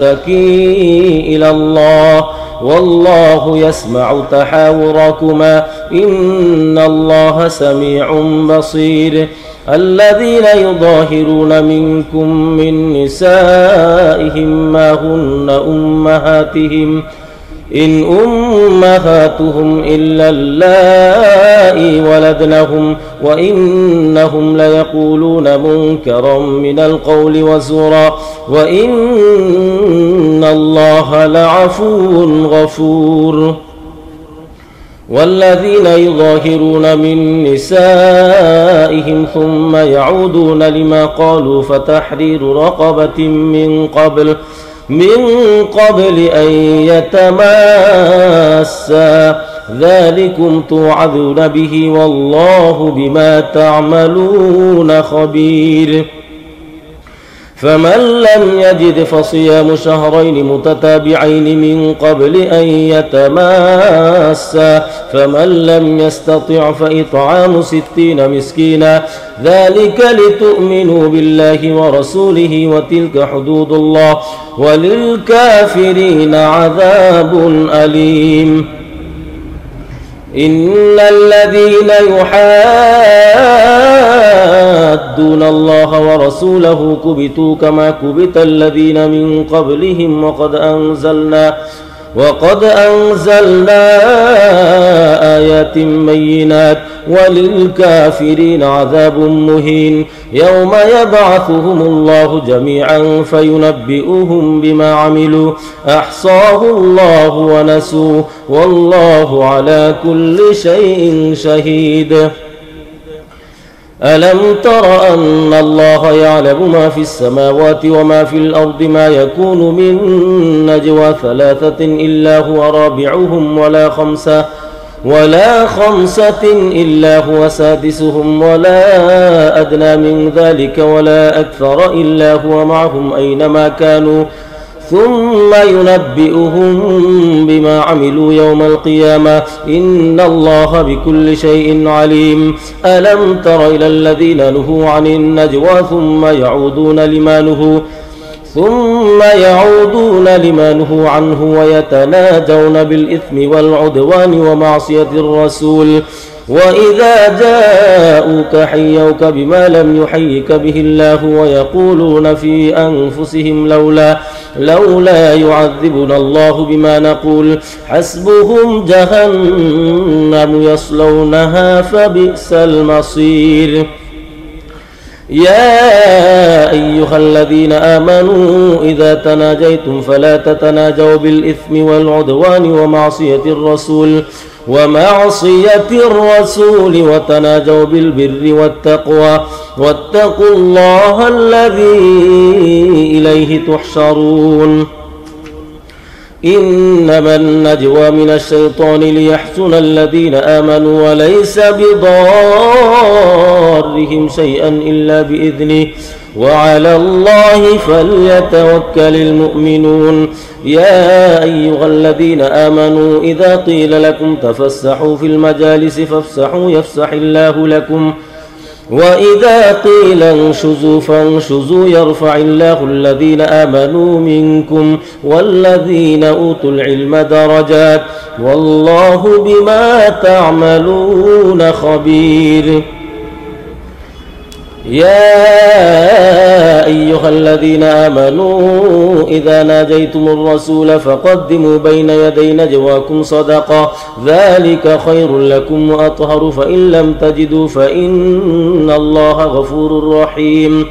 تشتكي إلى الله والله يسمع تحاوركما إن الله سميع بصير. الذين يظاهرون منكم من نسائهم ما هن أمهاتهم إن أمهاتهم إلا اللائي ولدنهم وإنهم ليقولون منكرا من القول وزورا وإن الله لعفو غفور. والذين يظاهرون من نسائهم ثم يعودون لما قالوا فتحرير رقبة من قبل أن يتماسا ذلكم توعظون به والله بما تعملون خبير. فمن لم يجد فصيام شهرين متتابعين من قبل أن يتماسا فمن لم يستطع فإطعام 60 مسكينا ذلك لتؤمنوا بالله ورسوله وتلك حدود الله وللكافرين عذاب أليم. إن الذين يحادون الله ورسوله كبتوا كما كبت الذين من قبلهم وقد أنزلنا آيات بينات وللكافرين عذاب مهين. يوم يبعثهم الله جميعا فينبئهم بما عملوا أحصاه الله ونسوه والله على كل شيء شهيد. ألم تر أن الله يعلم ما في السماوات وما في الأرض ما يكون من نجوى 3 إلا هو رابعهم ولا خمسة إلا هو سادسهم ولا أدنى من ذلك ولا أكثر إلا هو معهم أينما كانوا ثم ينبئهم بما عملوا يوم القيامة إن الله بكل شيء عليم. ألم تر إلى الذين نهوا عن النجوى ثم يعودون لما نهوا عنه ويتناجون بالإثم والعدوان ومعصية الرسول وإذا جاءوك حيوك بما لم يحيك به الله ويقولون في أنفسهم لولا يعذبنا الله بما نقول حسبهم جهنم يصلونها فبئس المصير. يا أيها الذين آمنوا إذا تناجيتم فلا تتناجوا بالإثم والعدوان ومعصية الرسول وتناجوا بالبر والتقوى واتقوا الله الذي إليه تحشرون. إنما النجوى من الشيطان ليحزن الذين آمنوا وليس بضارهم شيئا إلا بإذنه وعلى الله فليتوكل المؤمنون. يا أيها الذين آمنوا إذا قيل لكم تفسحوا في المجالس فافسحوا يفسح الله لكم وإذا قيل انشزوا فانشزوا يرفع الله الذين آمنوا منكم والذين أوتوا العلم درجات والله بما تعملون خبير. يا أيها الذين آمنوا إذا ناجيتم الرسول فقدموا بين يدي نجواكم صدقة ذلك خير لكم وأطهر فإن لم تجدوا فإن الله غفور رحيم.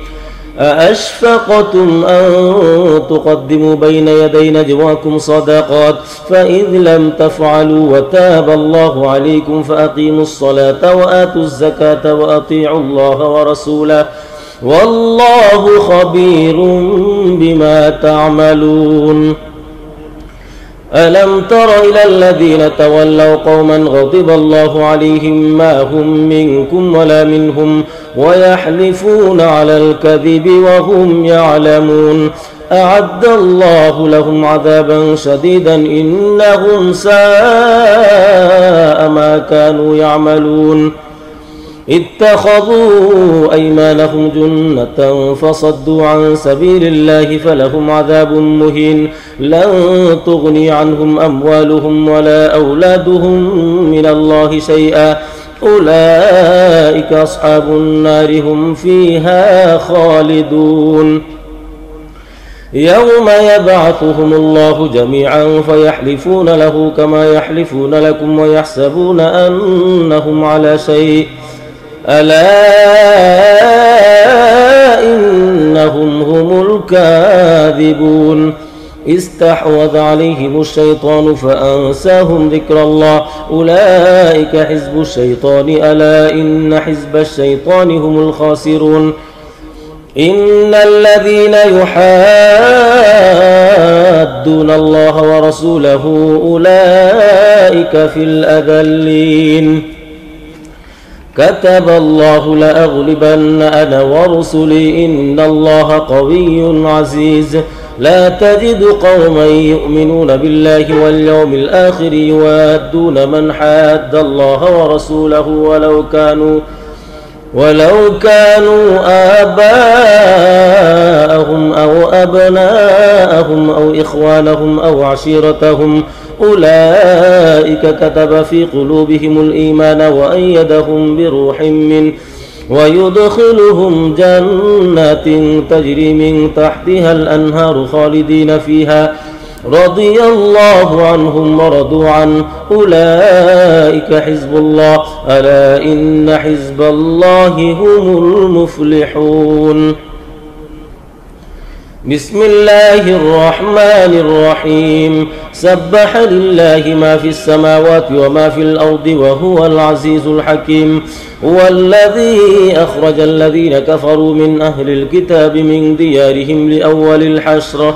أأشفقتم أن تقدموا بين يدي نجواكم صدقات فإذ لم تفعلوا وتاب الله عليكم فأقيموا الصلاة وآتوا الزكاة وأطيعوا الله ورسوله والله خبير بما تعملون. ألم تر إلى الذين تولوا قوما غضب الله عليهم ما هم منكم ولا منهم ويحلفون على الكذب وهم يعلمون أعد الله لهم عذابا شديدا إنهم ساء ما كانوا يعملون. اتخذوا أيمانهم جنة فصدوا عن سبيل الله فلهم عذاب مهين لن تغني عنهم أموالهم ولا أولادهم من الله شيئا أولئك أصحاب النار هم فيها خالدون يوم يبعثهم الله جميعا فيحلفون له كما يحلفون لكم ويحسبون أنهم على شيء ألا إنهم هم الكاذبون استحوذ عليهم الشيطان فأنساهم ذكر الله أولئك حزب الشيطان ألا إن حزب الشيطان هم الخاسرون إن الذين يحادون الله ورسوله أولئك في الأذلين كتب الله لأغلبن أنا ورسلي إن الله قوي عزيز لا تجد قوما يؤمنون بالله واليوم الآخر يوادون من حاد الله ورسوله ولو كانوا آباءهم أو أبناءهم أو إخوانهم أو عشيرتهم أولئك كتب في قلوبهم الإيمان وأيدهم بروح منه ويدخلهم جنات تجري من تحتها الأنهار خالدين فيها رضي الله عنهم ورضوا عنه أولئك حزب الله ألا إن حزب الله هم المفلحون بسم الله الرحمن الرحيم سبح لله ما في السماوات وما في الأرض وهو العزيز الحكيم هو الذي أخرج الذين كفروا من أهل الكتاب من ديارهم لأول الحشر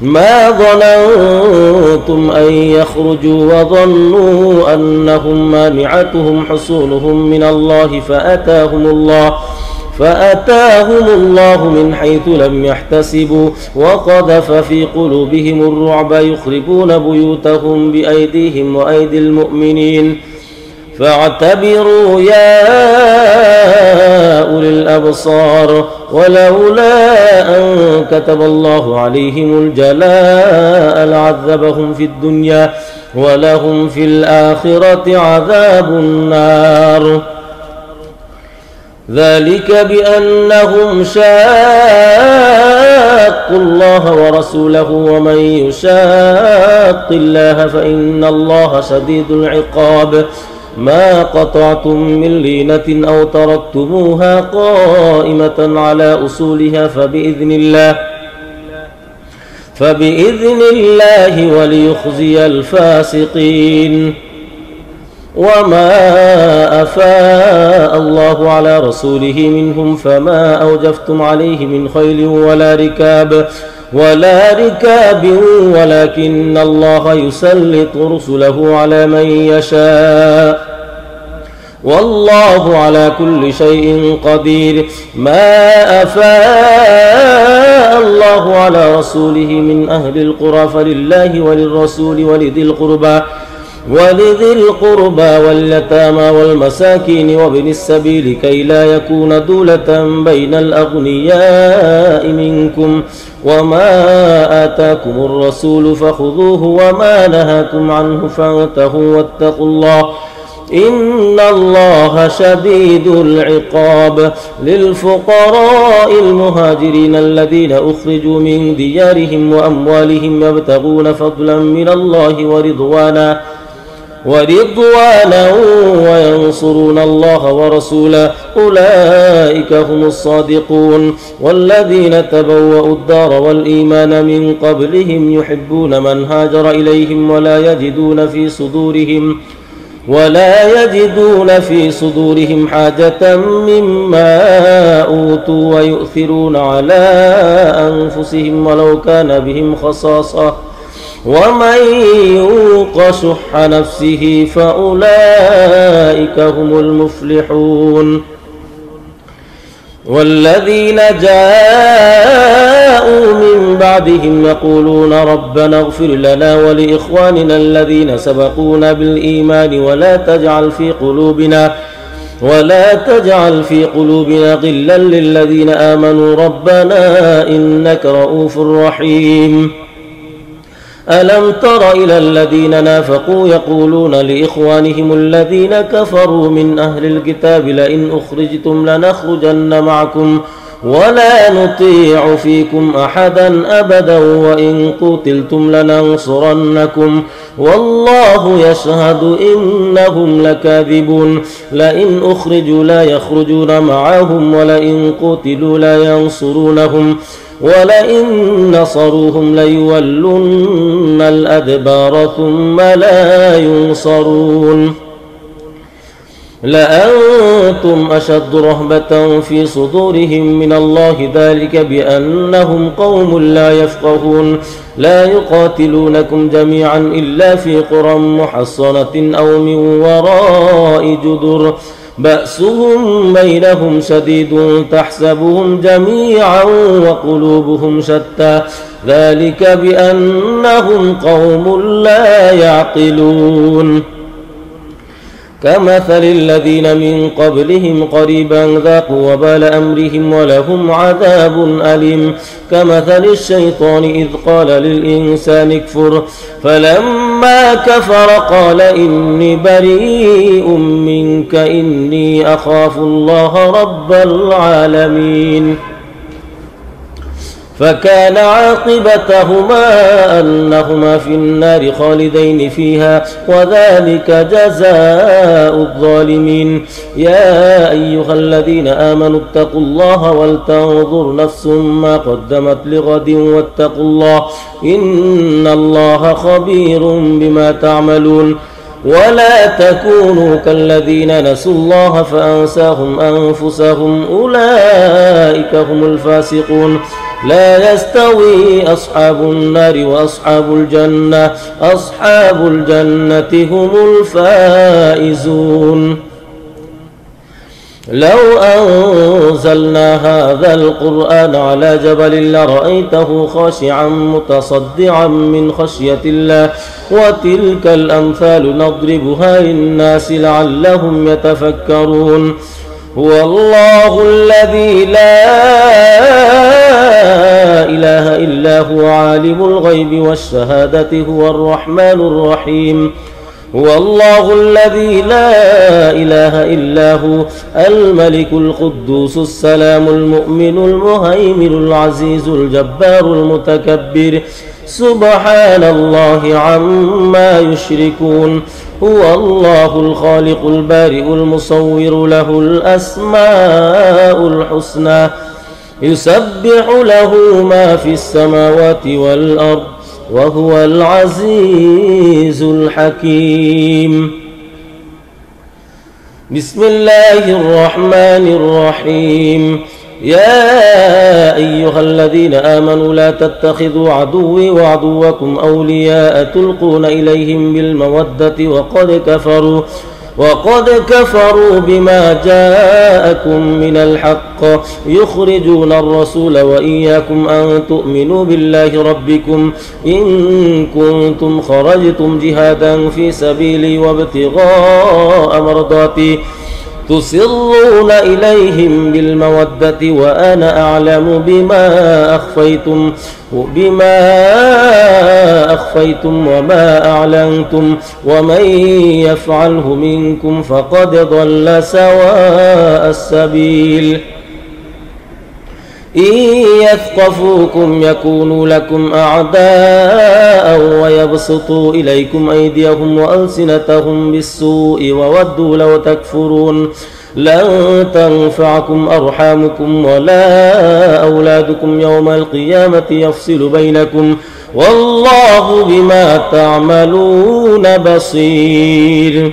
ما ظننتم أن يخرجوا وظنوا أنهم مانعتهم حصولهم من الله فأتاهم الله من حيث لم يحتسبوا وقذف في قلوبهم الرعب يخربون بيوتهم بأيديهم وأيدي المؤمنين فاعتبروا يا أولي الأبصار ولولا أن كتب الله عليهم الجلاء لعذبهم في الدنيا ولهم في الآخرة عذاب النار ذلك بأنهم شاقوا الله ورسوله ومن يشاق الله فإن الله شديد العقاب ما قطعتم من لينة أو تركتموها قائمة على أصولها فبإذن الله وليخزي الفاسقين وما أفاء الله على رسوله منهم فما أوجفتم عليه من خيل ولا ركاب ولكن الله يسلط رسله على من يشاء والله على كل شيء قدير ما أفاء الله على رسوله من أهل القرى فلله وللرسول ولذي القربى واليتامى والمساكين وابن السبيل كي لا يكون دولة بين الأغنياء منكم وما آتاكم الرسول فخذوه وما نهاكم عنه فانتهوا واتقوا الله إن الله شديد العقاب للفقراء المهاجرين الذين أخرجوا من ديارهم وأموالهم يبتغون فضلا من الله ورضوانا وينصرون الله ورسوله أولئك هم الصادقون والذين تبوأوا الدار والإيمان من قبلهم يحبون من هاجر إليهم ولا يجدون في صدورهم حاجة مما أوتوا ويؤثرون على أنفسهم ولو كان بهم خصاصة ومن يوق شح نفسه فأولئك هم المفلحون والذين جاءوا من بعدهم يقولون ربنا اغفر لنا ولإخواننا الذين سبقونا بالإيمان ولا تجعل في قلوبنا غلا للذين آمنوا ربنا إنك رؤوف رحيم. ألم تر إلى الذين نافقوا يقولون لإخوانهم الذين كفروا من أهل الكتاب لئن أخرجتم لنخرجن معكم ولا نطيع فيكم أحدا أبدا وإن قتلتم لننصرنكم والله يشهد إنهم لكاذبون. لئن أخرجوا لا يخرجون معهم ولئن قتلوا لا ينصرونهم ولئن نصروهم ليولن الأدبار ثم لا ينصرون. لأنتم أشد رهبة في صدورهم من الله ذلك بأنهم قوم لا يفقهون. لا يقاتلونكم جميعا إلا في قرى محصنة أو من وراء جدر بأسهم بينهم شديد تحسبهم جميعا وقلوبهم شتى ذلك بأنهم قوم لا يعقلون. كمثل الذين من قبلهم قريبا ذاقوا وبال أمرهم ولهم عذاب أليم. كمثل الشيطان إذ قال للإنسان اكفر فلما كفر قال إني بريء منك إني أخاف الله رب العالمين. فكان عاقبتهما أنهما في النار خالدين فيها وذلك جزاء الظالمين. يا أيها الذين آمنوا اتقوا الله ولتنظر نفس ما قدمت لغد واتقوا الله إن الله خبير بما تعملون. ولا تكونوا كالذين نسوا الله فأنساهم أنفسهم أولئك هم الفاسقون. لا يستوي أصحاب النار وأصحاب الجنة أصحاب الجنة هم الفائزون. لو أنزلنا هذا القرآن على جبل لرأيته خاشعا متصدعا من خشية الله وتلك الأمثال نضربها للناس لعلهم يتفكرون. هو الله الذي لا إله إلا هو عالم الغيب والشهادة هو الرحمن الرحيم. هو الله الذي لا إله إلا هو الملك القدوس السلام المؤمن المهيمن العزيز الجبار المتكبر سبحان الله عما يشركون. هو الله الخالق البارئ المصور له الأسماء الحسنى يسبح له ما في السماوات والأرض وهو العزيز الحكيم. بسم الله الرحمن الرحيم. يا أيها الذين آمنوا لا تتخذوا عدوي وعدوكم أولياء تلقون إليهم بالمودة وقد كفروا بما جاءكم من الحق يخرجون الرسول وإياكم أن تؤمنوا بالله ربكم إن كنتم خرجتم جهادا في سبيلي وابتغاء مرضاتي تسرون إليهم بالمودة وأنا أعلم بما أخفيتم وما أعلنتم ومن يفعله منكم فقد ضل سواء السبيل. إن يثقفوكم يكونوا لكم أعداء ويبسطوا إليكم أيديهم وألسنتهم بالسوء وودوا لو تكفرون. لن تنفعكم أرحامكم ولا أولادكم يوم القيامة يفصل بينكم والله بما تعملون بصير.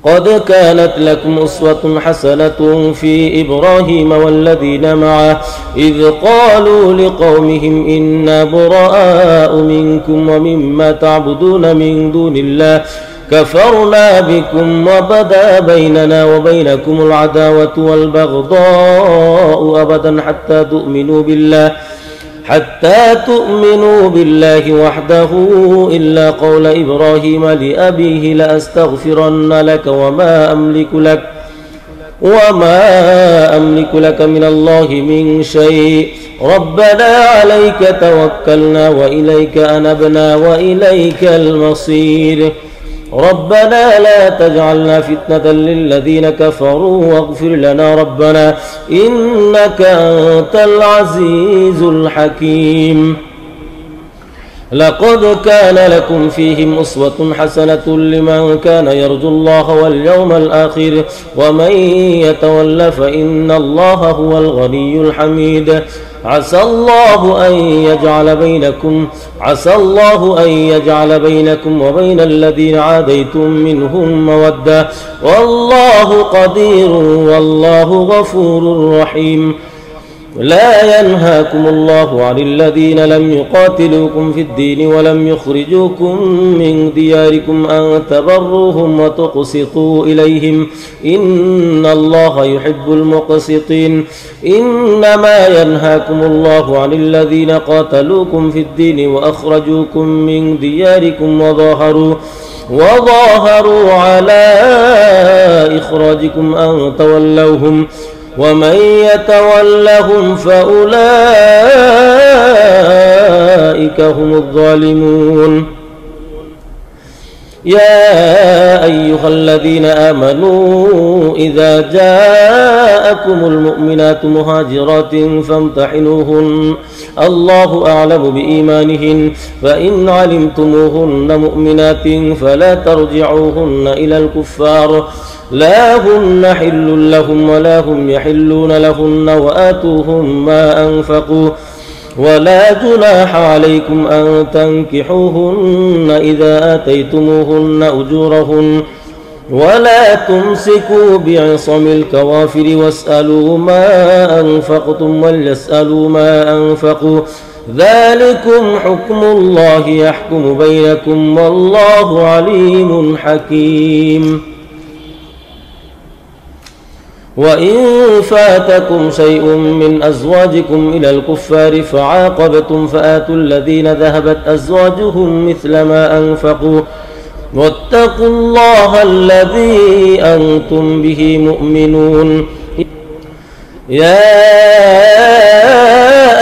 قد كانت لكم أسوة حسنة في إبراهيم والذين معه إذ قالوا لقومهم إنا براء منكم ومما تعبدون من دون الله كفرنا بكم وبدا بيننا وبينكم العداوة والبغضاء أبدا حتى تؤمنوا بالله وحده إلا قول إبراهيم لأبيه لأستغفرن لك وما أملك لك من الله من شيء ربنا عليك توكلنا وإليك أنبنا وإليك المصير ربنا لا تجعلنا فتنة للذين كفروا واغفر لنا ربنا إنك أنت العزيز الحكيم لقد كان لكم فيهم أسوة حسنة لمن كان يرجو الله واليوم الآخر ومن يتول فإن الله هو الغني الحميد عسى الله أن يجعل بينكم وبين الذين عاديتم منهم مودة والله قدير والله غفور رحيم لا ينهاكم الله عن الذين لم يقاتلوكم في الدين ولم يخرجوكم من دياركم أن تبروهم وتقسطوا إليهم إن الله يحب المقسطين إنما ينهاكم الله عن الذين قاتلوكم في الدين وأخرجوكم من دياركم وظاهروا على إخراجكم أن تولوهم ومن يتولهم فأولئك هم الظالمون يا أيها الذين آمنوا إذا جاءكم المؤمنات مهاجرات فامتحنوهن الله أعلم بإيمانهن فإن علمتموهن مؤمنات فلا ترجعوهن إلى الكفار لا هن حل لهم ولا هم يحلون لهن وآتوهم ما أنفقوا ولا جناح عليكم أن تنكحوهن إذا آتيتموهن أجورهن ولا تمسكوا بعصم الكوافر واسألوا ما أنفقتم وليسألوا ما أنفقوا ذلكم حكم الله يحكم بينكم والله عليم حكيم وإن فاتكم شيء من أزواجكم إلى الكفار فعاقبتم فآتوا الذين ذهبت أزواجهم مثل ما أنفقوا واتقوا الله الذي أنتم به مؤمنون يا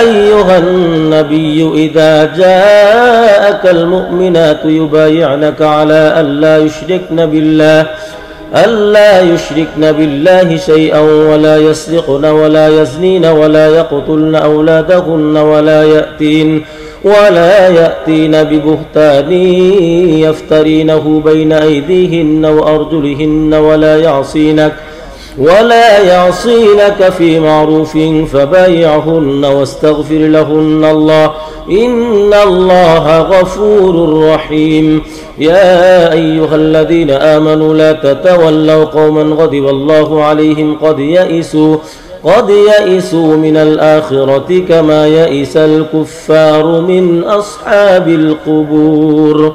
أيها النبي إذا جاءك المؤمنات يبايعنك على ألا يشركن بالله شيئا ولا يسرقن ولا يزنين ولا يقتلن أولادهن ولا يأتين ببهتان يفترينه بين أيديهن وأرجلهن ولا يعصينك في معروف فبايعهن واستغفر لهن الله إن الله غفور رحيم يا أيها الذين آمنوا لا تتولوا قوما غضب الله عليهم قد يئسوا من الآخرة كما يئس الكفار من أصحاب القبور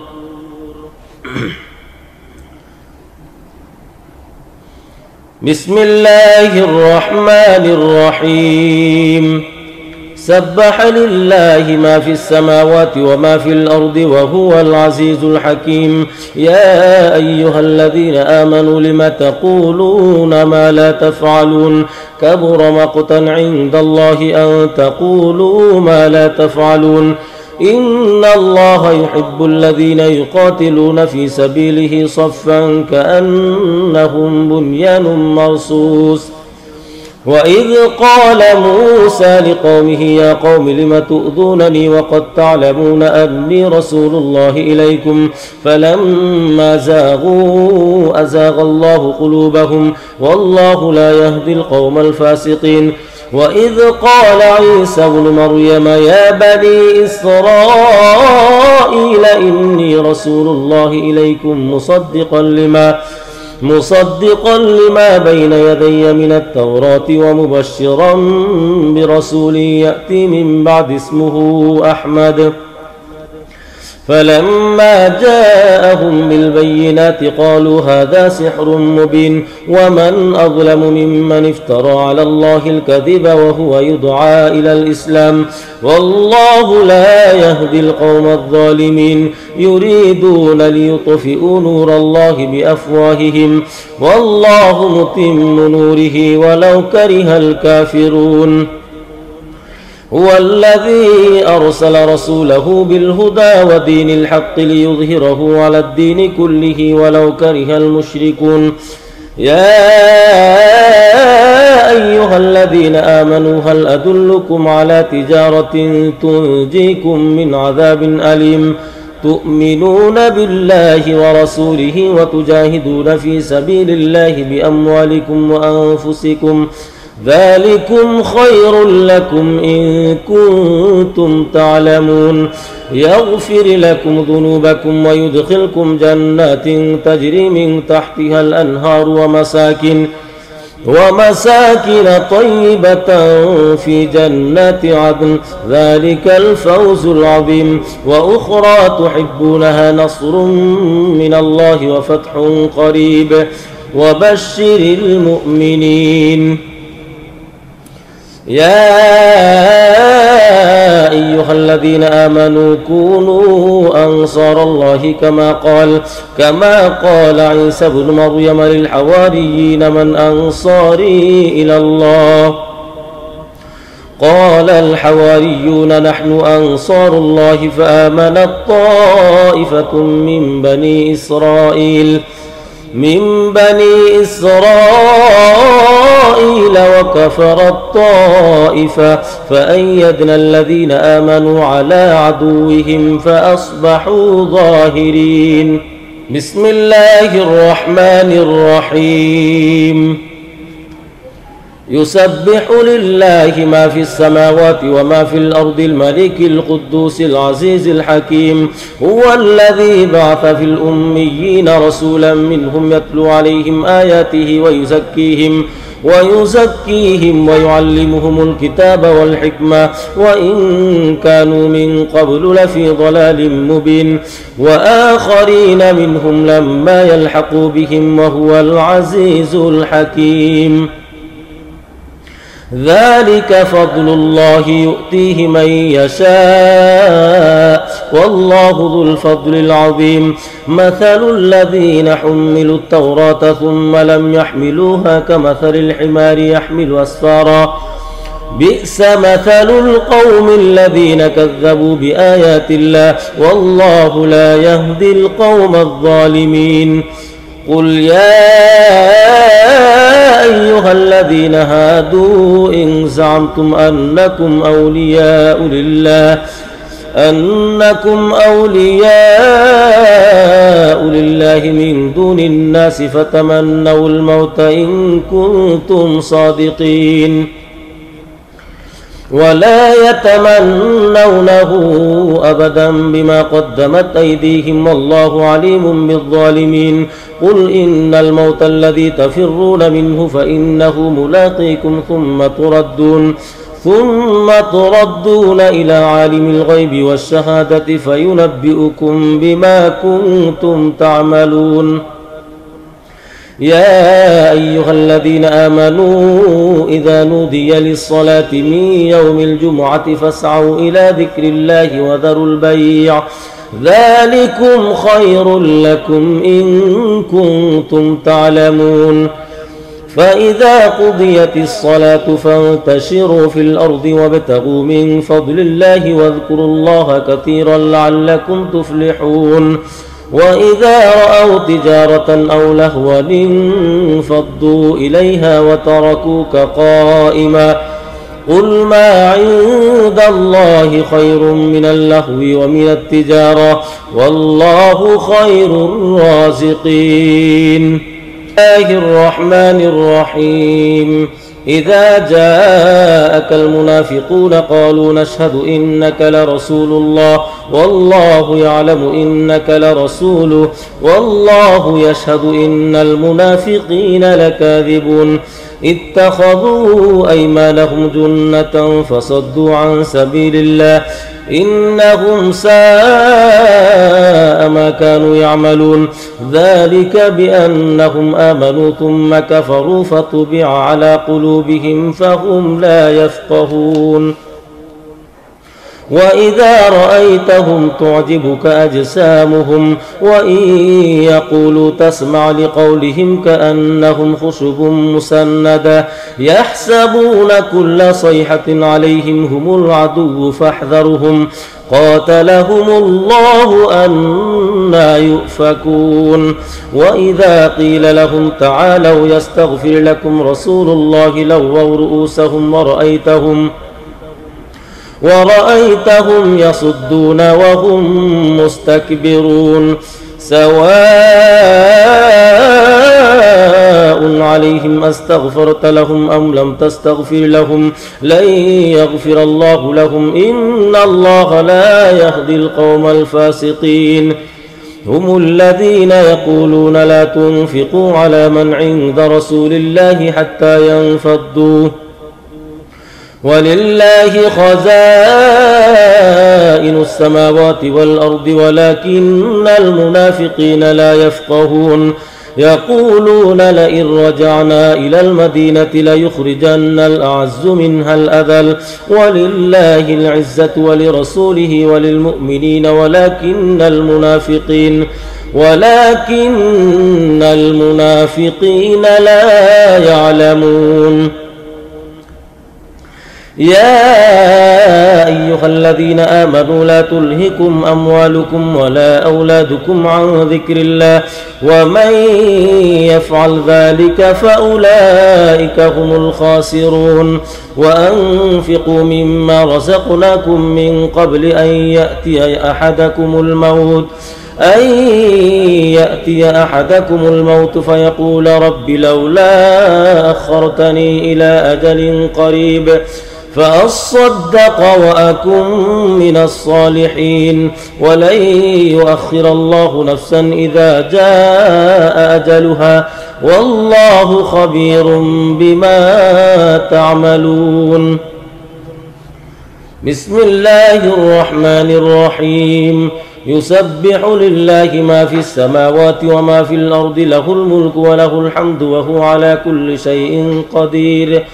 بسم الله الرحمن الرحيم سبح لله ما في السماوات وما في الأرض وهو العزيز الحكيم يا أيها الذين آمنوا لم تقولون ما لا تفعلون كبر مقتا عند الله أن تقولوا ما لا تفعلون إن الله يحب الذين يقاتلون في سبيله صفا كأنهم بنيان مرصوص وإذ قال موسى لقومه يا قوم لم تؤذونني وقد تعلمون أني رسول الله إليكم فلما زاغوا أزاغ الله قلوبهم والله لا يهدي القوم الفاسقين وإذ قال عيسى ابن مريم يا بني إسرائيل إني رسول الله إليكم مصدقا لما بين يدي من التوراة ومبشرا برسول يأتي من بعد اسمه أحمد فلما جاءهم بالبينات قالوا هذا سحر مبين ومن أظلم ممن افترى على الله الكذب وهو يدعى إلى الإسلام والله لا يهدي القوم الظالمين يريدون ليطفئوا نور الله بأفواههم والله متم نوره ولو كره الكافرون هو الذي أرسل رسوله بالهدى ودين الحق ليظهره على الدين كله ولو كره المشركون يا أيها الذين آمنوا هل أدلكم على تجارة تنجيكم من عذاب أليم تؤمنون بالله ورسوله وتجاهدون في سبيل الله بأموالكم وأنفسكم ذلكم خير لكم إن كنتم تعلمون يغفر لكم ذنوبكم ويدخلكم جنات تجري من تحتها الأنهار ومساكن طيبة في جنات عدن ذلك الفوز العظيم وأخرى تحبونها نصر من الله وفتح قريب وبشر المؤمنين يا أيها الذين آمنوا كونوا أنصار الله كما قال عيسى بن مريم للحواريين من أنصاري إلى الله قال الحواريون نحن أنصار الله فآمنت طائفة من بني إسرائيل وكفرت طائفة فأيدنا الذين آمنوا على عدوهم فأصبحوا ظاهرين بسم الله الرحمن الرحيم يسبح لله ما في السماوات وما في الأرض الملك القدوس العزيز الحكيم هو الذي بعث في الأميين رسولا منهم يتلو عليهم آياته ويزكيهم ويعلمهم الكتاب والحكمة وإن كانوا من قبل لفي ضلال مبين وآخرين منهم لما يلحقوا بهم وهو العزيز الحكيم ذلك فضل الله يؤتيه من يشاء والله ذو الفضل العظيم مثل الذين حملوا التوراة ثم لم يحملوها كمثل الحمار يحمل أسفارا بئس مثل القوم الذين كذبوا بآيات الله والله لا يهدي القوم الظالمين قل يا أيها الذين هادوا إن زعمتم أنكم أولياء لله من دون الناس فتمنوا الموت إن كنتم صادقين ولا يتمنونه أبدا بما قدمت أيديهم والله عليم بالظالمين قل إن الموت الذي تفرون منه فإنه ملاقيكم ثم تردون إلى عالم الغيب والشهادة فينبئكم بما كنتم تعملون يا أيها الذين آمنوا إذا نودي للصلاة من يوم الجمعة فاسعوا إلى ذكر الله وذروا البيع ذلكم خير لكم إن كنتم تعلمون فإذا قضيت الصلاة فانتشروا في الأرض وابتغوا من فضل الله واذكروا الله كثيرا لعلكم تفلحون وإذا رأوا تجارة أو لهوا انفضوا إليها وتركوك قائما قل ما عند الله خير من اللهو ومن التجارة والله خير الرازقين الله الرحمن الرحيم إذا جاءك المنافقون قالوا نشهد إنك لرسول الله والله يعلم إنك لرسوله والله يشهد إن المنافقين لكاذبون اتخذوا أيمانهم جنة فصدوا عن سبيل الله إنهم ساء ما كانوا يعملون ذلك بأنهم آمنوا ثم كفروا فطبع على قلوبهم فهم لا يفقهون وإذا رأيتهم تعجبك أجسامهم وإن يقولوا تسمع لقولهم كأنهم خشب مسندة يحسبون كل صيحة عليهم هم العدو فاحذرهم قاتلهم الله أنى يؤفكون وإذا قيل لهم تعالوا يستغفر لكم رسول الله لووا رؤوسهم ورأيتهم يصدون وهم مستكبرون سواء عليهم أستغفرت لهم أم لم تستغفر لهم لن يغفر الله لهم إن الله لا يهدي القوم الفاسقين هم الذين يقولون لا تنفقوا على من عند رسول الله حتى ينفضوا ولله خزائن السماوات والأرض ولكن المنافقين لا يفقهون يقولون لئن رجعنا إلى المدينة ليخرجن الأعز منها الأذل ولله العزة ولرسوله وللمؤمنين ولكن المنافقين لا يعلمون يا أيها الذين آمنوا لا تلهكم أموالكم ولا أولادكم عن ذكر الله ومن يفعل ذلك فأولئك هم الخاسرون وأنفقوا مما رزقناكم من قبل أن يأتي أحدكم الموت فيقول رب لولا أخرتني إلى أجل قريب فأصدق وأكن من الصالحين ولن يؤخر الله نفسا إذا جاء أجلها والله خبير بما تعملون بسم الله الرحمن الرحيم يسبح لله ما في السماوات وما في الأرض له الملك وله الحمد وهو على كل شيء قدير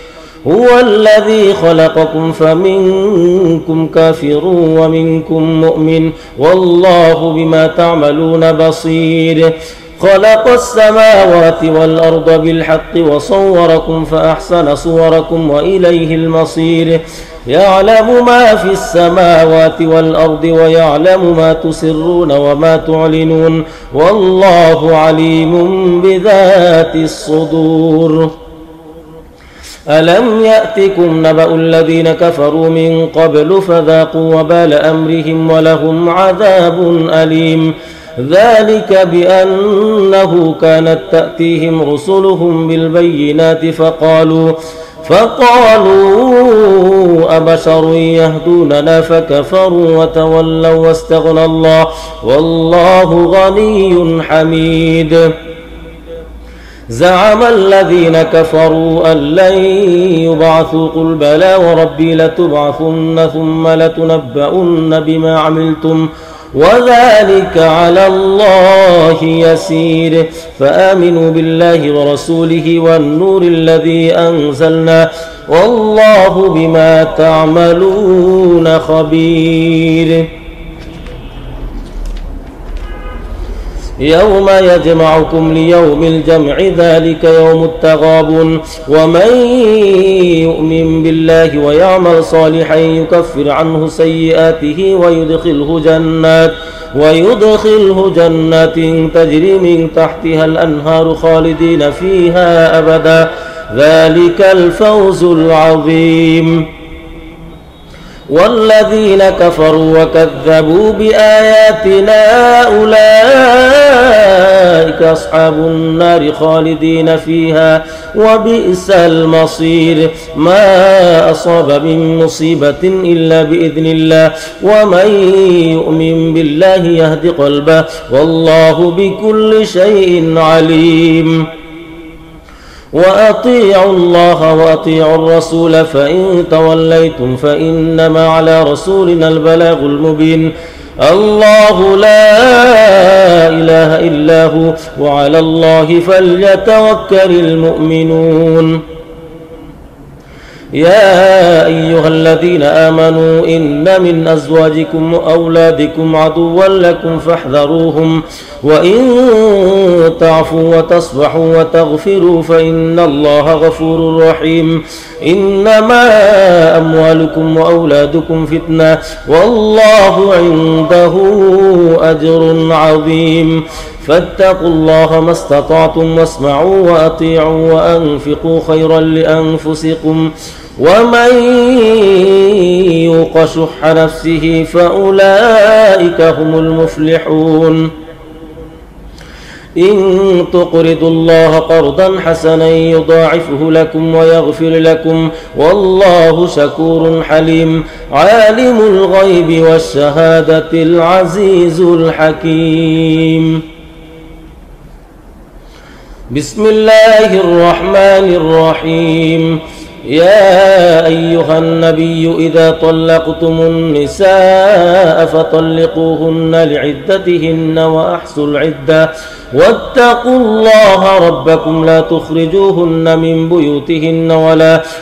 هو الذي خلقكم فمنكم كافر ومنكم مؤمن والله بما تعملون بصير خلق السماوات والأرض بالحق وصوركم فأحسن صوركم وإليه المصير يعلم ما في السماوات والأرض ويعلم ما تسرون وما تعلنون والله عليم بذات الصدور ألم يأتكم نبأ الذين كفروا من قبل فذاقوا وبال أمرهم ولهم عذاب أليم ذلك بأنه كانت تأتيهم رسلهم بالبينات فقالوا أبشر يهدوننا فكفروا وتولوا واستغنى الله والله غني حميد زعم الذين كفروا أن لن يبعثوا قل بلى وربي لتبعثن ثم لتنبؤن بما عملتم وذلك على الله يسير فآمنوا بالله ورسوله والنور الذي أنزلنا والله بما تعملون خبير يوم يجمعكم ليوم الجمع ذلك يوم التغابن ومن يؤمن بالله ويعمل صالحا يكفر عنه سيئاته ويدخله جنات تجري من تحتها الأنهار خالدين فيها أبدا ذلك الفوز العظيم والذين كفروا وكذبوا بآياتنا أولئك أصحاب النار خالدين فيها وبئس المصير ما أصاب من مصيبة إلا بإذن الله ومن يؤمن بالله يهد قلبه والله بكل شيء عليم وأطيعوا الله وأطيعوا الرسول فإن توليتم فإنما على رسولنا البلاغ المبين الله لا إله إلا هو وعلى الله فليتوكل المؤمنون يا أيها الذين آمنوا إن من أزواجكم وأولادكم عدوا لكم فاحذروهم وإن تعفوا وتصفحوا وتغفروا فإن الله غفور رحيم إنما أموالكم وأولادكم فتنة والله عنده أجر عظيم فاتقوا الله ما استطعتم واسمعوا وأطيعوا وأنفقوا خيرا لأنفسكم ومن يوق شح نفسه فأولئك هم المفلحون إن تقرضوا الله قرضا حسنا يضاعفه لكم ويغفر لكم والله شكور حليم عالم الغيب والشهادة العزيز الحكيم بسم الله الرحمن الرحيم يا أيها النبي إذا طلقتم النساء فطلقوهن لعدتهن وأحصوا العدة واتقوا الله ربكم لا تخرجوهن من بيوتهن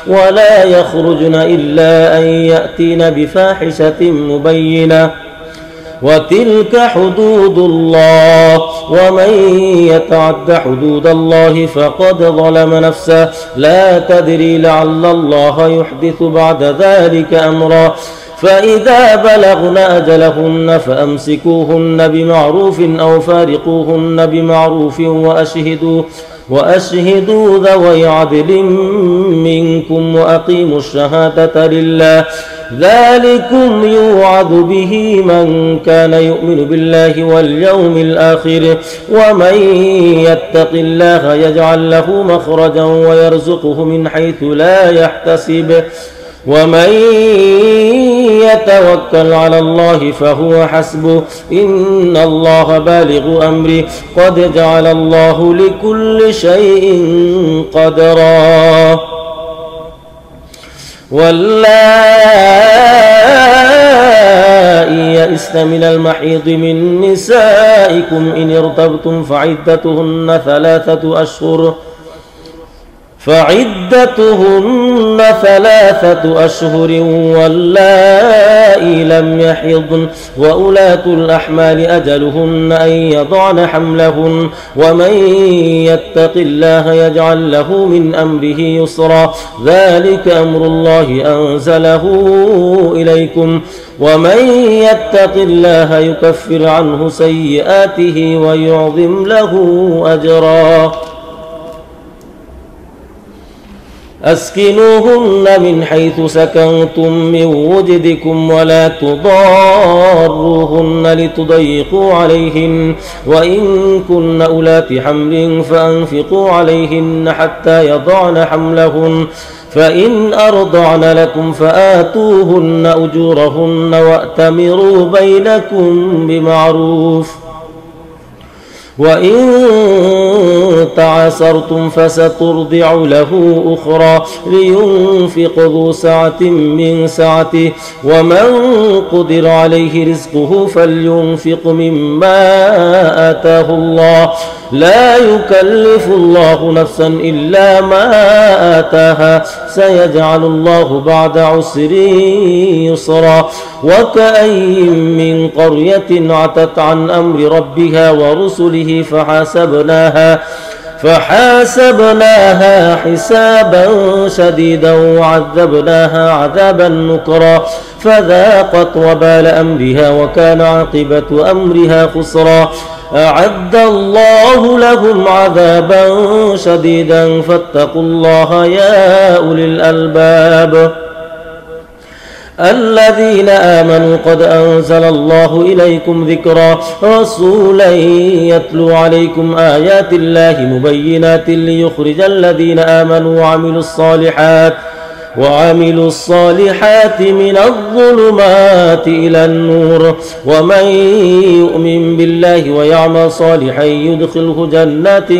ولا يخرجن إلا أن يأتين بفاحشة مبينة وتلك حدود الله ومن يتعد حدود الله فقد ظلم نفسه لا تدري لعل الله يحدث بعد ذلك أمرا فإذا بلغن أجلهن فأمسكوهن بمعروف أو فارقوهن بمعروف وأشهدوا ذوي عدل منكم وأقيموا الشهادة لله ذلكم يوعظ به من كان يؤمن بالله واليوم الآخر ومن يتق الله يجعل له مخرجا ويرزقه من حيث لا يحتسب ومن يتوكل على الله فهو حسبه إن الله بالغ أمره قد جعل الله لكل شيء قدرا واللائي يئسن من المحيض من نسائكم إن ارتبتم فعدتهن ثلاثة أشهر واللائي لم يحضن وأولاة الأحمال أجلهن أن يضعن حملهن ومن يتق الله يجعل له من أمره يسرا ذلك أمر الله أنزله إليكم ومن يتق الله يكفر عنه سيئاته ويعظم له أجرا أسكنوهن من حيث سكنتم من وجدكم ولا تضاروهن لتضيقوا عليهن وإن كن أولات حمل فأنفقوا عليهن حتى يضعن حملهن فإن أرضعن لكم فآتوهن أجورهن وأتمروا بينكم بمعروف وإن تعاسرتم فسترضع له أخرى لينفق ذو سعة من سعته ومن قدر عليه رزقه فلينفق مما آتاه الله لا يكلف الله نفسا إلا ما آتاها سيجعل الله بعد عسر يسرا وكأين من قرية عتت عن أمر ربها ورسله فحاسبناها حسابا شديدا وعذبناها عذابا نكرا فذاقت وبال أمرها وكان عاقبة أمرها خسرا أعد الله لهم عذابا شديدا فاتقوا الله يا أولي الألباب الذين آمنوا قد أنزل الله إليكم ذكرا رسولا يتلو عليكم آيات الله مبينات ليخرج الذين آمنوا وعملوا الصالحات من الظلمات إلى النور ومن يؤمن بالله ويعمل صالحا يدخله جنات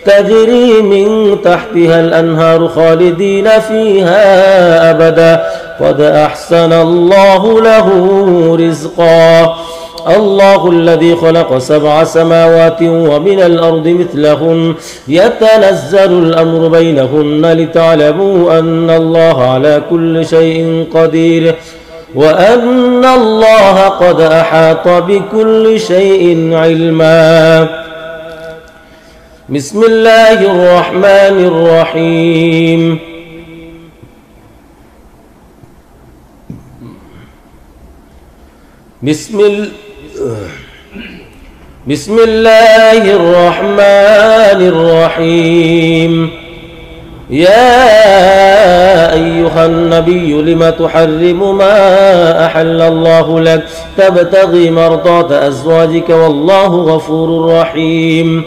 تجري من تحتها الأنهار خالدين فيها أبدا قد أحسن الله له رزقا. الله الذي خلق 7 سماوات ومن الأرض مثلهن يتنزل الأمر بينهن لتعلموا أن الله على كل شيء قدير وأن الله قد أحاط بكل شيء علما. بسم الله الرحمن الرحيم. بسم الله الرحمن الرحيم. يا أيها النبي لم تحرم ما أحل الله لك تبتغي مرضات أزواجك والله غفور رحيم.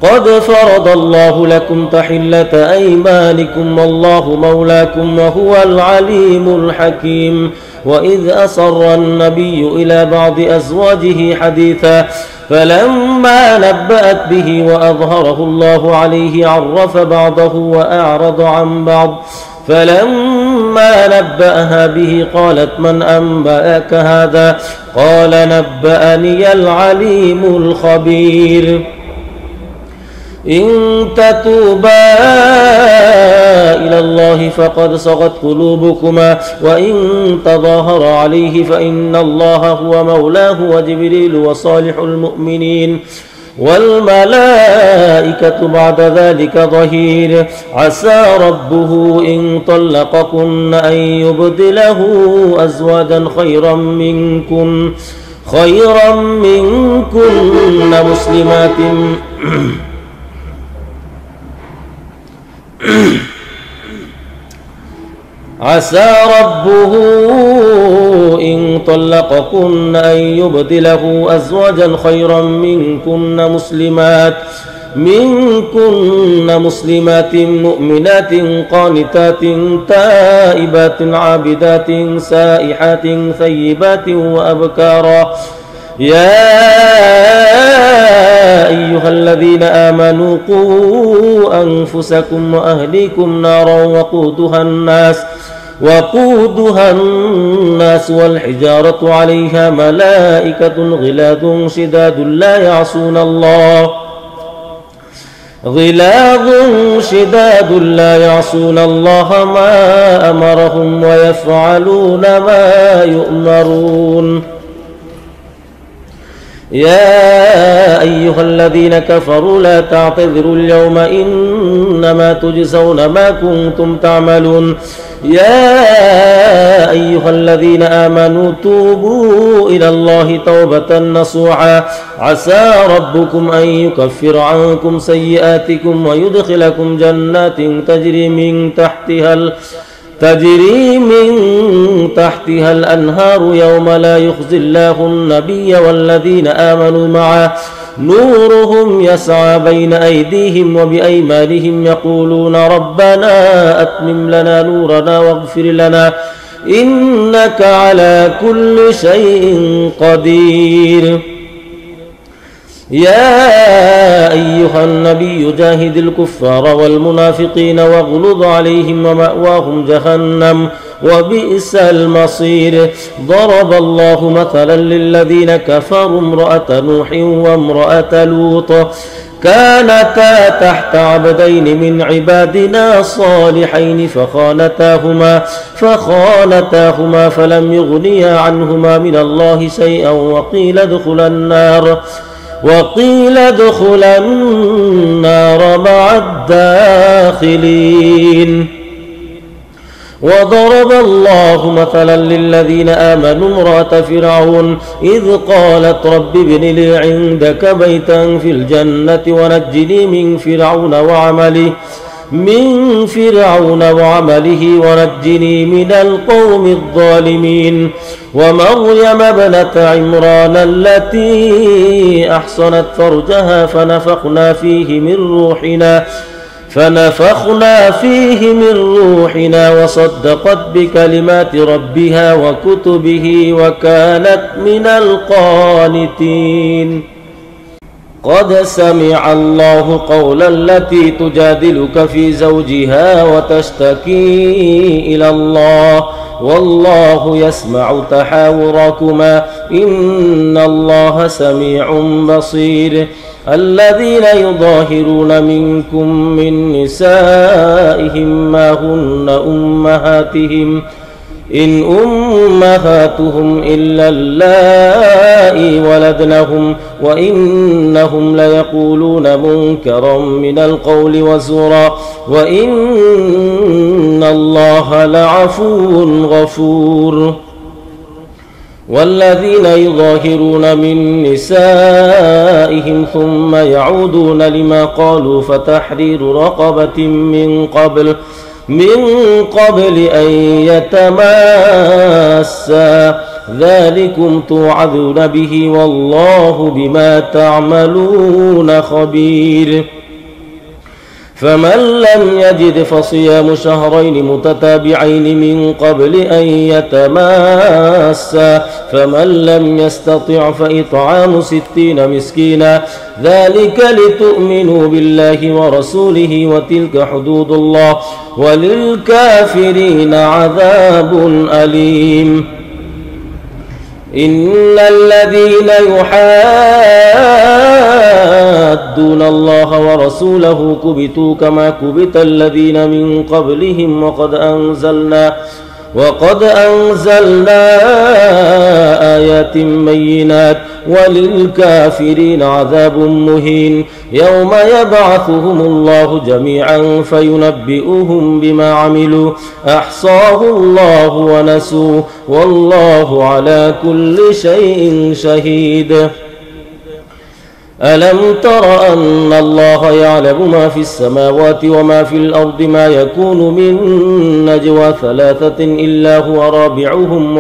قد فرض الله لكم تحلة أيمانكم والله مولاكم وهو العليم الحكيم. وإذ أسر النبي إلى بعض أزواجه حديثا فلما نبأت به وأظهره الله عليه عرف بعضه وأعرض عن بعض فلما نبأها به قالت من أنبأك هذا قال نبأني العليم الخبير. إن تتوبا إلى الله فقد صغت قلوبكما وإن تظاهر عليه فإن الله هو مولاه وجبريل وصالح المؤمنين والملائكة بعد ذلك ظهير. عسى ربه إن طلقكن أن يبدله أزواجا خيرا منكن مسلمات عسى ربه إن طلقكن أن يبدله أزواجا خيرا منكن مسلمات مؤمنات قانتات تائبات عابدات سائحات ثيبات وأبكارا. يا أيها الذين آمنوا قوا أنفسكم وأهليكم نارا وقودها الناس والحجارة عليها ملائكة غلاظ شداد لا يعصون الله ما أمرهم ويفعلون ما يؤمرون. يا أيها الذين كفروا لا تعتذروا اليوم إنما تجزون ما كنتم تعملون. يا أيها الذين آمنوا توبوا إلى الله توبة نصوحا عسى ربكم أن يكفر عنكم سيئاتكم ويدخلكم جنات تجري من تحتها الأنهار يوم لا يخزي الله النبي والذين آمنوا معه نورهم يسعى بين أيديهم وبأيمانهم يقولون ربنا أتمم لنا نورنا واغفر لنا إنك على كل شيء قدير. يا أيها النبي جاهد الكفار والمنافقين واغلظ عليهم ومأواهم جهنم وبئس المصير. ضرب الله مثلا للذين كفروا امرأة نوح وامرأة لوط كانتا تحت عبدين من عبادنا صالحين فخانتاهما فلم يغنيا عنهما من الله شيئا وقيل ادخلا النار مع الداخلين. وضرب الله مثلا للذين آمنوا امرأة فرعون إذ قالت رب ابن لي عندك بيتا في الجنة ونجني من فرعون وعمله ونجني من القوم الظالمين. ومريم ابنة عمران التي أحصنت فرجها فنفخنا فيه من روحنا وصدقت بكلمات ربها وكتبه وكانت من القانتين. قد سمع الله قولا التي تجادلك في زوجها وتشتكي إلى الله والله يسمع تحاوركما إن الله سميع بصير. الذين يظاهرون منكم من نسائهم ما هن أمهاتهم إن أمهاتهم إلا اللائي ولدنهم وإنهم ليقولون منكرا من القول وزورا وإن الله لعفو غفور. والذين يظاهرون من نسائهم ثم يعودون لما قالوا فتحرير رقبة من قبل أن يتماسا ذلكم توعظون به والله بما تعملون خبير. فمن لم يجد فصيام شهرين متتابعين من قبل أن يتماسا فمن لم يستطع فإطعام 60 مسكينا ذلك لتؤمنوا بالله ورسوله وتلك حدود الله وللكافرين عذاب أليم. إن الذين يحادون الله ورسوله كبتوا كما كبت الذين من قبلهم وقد أنزلنا آيات بينات وللكافرين عذاب مهين. يوم يبعثهم الله جميعا فينبئهم بما عملوا أحصاه الله ونسوه والله على كل شيء شهيد. ألم تر أن الله يعلم ما في السماوات وما في الأرض ما يكون من نجوى 3 إلا هو رابعهم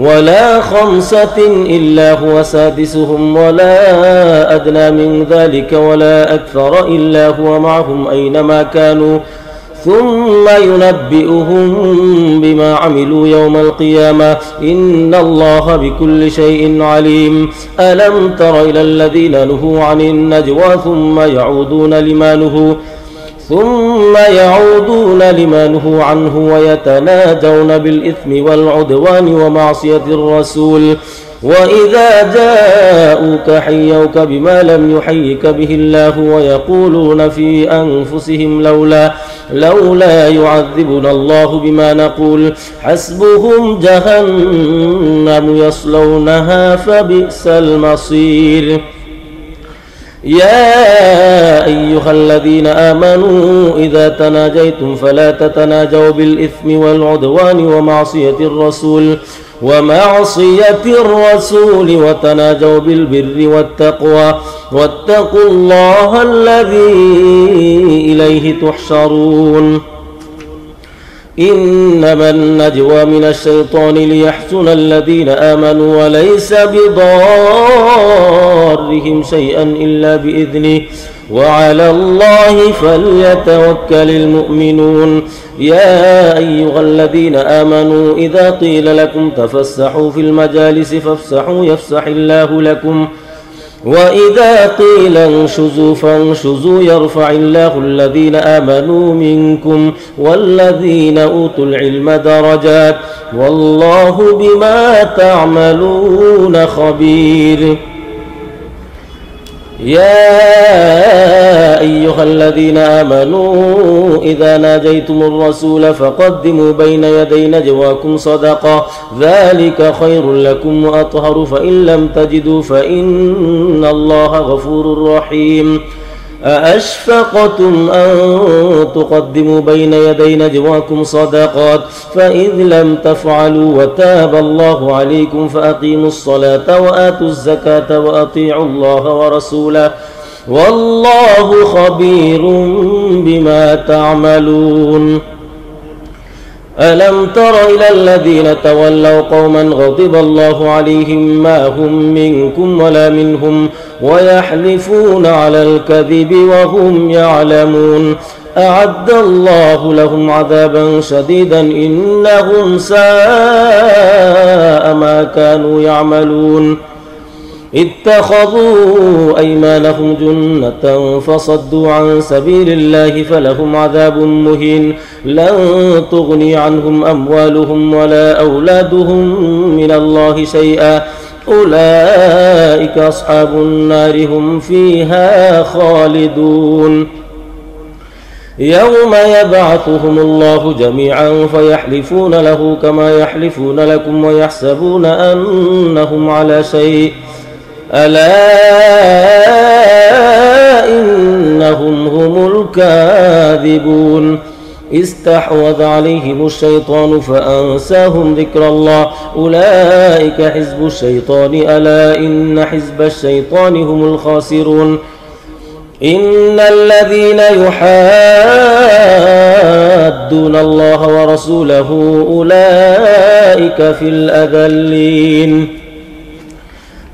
ولا خمسة إلا هو سادسهم ولا أدنى من ذلك ولا أكثر إلا هو معهم أينما كانوا ثم ينبئهم بما عملوا يوم القيامة إن الله بكل شيء عليم. ألم تر إلى الذين نهوا عن النجوى ثم يعودون لما نهوا عنه ويتناجون بالإثم والعدوان ومعصية الرسول وإذا جاءوك حيوك بما لم يحيك به الله ويقولون في أنفسهم لولا يعذبنا الله بما نقول حسبهم جهنم يصلونها فبئس المصير. يا أيها الذين آمنوا إذا تناجيتم فلا تتناجوا بالإثم والعدوان ومعصية الرسول وتناجوا بالبر والتقوى واتقوا الله الذي إليه تحشرون. إنما النجوى من الشيطان ليحزن الذين آمنوا وليس بضارهم شيئا إلا بإذنه وعلى الله فليتوكل المؤمنون. يا أيها الذين آمنوا إذا قيل لكم تفسحوا في المجالس فافسحوا يفسح الله لكم وإذا قيل انشزوا فانشزوا يرفع الله الذين آمنوا منكم والذين أوتوا العلم درجات والله بما تعملون خبير. يا أيها الذين آمنوا إذا ناجيتم الرسول فقدموا بين يدي نجواكم صدقة ذلك خير لكم وأطهر فإن لم تجدوا فإن الله غفور رحيم. أأشفقتم أن تقدموا بين يدي نجواكم صدقات فإذ لم تفعلوا وتاب الله عليكم فأقيموا الصلاة وآتوا الزكاة وأطيعوا الله ورسوله والله خبير بما تعملون. ألم تر إلى الذين تولوا قوما غضب الله عليهم ما هم منكم ولا منهم ويحلفون على الكذب وهم يعلمون أعد الله لهم عذابا شديدا إنهم ساء ما كانوا يعملون. اتخذوا أيمانهم جنة فصدوا عن سبيل الله فلهم عذاب مهين لن تغني عنهم أموالهم ولا أولادهم من الله شيئا أولئك أصحاب النار هم فيها خالدون يوم يبعثهم الله جميعا فيحلفون له كما يحلفون لكم ويحسبون أنهم على شيء ألا إنهم هم الكاذبون استحوذ عليهم الشيطان فأنساهم ذكر الله أولئك حزب الشيطان ألا إن حزب الشيطان هم الخاسرون إن الذين يحادون الله ورسوله أولئك في الأذلين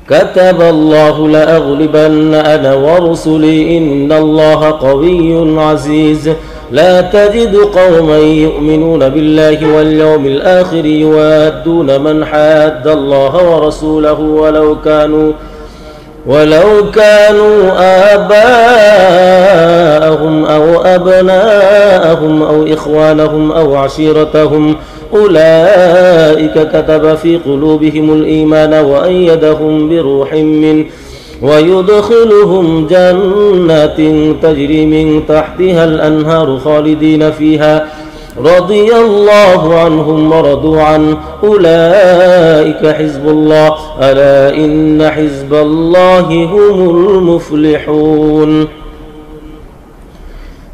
كتب الله لأغلبن أنا ورسلي إن الله قوي عزيز لا تجد قوما يؤمنون بالله واليوم الآخر يوادون من حاد الله ورسوله ولو كانوا آباءهم أو أبناءهم أو إخوانهم أو عشيرتهم أولئك كتب في قلوبهم الإيمان وأيدهم بروح منه ويدخلهم جنات تجري من تحتها الأنهار خالدين فيها رضي الله عنهم ورضوا عنه أولئك حزب الله ألا إن حزب الله هم المفلحون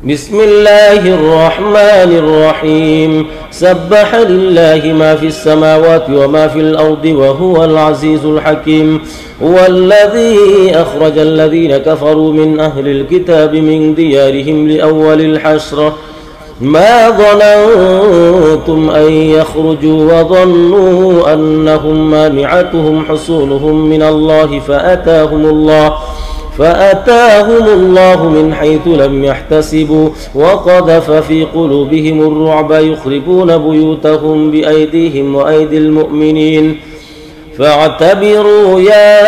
بسم الله الرحمن الرحيم سبح لله ما في السماوات وما في الأرض وهو العزيز الحكيم هو الذي أخرج الذين كفروا من أهل الكتاب من ديارهم لأول الحشر ما ظننتم أن يخرجوا وظنوا أنهم مانعتهم حصولهم من الله فأتاهم الله من حيث لم يحتسبوا وقذف في قلوبهم الرعب يخربون بيوتهم بأيديهم وأيدي المؤمنين فاعتبروا يا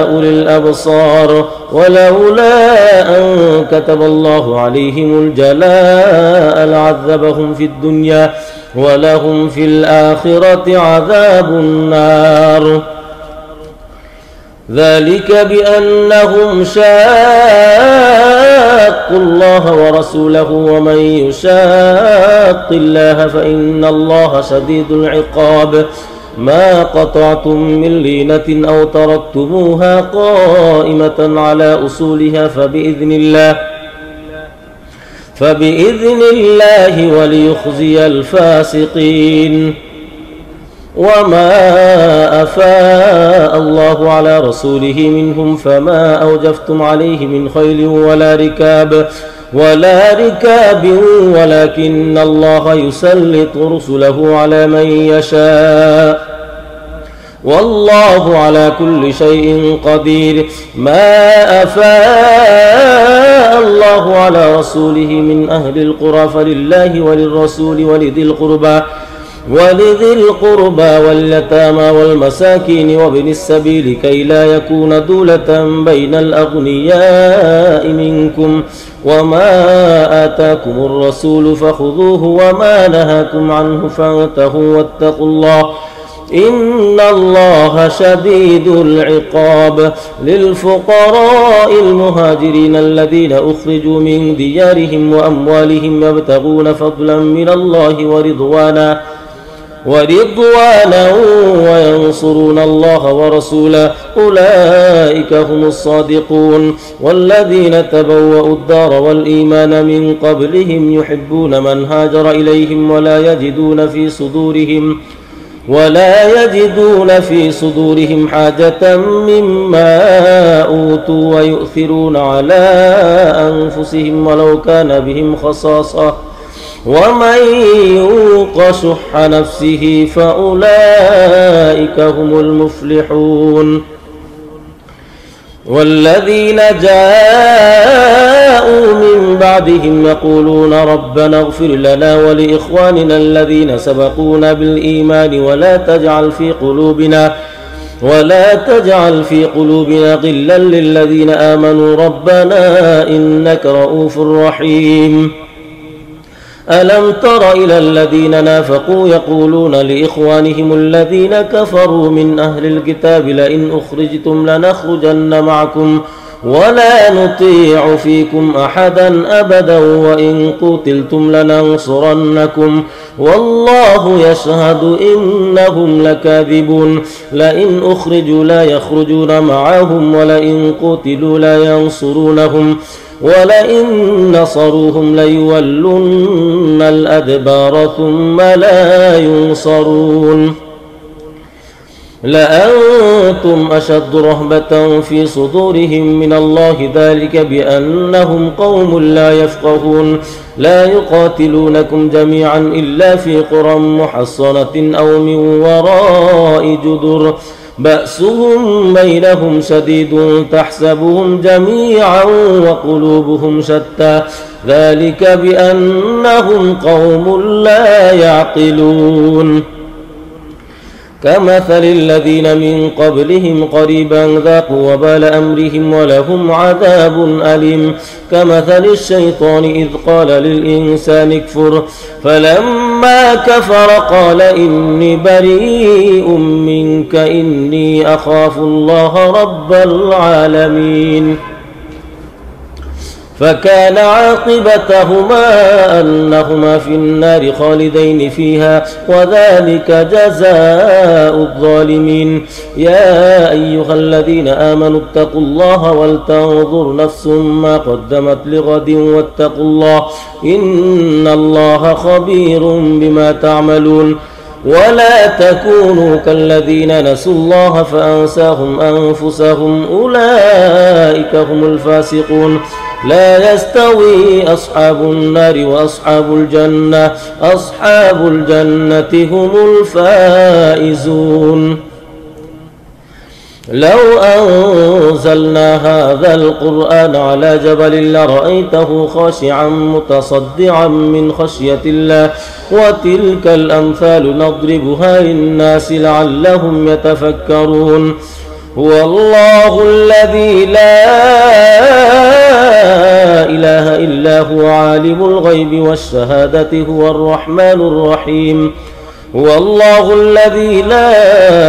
أولي الأبصار ولولا أن كتب الله عليهم الجلاء لعذبهم في الدنيا ولهم في الآخرة عذاب النار ذلك بأنهم شاقوا الله ورسوله ومن يشاق الله فإن الله شديد العقاب ما قطعتم من لينة أو تركتموها قائمة على أصولها فبإذن الله وليخزي الفاسقين وما أفاء الله على رسوله منهم فما أوجفتم عليه من خيل ولا ركاب ولكن الله يسلط رسله على من يشاء والله على كل شيء قدير ما أفاء الله على رسوله من أهل القرى فلله وللرسول ولذي القربى واليتامى والمساكين وابن السبيل كي لا يكون دولة بين الأغنياء منكم وما آتاكم الرسول فخذوه وما نهاكم عنه فانتهوا واتقوا الله إن الله شديد العقاب للفقراء المهاجرين الذين أخرجوا من ديارهم وأموالهم يبتغون فضلا من الله ورضوانا وينصرون الله ورسوله أولئك هم الصادقون والذين تبوأوا الدار والإيمان من قبلهم يحبون من هاجر إليهم ولا يجدون في صدورهم حاجة مما أوتوا ويؤثرون على أنفسهم ولو كان بهم خصاصة ومن يوق شح نفسه فأولئك هم المفلحون والذين جاءوا من بعدهم يقولون ربنا اغفر لنا ولإخواننا الذين سبقونا بالإيمان ولا تجعل في قلوبنا غلا للذين آمنوا ربنا إنك رؤوف رحيم. ألم تر إلى الذين نافقوا يقولون لإخوانهم الذين كفروا من أهل الكتاب لئن أخرجتم لنخرجن معكم ولا نطيع فيكم أحدا أبدا وإن قتلتم لننصرنكم والله يشهد إنهم لكاذبون. لئن أخرجوا لا يخرجون معهم ولئن قتلوا لا ينصرونهم ولئن نصروهم ليولن الأدبار ثم لا ينصرون. لأنتم أشد رهبة في صدورهم من الله ذلك بأنهم قوم لا يفقهون. لا يقاتلونكم جميعا إلا في قرى محصنة أو من وراء جدر بأسهم بينهم شديد تحسبهم جميعا وقلوبهم شتى ذلك بأنهم قوم لا يعقلون. كمثل الذين من قبلهم قريبا ذاقوا وبال أمرهم ولهم عذاب أليم. كمثل الشيطان إذ قال للإنسان اكفر فلما كفر قال إني بريء منك إني أخاف الله رب العالمين. فكان عاقبتهما أنهما في النار خالدين فيها وذلك جزاء الظالمين. يا أيها الذين آمنوا اتقوا الله ولتنظر نفس ما قدمت لغد واتقوا الله إن الله خبير بما تعملون. ولا تكونوا كالذين نسوا الله فأنساهم أنفسهم أولئك هم الفاسقون. لا يستوي أصحاب النار وأصحاب الجنة أصحاب الجنة هم الفائزون. لو أنزلنا هذا القرآن على جبل لرأيته خاشعا متصدعا من خشية الله وتلك الأمثال نضربها للناس لعلهم يتفكرون. هو الله الذي لا إله إلا هو عالم الغيب والشهادة هو الرحمن الرحيم. هو الله الذي لا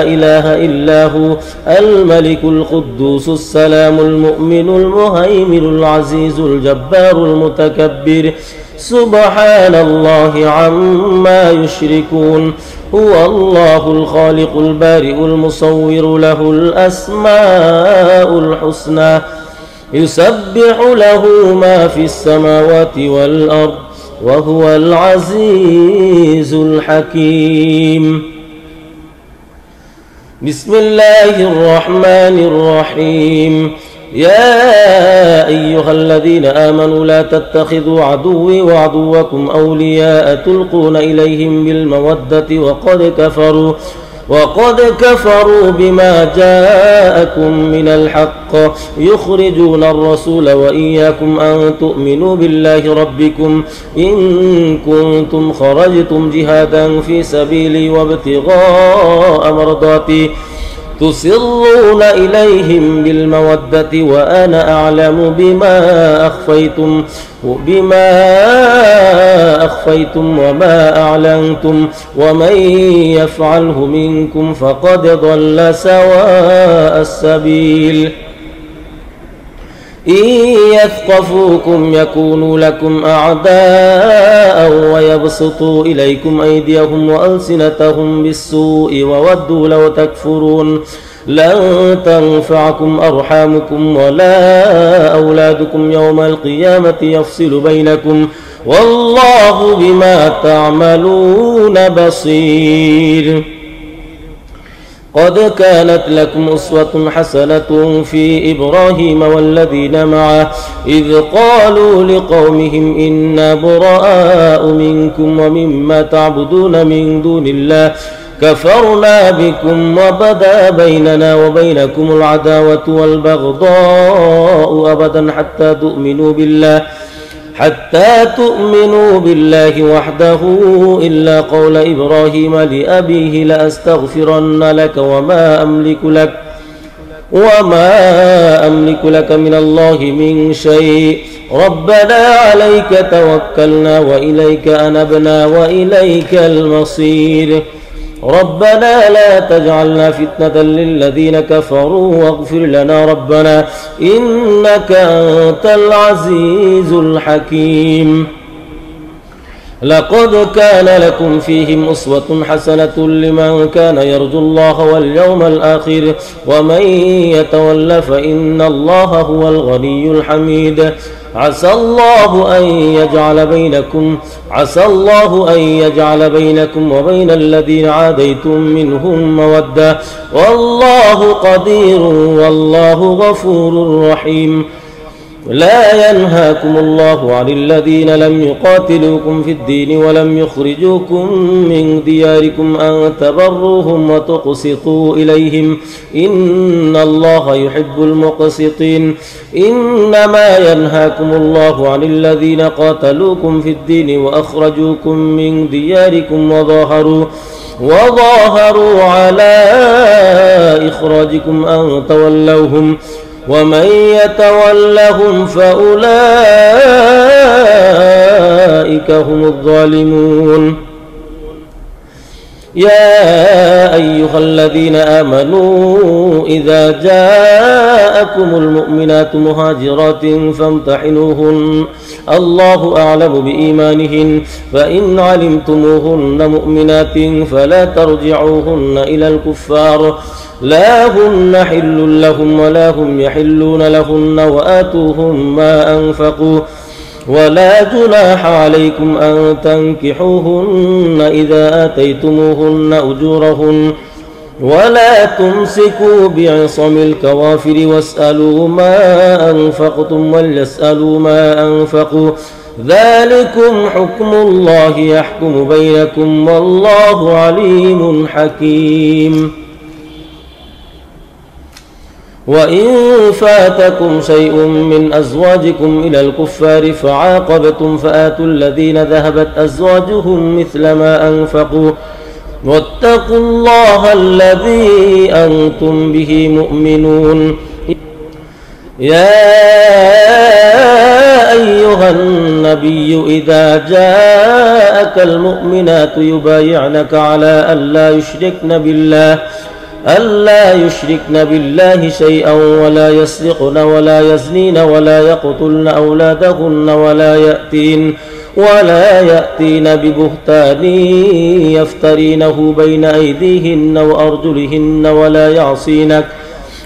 إله إلا هو الملك القدوس السلام المؤمن المهيمن العزيز الجبار المتكبر سبحان الله عما يشركون. هو الله الخالق البارئ المصور له الأسماء الحسنى يسبح له ما في السماوات والأرض وهو العزيز الحكيم. بسم الله الرحمن الرحيم. يا أيها الذين آمنوا لا تتخذوا عدوي وعدوكم أولياء تلقون إليهم بالمودة وقد كفروا بما جاءكم من الحق يخرجون الرسول وإياكم أن تؤمنوا بالله ربكم إن كنتم خرجتم جهادا في سبيلي وابتغاء مرضاتي تسرون إليهم بالمودة وأنا أعلم بما أخفيتم وما أعلنتم ومن يفعله منكم فقد ضل سواء السبيل. إن يثقفوكم يكونوا لكم أعداء ويبسطوا إليكم أيديهم وألسنتهم بالسوء وودوا لو تكفرون. لن تنفعكم أرحامكم ولا أولادكم يوم القيامة يفصل بينكم والله بما تعملون بصير. قد كانت لكم أسوة حسنة في إبراهيم والذين معه إذ قالوا لقومهم إنا براء منكم ومما تعبدون من دون الله كفرنا بكم وبدا بيننا وبينكم العداوة والبغضاء أبدا حتى تؤمنوا بالله وحده إلا قول إبراهيم لأبيه لأستغفرن لك وما أملك لك من الله من شيء ربنا عليك توكلنا وإليك أنبنا وإليك المصير ربنا لا تجعلنا فتنة للذين كفروا واغفر لنا ربنا إنك أنت العزيز الحكيم لقد كان لكم فيهم أسوة حسنة لمن كان يرجو الله واليوم الآخر ومن يتول فإن الله هو الغني الحميد عسى الله أن يجعل بينكم وبين الذين عاديتم منهم مودة والله قدير والله غفور رحيم لا ينهاكم الله عن الذين لم يقاتلوكم في الدين ولم يخرجوكم من دياركم أن تبروهم وتقسطوا إليهم إن الله يحب المقسطين إنما ينهاكم الله عن الذين قاتلوكم في الدين وأخرجوكم من دياركم وظاهروا على إخراجكم أن تولوهم ومن يتولهم فأولئك هم الظالمون يا أيها الذين آمنوا إذا جاءكم المؤمنات مهاجرات فامتحنوهن الله أعلم بإيمانهن فإن علمتموهن مؤمنات فلا ترجعوهن إلى الكفار لا هن حل لهم ولا هم يحلون لهن وآتوهم ما أنفقوا ولا جناح عليكم أن تنكحوهن إذا آتيتموهن أجورهن ولا تمسكوا بعصم الكوافر واسألوا ما أنفقتم وليسألوا ما أنفقوا ذلكم حكم الله يحكم بينكم والله عليم حكيم وإن فاتكم شيء من أزواجكم إلى الكفار فعاقبتم فآتوا الذين ذهبت أزواجهم مثل ما أنفقوا واتقوا الله الذي أنتم به مؤمنون يا أيها النبي إذا جاءك المؤمنات يبايعنك على ألا يشركن بالله شيئا ولا يسرقن ولا يزنين ولا يقتلن أولادهن ولا يأتين ببهتان يفترينه بين أيديهن وأرجلهن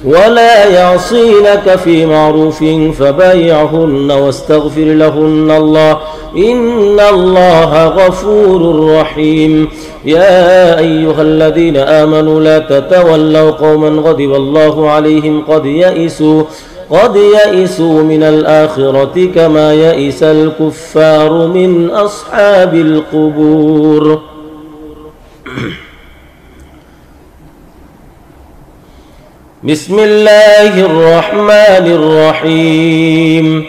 ولا يعصينك في معروف فبايعهن واستغفر لهن الله إن الله غفور رحيم يا أيها الذين آمنوا لا تتولوا قوما غضب الله عليهم قد يئسوا من الآخرة كما يئس الكفار من أصحاب القبور بسم الله الرحمن الرحيم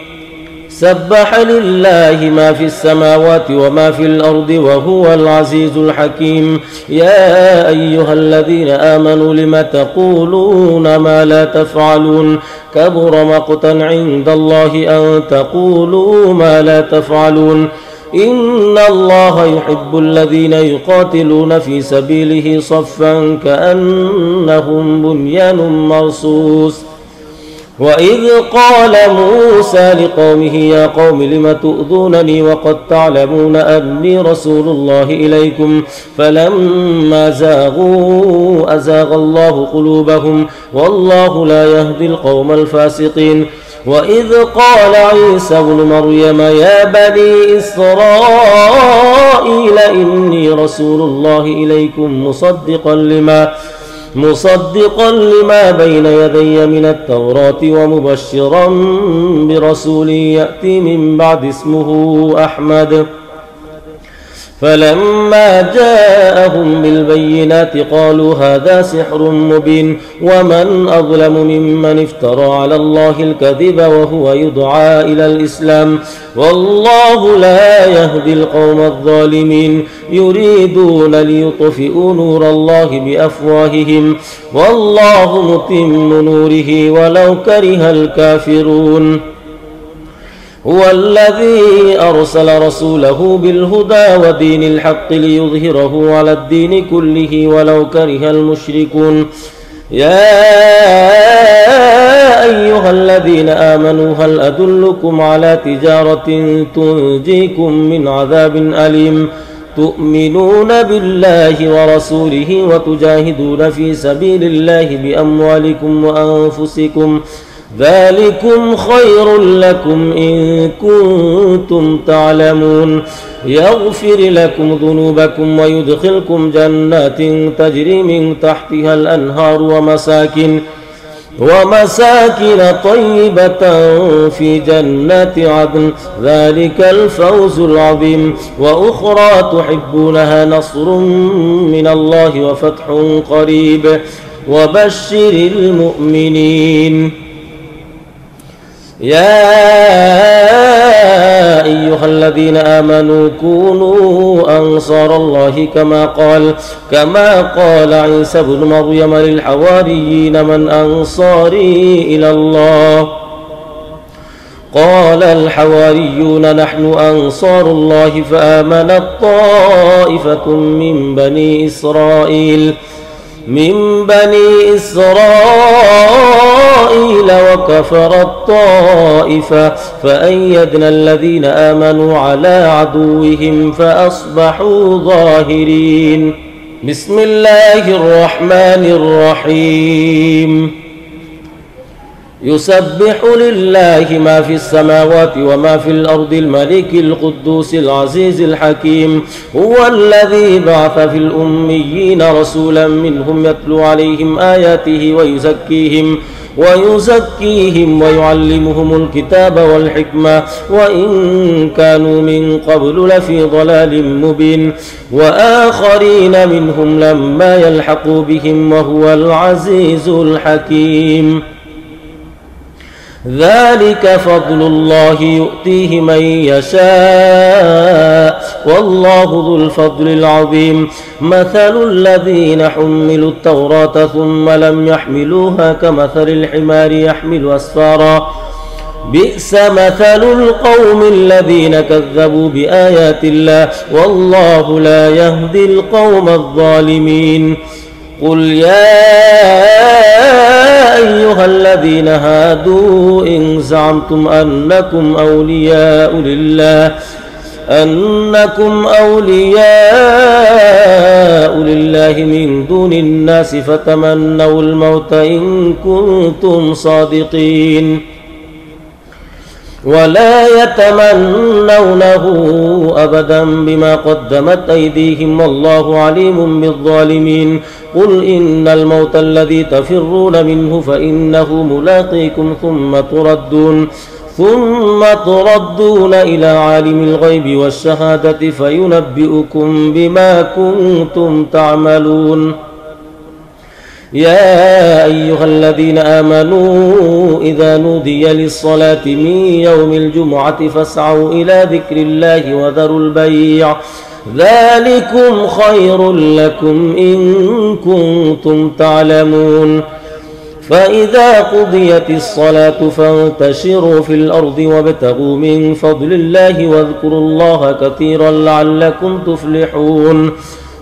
سبح لله ما في السماوات وما في الأرض وهو العزيز الحكيم يا أيها الذين آمنوا لم تقولون ما لا تفعلون كبر مقتا عند الله أن تقولوا ما لا تفعلون إن الله يحب الذين يقاتلون في سبيله صفا كأنهم بنيان مرصوص وإذ قال موسى لقومه يا قوم لم تؤذونني وقد تعلمون أني رسول الله إليكم فلما زاغوا أزاغ الله قلوبهم والله لا يهدي القوم الفاسقين وإذ قال عيسى ابن مريم يا بني إسرائيل إني رسول الله إليكم مصدقا لما بين يدي من التوراة ومبشرا برسول يأتي من بعد اسمه أحمد فلما جاءهم بالبينات قالوا هذا سحر مبين ومن أظلم ممن افترى على الله الكذب وهو يدعى إلى الإسلام والله لا يهدي القوم الظالمين يريدون ليطفئوا نور الله بأفواههم والله متم نوره ولو كره الكافرون هو الذي أرسل رسوله بالهدى ودين الحق ليظهره على الدين كله ولو كره المشركون يا أيها الذين آمنوا هل أدلكم على تجارة تنجيكم من عذاب أليم تؤمنون بالله ورسوله وتجاهدون في سبيل الله بأموالكم وأنفسكم ذلكم خير لكم إن كنتم تعلمون يغفر لكم ذنوبكم ويدخلكم جنات تجري من تحتها الأنهار ومساكن طيبة في جنات عدن ذلك الفوز العظيم وأخرى تحبونها نصر من الله وفتح قريب وبشر المؤمنين يا أيها الذين آمنوا كونوا أنصار الله كما قال عيسى بن مريم للحواريين من أنصاري إلى الله قال الحواريون نحن أنصار الله فآمنت طائفة من بني إسرائيل وكفرت طائفة فأيدنا الذين آمنوا على عدوهم فأصبحوا ظاهرين بسم الله الرحمن الرحيم يسبح لله ما في السماوات وما في الأرض الملك القدوس العزيز الحكيم هو الذي بعث في الأميين رسولا منهم يتلو عليهم آياته ويزكيهم ويعلمهم الكتاب والحكمة وإن كانوا من قبل لفي ضلال مبين وآخرين منهم لما يلحقوا بهم وهو العزيز الحكيم ذلك فضل الله يؤتيه من يشاء والله ذو الفضل العظيم مثل الذين حملوا التوراة ثم لم يحملوها كمثل الحمار يحمل أسفارا بئس مثل القوم الذين كذبوا بآيات الله والله لا يهدي القوم الظالمين قل يا أيها الذين هادوا إن زعمتم أنكم أولياء لله من دون الناس فتمنوا الموت إن كنتم صادقين ولا يتمنونه أبدا بما قدمت أيديهم والله عليم بالظالمين قل إن الموت الذي تفرون منه فإنه ملاقيكم ثم تردون إلى عالم الغيب والشهادة فينبئكم بما كنتم تعملون يا أيها الذين آمنوا إذا نودي للصلاة من يوم الجمعة فاسعوا إلى ذكر الله وذروا البيع ذلكم خير لكم إن كنتم تعلمون فإذا قضيت الصلاة فانتشروا في الأرض وابتغوا من فضل الله واذكروا الله كثيرا لعلكم تفلحون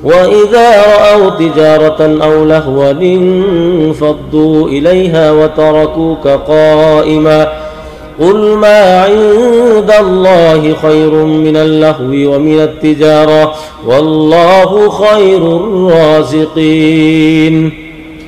وإذا رأوا تجارة أو لهوا انفضوا إليها وتركوك قائما قل ما عند الله خير من اللهو ومن التجارة والله خير الرازقين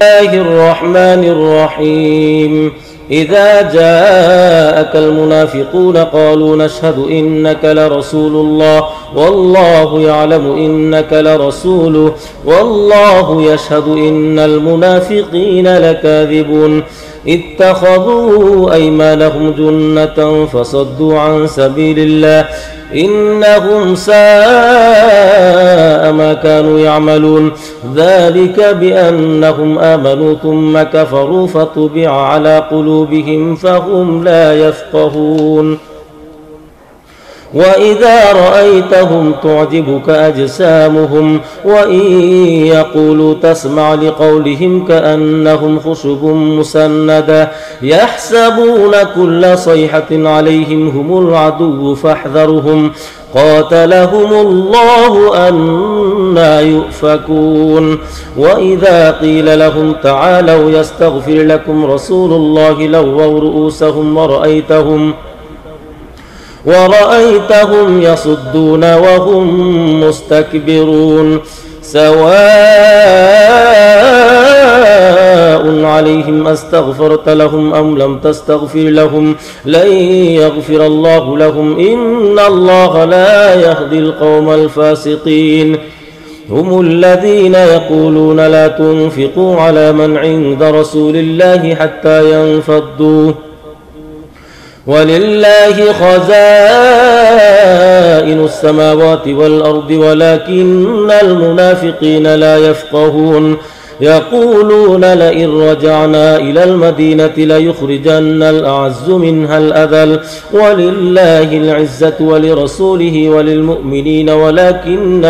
الله الرحمن الرحيم إذا جاءك المنافقون قالوا نشهد إنك لرسول الله والله يعلم إنك لرسوله والله يشهد إن المنافقين لكاذبون اتخذوا أيمانهم جنة فصدوا عن سبيل الله إنهم ساء ما كانوا يعملون ذلك بأنهم آمنوا ثم كفروا فطبع على قلوبهم فهم لا يفقهون وإذا رأيتهم تعجبك أجسامهم وإن يقولوا تسمع لقولهم كأنهم خشب مسندة يحسبون كل صيحة عليهم هم العدو فاحذرهم قاتلهم الله أنى يؤفكون وإذا قيل لهم تعالوا يستغفر لكم رسول الله لووا رؤوسهم ورأيتهم يصدون وهم مستكبرون سواء عليهم أستغفرت لهم أم لم تستغفر لهم لن يغفر الله لهم إن الله لا يهدي القوم الفاسقين هم الذين يقولون لا تنفقوا على من عند رسول الله حتى ينفضوا ولله خزائن السماوات والأرض ولكن المنافقين لا يفقهون يقولون لئن رجعنا إلى المدينة ليخرجن الأعز منها الأذل ولله العزة ولرسوله وللمؤمنين ولكن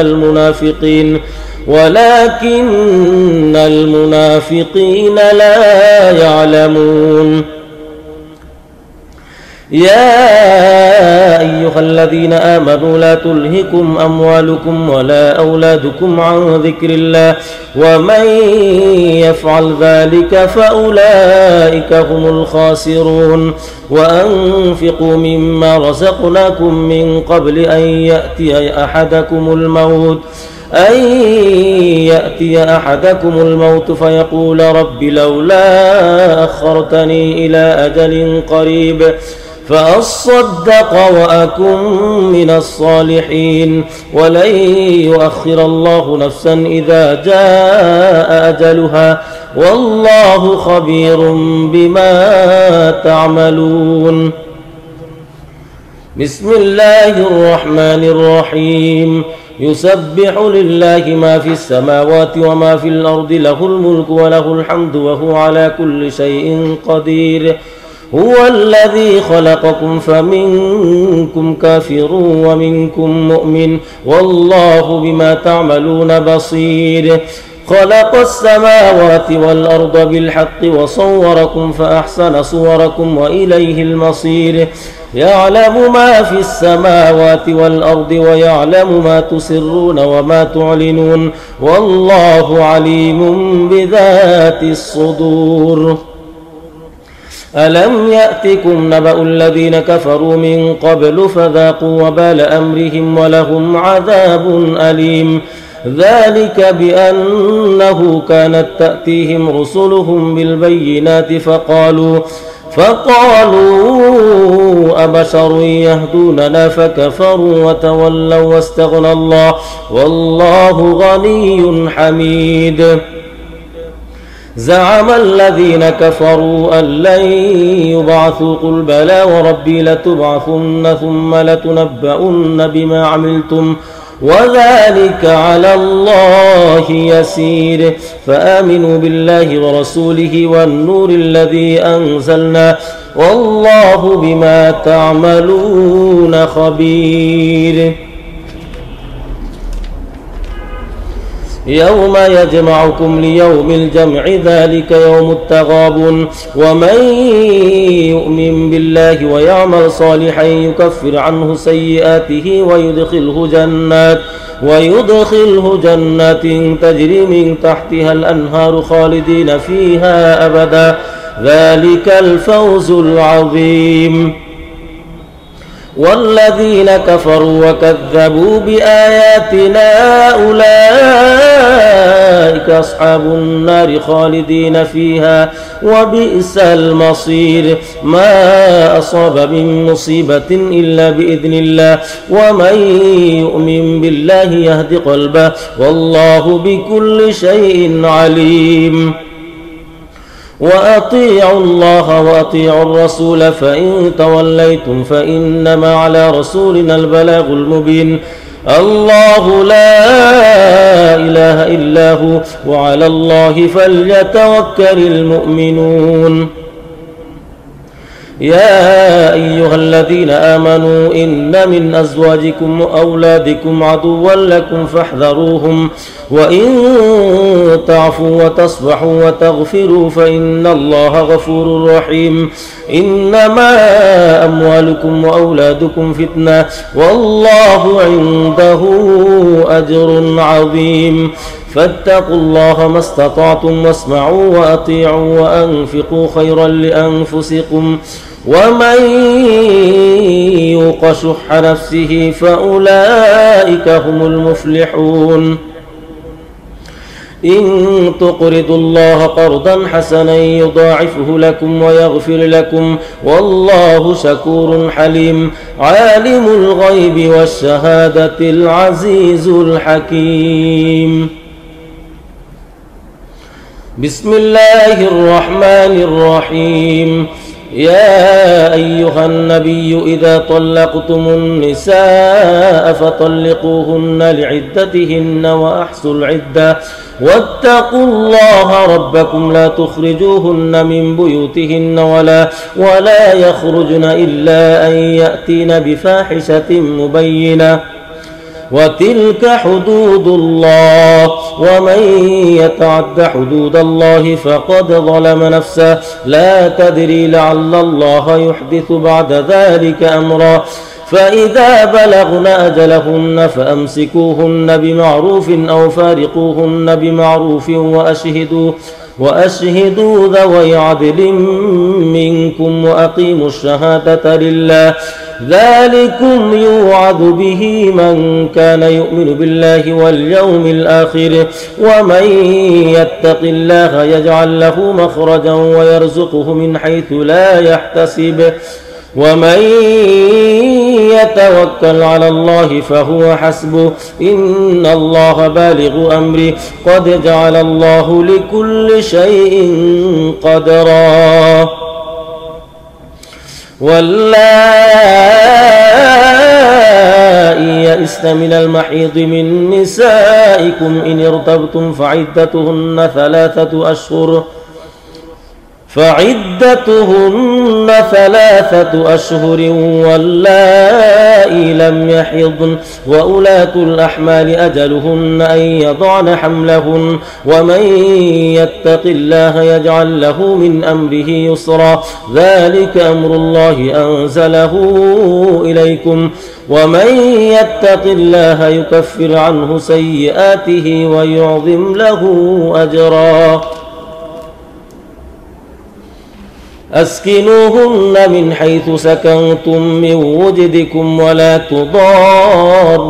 المنافقين لا يعلمون يا أيها الذين آمنوا لا تلهكم أموالكم ولا أولادكم عن ذكر الله ومن يفعل ذلك فأولئك هم الخاسرون وأنفقوا مما رزقناكم من قبل أن يأتي أحدكم الموت فيقول رب لولا أخرتني إلى أجل قريب فأصدق وأكن من الصالحين ولن يؤخر الله نفسا إذا جاء أجلها والله خبير بما تعملون بسم الله الرحمن الرحيم يسبح لله ما في السماوات وما في الأرض له الملك وله الحمد وهو على كل شيء قدير هو الذي خلقكم فمنكم كافر ومنكم مؤمن والله بما تعملون بصير خلق السماوات والأرض بالحق وصوركم فأحسن صوركم وإليه المصير يعلم ما في السماوات والأرض ويعلم ما تسرون وما تعلنون والله عليم بذات الصدور ألم يأتكم نبأ الذين كفروا من قبل فذاقوا وبال أمرهم ولهم عذاب أليم ذلك بأنه كانت تأتيهم رسلهم بالبينات فقالوا أبشر يهدوننا فكفروا وتولوا واستغنى الله والله غني حميد زعم الذين كفروا أن لن يبعثوا قل بلى وربي لتبعثن ثم لتنبؤن بما عملتم وذلك على الله يسير فآمنوا بالله ورسوله والنور الذي أنزلنا والله بما تعملون خبير يوم يجمعكم ليوم الجمع ذلك يوم التغابن ومن يؤمن بالله ويعمل صالحا يكفر عنه سيئاته ويدخله جنات تجري من تحتها الأنهار خالدين فيها أبدا ذلك الفوز العظيم والذين كفروا وكذبوا بآياتنا أولئك أصحاب النار خالدين فيها وبئس المصير ما أصاب من مصيبة إلا بإذن الله ومن يؤمن بالله يهد قلبه والله بكل شيء عليم وأطيعوا الله وأطيعوا الرسول فإن توليتم فإنما على رسولنا البلاغ المبين الله لا إله إلا هو وعلى الله فليتوكل المؤمنون يا أيها الذين آمنوا إن من أزواجكم وأولادكم عدوا لكم فاحذروهم وإن تعفوا وتصفحوا وتغفروا فإن الله غفور رحيم إنما أموالكم وأولادكم فتنة والله عنده أجر عظيم فاتقوا الله ما استطعتم واسمعوا وأطيعوا وأنفقوا خيرا لأنفسكم ومن يوق شح نفسه فأولئك هم المفلحون إن تقرضوا الله قرضا حسنا يضاعفه لكم ويغفر لكم والله شكور حليم عالم الغيب والشهادة العزيز الحكيم بسم الله الرحمن الرحيم يا أيها النبي إذا طلقتم النساء فطلقوهن لعدتهن وأحصوا العدة واتقوا الله ربكم لا تخرجوهن من بيوتهن ولا يخرجن إلا أن يأتين بفاحشة مبينة وتلك حدود الله ومن يتعد حدود الله فقد ظلم نفسه لا تدري لعل الله يحدث بعد ذلك أمرا فإذا بلغن أجلهن فأمسكوهن بمعروف أو فارقوهن بمعروف وأشهدوا ذوي عدل منكم وأقيموا الشهادة لله ذلكم يوعظ به من كان يؤمن بالله واليوم الآخر ومن يتق الله يجعل له مخرجا ويرزقه من حيث لا يحتسب ومن يتوكل على الله فهو حسبه إن الله بالغ أمره قد جعل الله لكل شيء قدرا واللائي يئسن من المحيض من نسائكم إن ارتبتم فعدتهن ثلاثة أشهر واللائي لم يحضن وأولاة الأحمال أجلهن أن يضعن حملهن ومن يتق الله يجعل له من أمره يسرا ذلك أمر الله أنزله إليكم ومن يتق الله يكفر عنه سيئاته ويعظم له أجرا أسكنوهن من حيث سكنتم من وجدكم ولا تضاروهن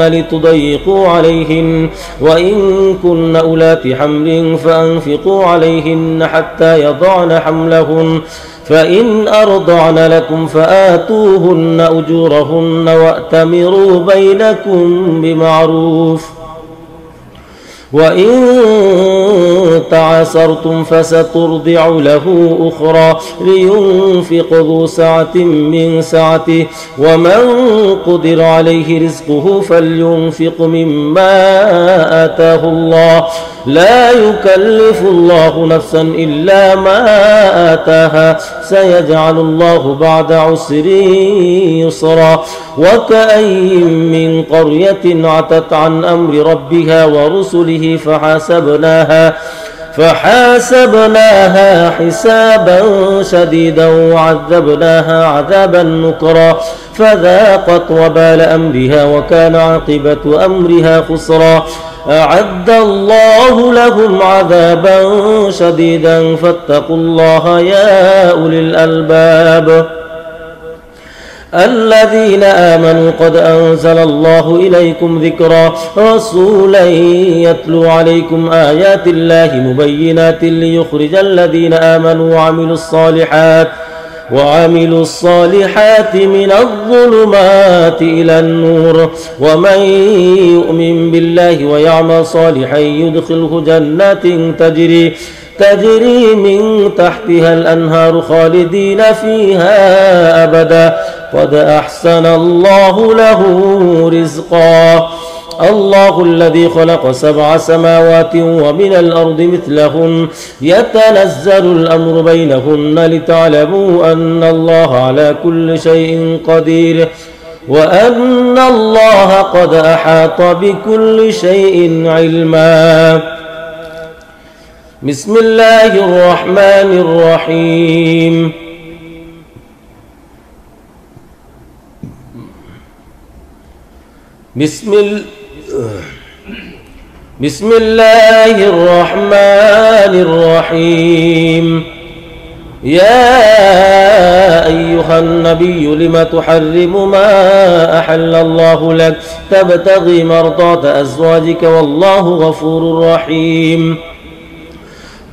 لتضيقوا عليهن وإن كن أولات حمل فأنفقوا عليهن حتى يضعن حملهن فإن أرضعن لكم فآتوهن أجورهن وأتمروا بينكم بمعروف وإن تعاسرتم فسترضع له أخرى لينفق ذو سعة من سعته ومن قدر عليه رزقه فلينفق مما آتاه الله لا يكلف الله نفسا إلا ما آتاها سيجعل الله بعد عسر يسرا وكأي من قرية عتت عن أمر ربها ورسله فحاسبناها حسابا شديدا وعذبناها عذابا نكرا فذاقت وبال أمرها وكان عاقبة أمرها خسرا أعد الله لهم عذابا شديدا فاتقوا الله يا أولي الألباب الذين آمنوا قد أنزل الله إليكم ذكرا رسولا يتلو عليكم آيات الله مبينات ليخرج الذين آمنوا وعملوا الصالحات من الظلمات إلى النور ومن يؤمن بالله ويعمل صالحا يدخله جنات تجري من تحتها الأنهار خالدين فيها أبدا قد أحسن الله له رزقا. الله الذي خلق 7 سماوات ومن الأرض مثلهن يتنزل الأمر بينهن لتعلموا أن الله على كل شيء قدير وأن الله قد أحاط بكل شيء علما. بسم الله الرحمن الرحيم. بسم الله الرحمن الرحيم. يا أيها النبي لم تحرم ما أحل الله لك تبتغي مرضات أزواجك والله غفور رحيم.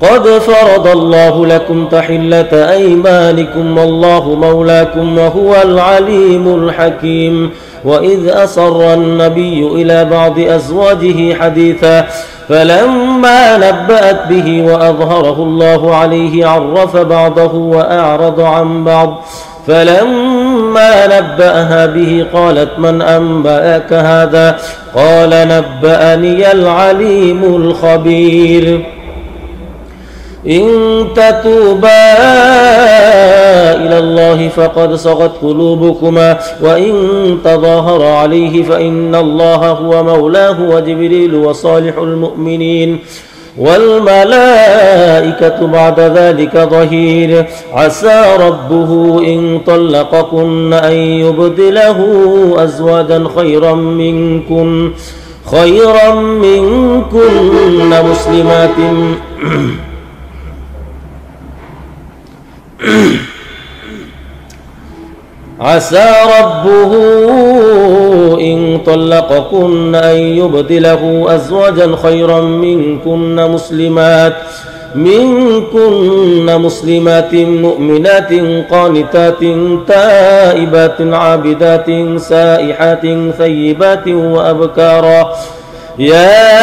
قد فرض الله لكم تحلة أيمانكم والله مولاكم وهو العليم الحكيم. وإذ أسر النبي إلى بعض أزواجه حديثا فلما نبأت به وأظهره الله عليه عرف بعضه وأعرض عن بعض فلما نبأها به قالت من أنبأك هذا قال نبأني العليم الخبير. إن تتوبا إلى الله فقد صغت قلوبكما وإن تظاهر عليه فإن الله هو مولاه وجبريل وصالح المؤمنين والملائكة بعد ذلك ظهير. عسى ربه إن طلقكن أن يبدله أزواجا خيرا منكن مسلمات عسى ربه إن طلقكن أن يبدله أزواجا خيرا منكن مسلمات مؤمنات قانتات تائبات عابدات سائحات ثيبات وأبكارا. يا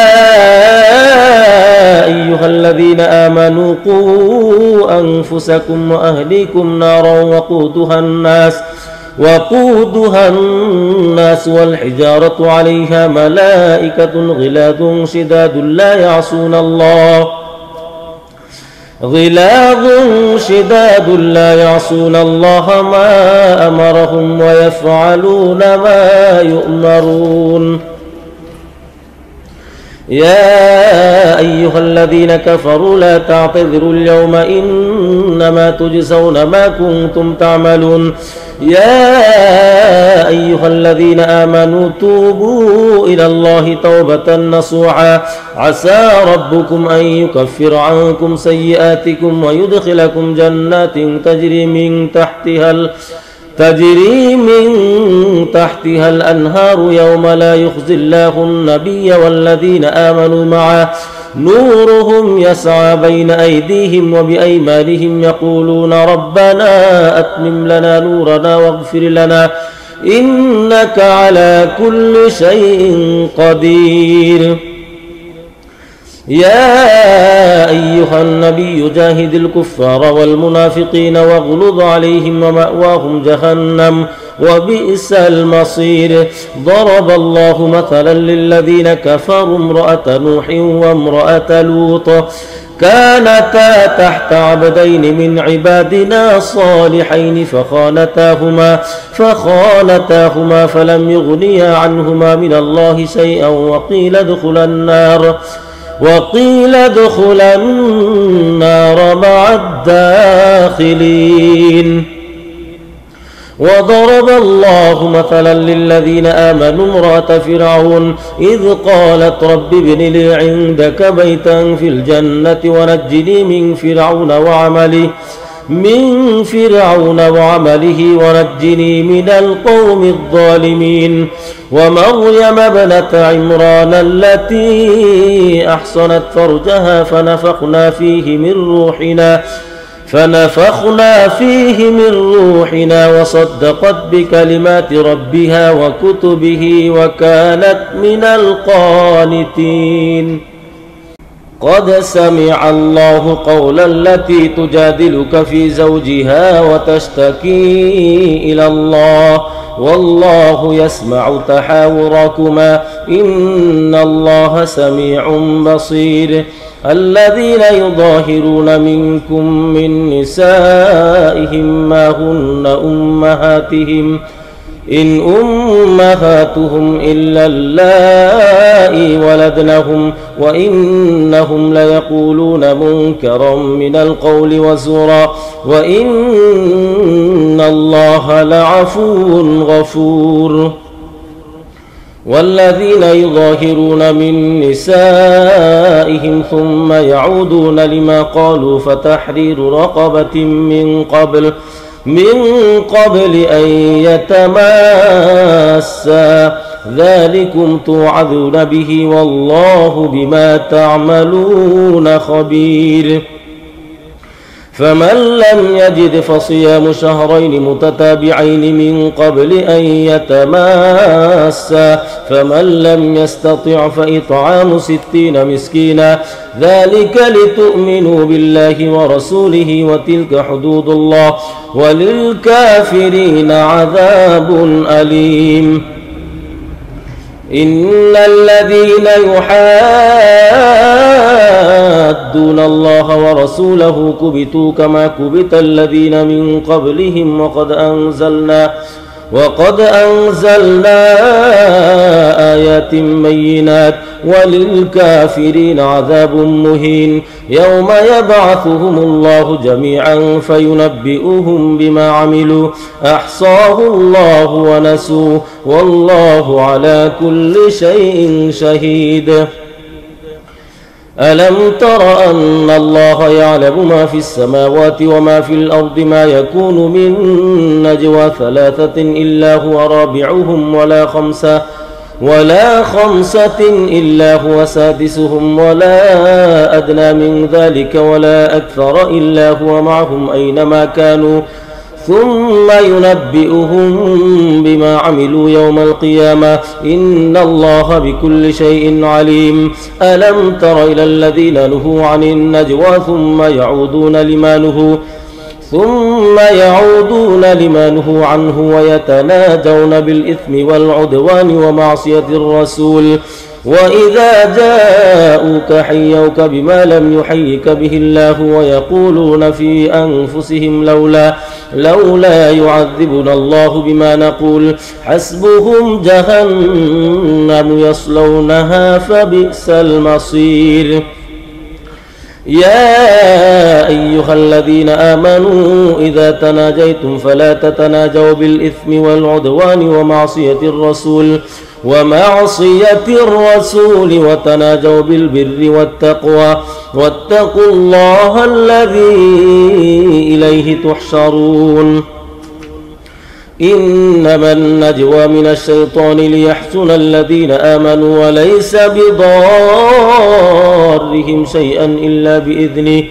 أيها الذين آمنوا قوا أنفسكم وأهليكم نارا وقودها الناس والحجارة عليها ملائكة غلاظ شداد لا يعصون الله ما أمرهم ويفعلون ما يؤمرون. يا أيها الذين كفروا لا تعتذروا اليوم إنما تجزون ما كنتم تعملون. يا أيها الذين آمنوا توبوا إلى الله توبة نصوحا عسى ربكم أن يكفر عنكم سيئاتكم ويدخلكم جنات تجري من تحتها الأنهار يوم لا يخزي الله النبي والذين آمنوا معه نورهم يسعى بين أيديهم وبأيمانهم يقولون ربنا أتمم لنا نورنا واغفر لنا إنك على كل شيء قدير. يا أيها النبي جاهد الكفار والمنافقين واغلظ عليهم ومأواهم جهنم وبئس المصير. ضرب الله مثلا للذين كفروا امرأة نوح وامرأة لوط كانتا تحت عبدين من عبادنا صالحين فخانتاهما فلم يغنيا عنهما من الله شيئا وقيل ادخلا النار مع الداخلين. وضرب الله مثلا للذين آمنوا امرأة فرعون إذ قالت رب ابن لي عندك بيتا في الجنة ونجني من فرعون وعمله ونجني من القوم الظالمين. ومريم ابنة عمران التي أحصنت فرجها فنفخنا فيه من روحنا وصدقت بكلمات ربها وكتبه وكانت من القانتين. قد سمع الله قولا التي تجادلك في زوجها وتشتكي إلى الله والله يسمع تحاوركما إن الله سميع بصير. الذين يظاهرون منكم من نسائهم ما هن أمهاتهم إن أمهاتهم إلا اللائي ولدنهم وإنهم ليقولون منكرا من القول وزورا وإن الله لعفو غفور. والذين يظاهرون من نسائهم ثم يعودون لما قالوا فتحرير رقبة من قبل أن يتماسا ذلكم توعظون به والله بما تعملون خبير. فمن لم يجد فصيام شهرين متتابعين من قبل أن يتماسا فمن لم يستطع فإطعام 60 مسكينا ذلك لتؤمنوا بالله ورسوله وتلك حدود الله وللكافرين عذاب أليم. إن الذين يحادون الله ورسوله كبتوا كما كبت الذين من قبلهم وقد أنزلنا آيات بينات وللكافرين عذاب مهين. يوم يبعثهم الله جميعا فينبئهم بما عملوا أحصاه الله ونسوه والله على كل شيء شهيد. ألم تر أن الله يعلم ما في السماوات وما في الأرض ما يكون من نجوى 3 إلا هو رابعهم ولا خمسة إلا هو سادسهم ولا أدنى من ذلك ولا أكثر إلا هو معهم أينما كانوا ثم ينبئهم بما عملوا يوم القيامة إن الله بكل شيء عليم. ألم تر إلى الذين نهوا عن النجوى ثم يعودون لما نهوا عنه ويتناجون بالإثم والعدوان ومعصية الرسول وإذا جاءوك حيوك بما لم يحيك به الله ويقولون في أنفسهم لولا يعذبنا الله بما نقول حسبهم جهنم يصلونها فبئس المصير. يا أيها الذين آمنوا إذا تناجيتم فلا تتناجوا بالإثم والعدوان ومعصية الرسول وتناجوا بالبر والتقوى واتقوا الله الذي إليه تحشرون. إنما النجوى من الشيطان ليحزن الذين آمنوا وليس بضارهم شيئا إلا بإذنه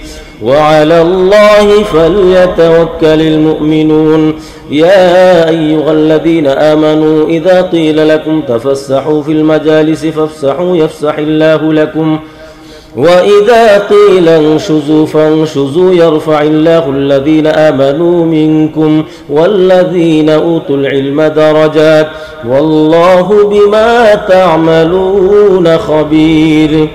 وعلى الله فليتوكل المؤمنون. يا أيها الذين آمنوا إذا قيل لكم تفسحوا في المجالس فافسحوا يفسح الله لكم وإذا قيل انشزوا فانشزوا يرفع الله الذين آمنوا منكم والذين أوتوا العلم درجات والله بما تعملون خبير.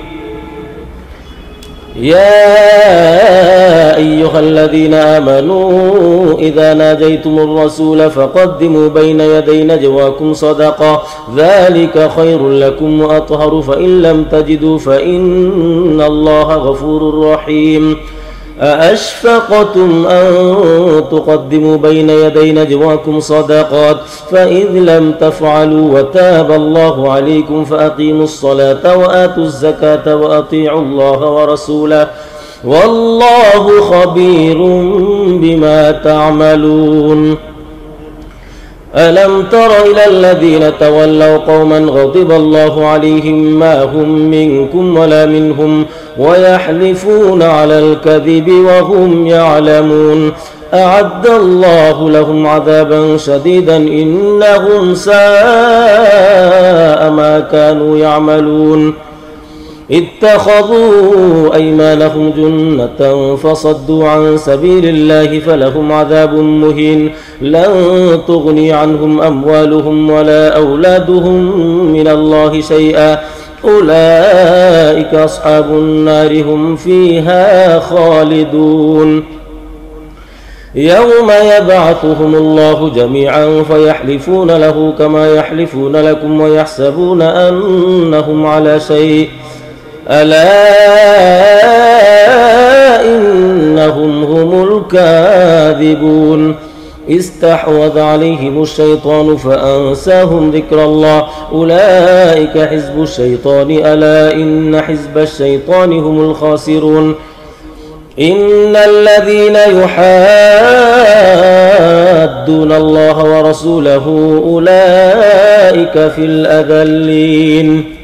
يا أيها الذين آمنوا إذا ناجيتم الرسول فقدموا بين يدي نجواكم صدقة ذلك خير لكم وأطهر فإن لم تجدوا فإن الله غفور رحيم. أأشفقتم أن تقدموا بين يدي نجواكم صدقات فإذ لم تفعلوا وتاب الله عليكم فأقيموا الصلاة وآتوا الزكاة وأطيعوا الله ورسوله والله خبير بما تعملون. ألم تر إلى الذين تولوا قوما غضب الله عليهم ما هم منكم ولا منهم ويحلفون على الكذب وهم يعلمون أعد الله لهم عذابا شديدا إنهم ساء ما كانوا يعملون. اتخذوا أيمانهم جنة فصدوا عن سبيل الله فلهم عذاب مهين لن تغني عنهم أموالهم ولا أولادهم من الله شيئا أولئك أصحاب النار هم فيها خالدون يوم يبعثهم الله جميعا فيحلفون له كما يحلفون لكم ويحسبون أنهم على شيء ألا إنهم هم الكاذبون استحوذ عليهم الشيطان فأنساهم ذكر الله أولئك حزب الشيطان ألا إن حزب الشيطان هم الخاسرون إن الذين يحادون الله ورسوله أولئك في الأذلين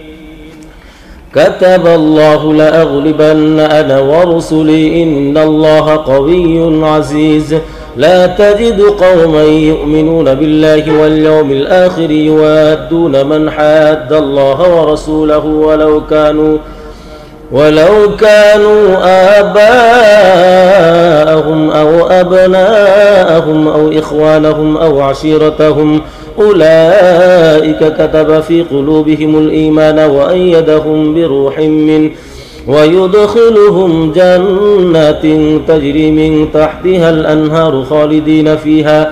كتب الله لأغلبن أنا ورسلي إن الله قوي عزيز لا تجد قوما يؤمنون بالله واليوم الآخر يوادون من حاد الله ورسوله ولو كانوا آباءهم أو أبناءهم أو إخوانهم أو عشيرتهم أولئك كتب في قلوبهم الإيمان وأيدهم بروح منه ويدخلهم جنات تجري من تحتها الأنهار خالدين فيها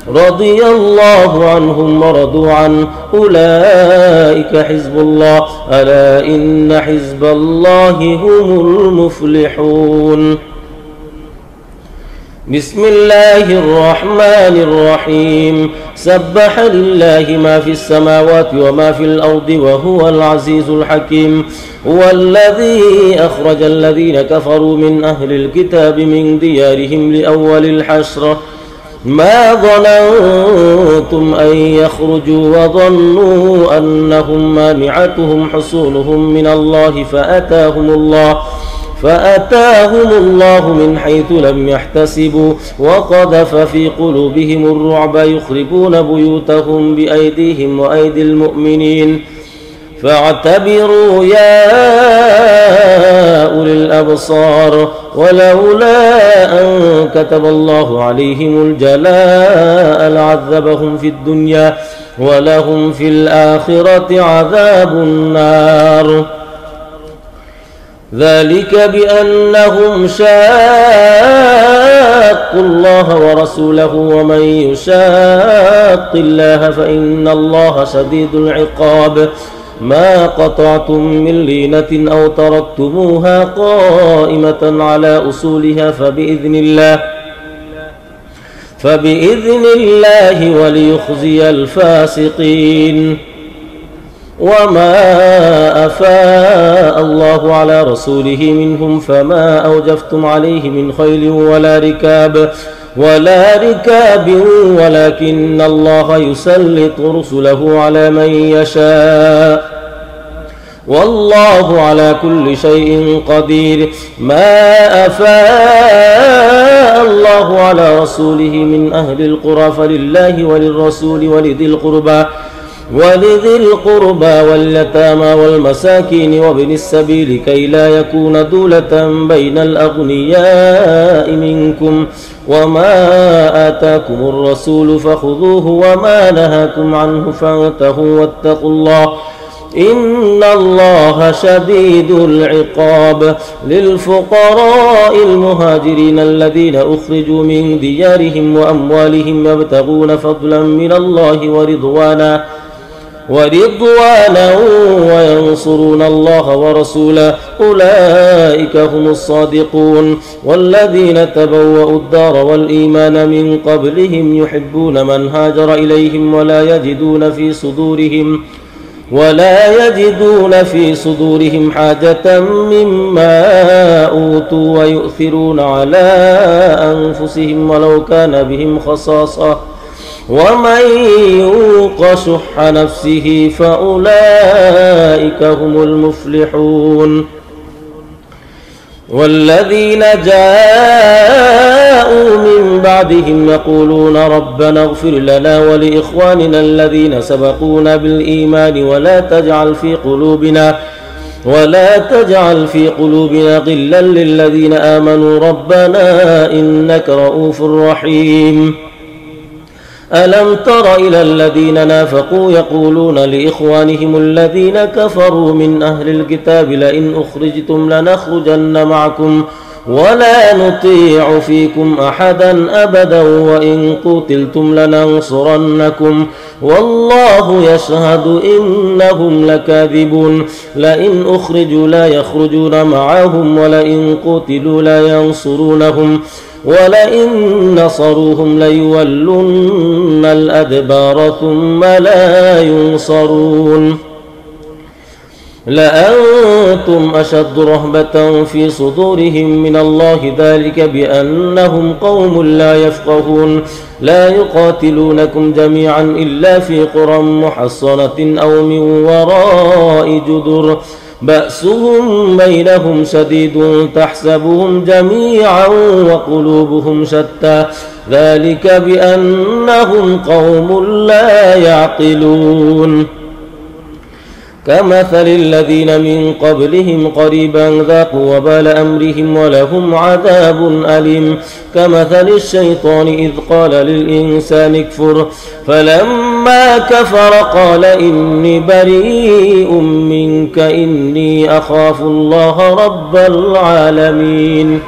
رضي الله عنهم ورضوا عنه أولئك حزب الله ألا إن حزب الله هم المفلحون بسم الله الرحمن الرحيم سبح لله ما في السماوات وما في الأرض وهو العزيز الحكيم هو الذي أخرج الذين كفروا من أهل الكتاب من ديارهم لأول الحشر ما ظننتم أن يخرجوا وظنوا أنهم مانعتهم حصونهم من الله فأتاهم الله من حيث لم يحتسبوا وقذف في قلوبهم الرعب يخربون بيوتهم بأيديهم وأيدي المؤمنين فاعتبروا يا أولي الأبصار ولولا أن كتب الله عليهم الجلاء لعذبهم في الدنيا ولهم في الآخرة عذاب النار ذلك بأنهم شاقوا الله ورسوله ومن يشاق الله فإن الله شديد العقاب ما قطعتم من لينة أو تركتموها قائمة على أصولها فبإذن الله وليخزي الفاسقين وما أفاء الله على رسوله منهم فما أوجفتم عليه من خيل ولا ركاب ولكن الله يسلط رسله على من يشاء والله على كل شيء قدير ما أفاء الله على رسوله من أهل القرى فلله وللرسول ولذي القربى واليتامى والمساكين وابن السبيل كي لا يكون دولة بين الأغنياء منكم وما آتاكم الرسول فخذوه وما نهاكم عنه فانتهوا واتقوا الله إن الله شديد العقاب للفقراء المهاجرين الذين أخرجوا من ديارهم وأموالهم يبتغون فضلا من الله ورضوانا وينصرون الله ورسوله أولئك هم الصادقون والذين تبوأوا الدار والإيمان من قبلهم يحبون من هاجر إليهم ولا يجدون في صدورهم حاجة مما أوتوا ويؤثرون على أنفسهم ولو كان بهم خصاصة ومن يوق شح نفسه فأولئك هم المفلحون والذين جاءوا من بعدهم يقولون ربنا اغفر لنا ولإخواننا الذين سبقونا بالإيمان ولا تجعل في قلوبنا غلا للذين آمنوا ربنا إنك رؤوف رحيم. ألم تر إلى الذين نافقوا يقولون لإخوانهم الذين كفروا من أهل الكتاب لئن أخرجتم لنخرجن معكم ولا نطيع فيكم أحدا أبدا وإن قتلتم لننصرنكم والله يشهد إنهم لكاذبون. لئن أخرجوا لا يخرجون معهم ولئن قتلوا لا ينصرونهم ولئن نصروهم ليولن الأدبار ثم لا ينصرون. لأنتم أشد رهبة في صدورهم من الله ذلك بأنهم قوم لا يفقهون. لا يقاتلونكم جميعا إلا في قرى محصنة أو من وراء جدر بأسهم بينهم شديد تحسبهم جميعا وقلوبهم شتى ذلك بأنهم قوم لا يعقلون. كمثل الذين من قبلهم قريبا ذاقوا وبال أمرهم ولهم عذاب أليم. كمثل الشيطان إذ قال للإنسان اكفر فلما كفر قال إني بريء منك إني أخاف الله رب العالمين.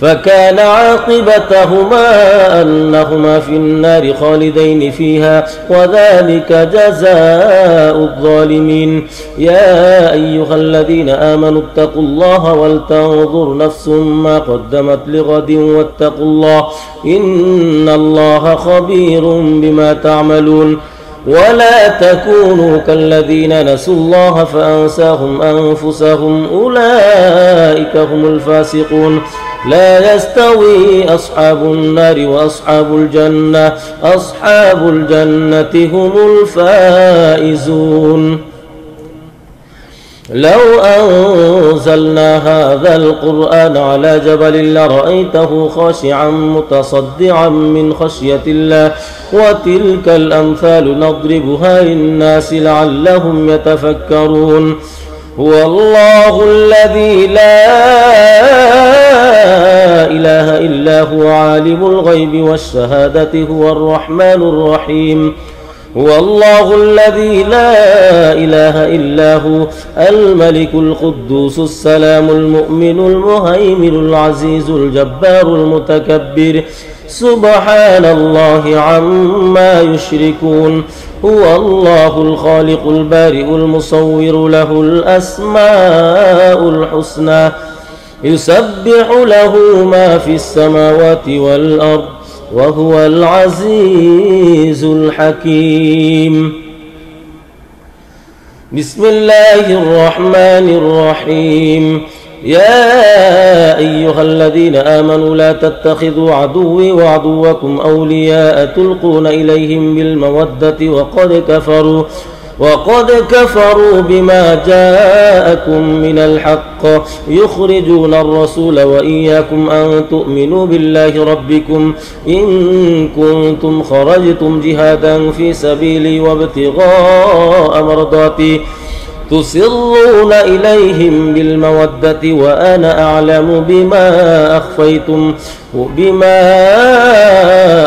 فكان عاقبتهما أنهما في النار خالدين فيها وذلك جزاء الظالمين. يا أيها الذين آمنوا اتقوا الله ولتنظر نفس ما قدمت لغد واتقوا الله إن الله خبير بما تعملون. ولا تكونوا كالذين نسوا الله فأنساهم أنفسهم أولئك هم الفاسقون. لا يستوي أصحاب النار وأصحاب الجنة أصحاب الجنة هم الفائزون. لو أنزلنا هذا القرآن على جبل لرأيته خاشعا متصدعا من خشية الله وتلك الأمثال نضربها للناس لعلهم يتفكرون. هو الله الذي لا إله إلا هو عالم الغيب والشهادة هو الرحمن الرحيم. هو الله الذي لا إله إلا هو الملك القدوس السلام المؤمن المهيمن العزيز الجبار المتكبر سبحان الله عما يشركون. هو الله الخالق البارئ المصور له الأسماء الحسنى يسبح له ما في السماوات والأرض وهو العزيز الحكيم. بسم الله الرحمن الرحيم. يا أيها الذين آمنوا لا تتخذوا عدوي وعدوكم أولياء تلقون إليهم بالمودة وقد كفروا بما جاءكم من الحق يخرجون الرسول وإياكم أن تؤمنوا بالله ربكم إن كنتم خرجتم جهادا في سبيلي وابتغاء مرضاتي تسرون إليهم بالمودة وأنا أعلم بما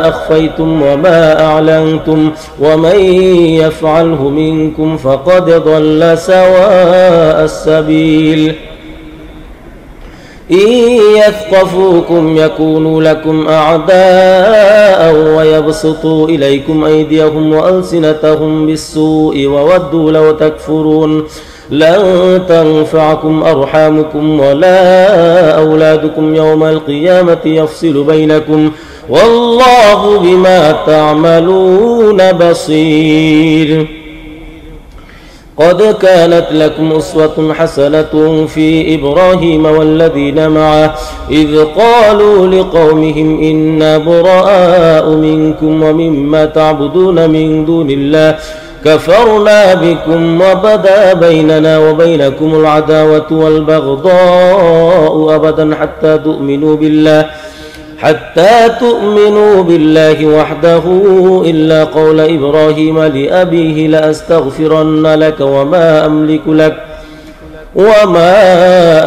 أخفيتم وما أعلنتم ومن يفعله منكم فقد ضل سواء السبيل. إن يثقفوكم يكونوا لكم أعداء ويبسطوا إليكم أيديهم وألسنتهم بالسوء وودوا لو تكفرون. لن تنفعكم أرحامكم ولا أولادكم يوم القيامة يفصل بينكم والله بما تعملون بصير. قد كانت لكم أسوة حسنة في إبراهيم والذين معه إذ قالوا لقومهم إنا براء منكم ومما تعبدون من دون الله كفرنا بكم وبدا بيننا وبينكم العداوة والبغضاء أبدا حتى تؤمنوا بالله وحده إلا قول إبراهيم لأبيه لأستغفرن لك وما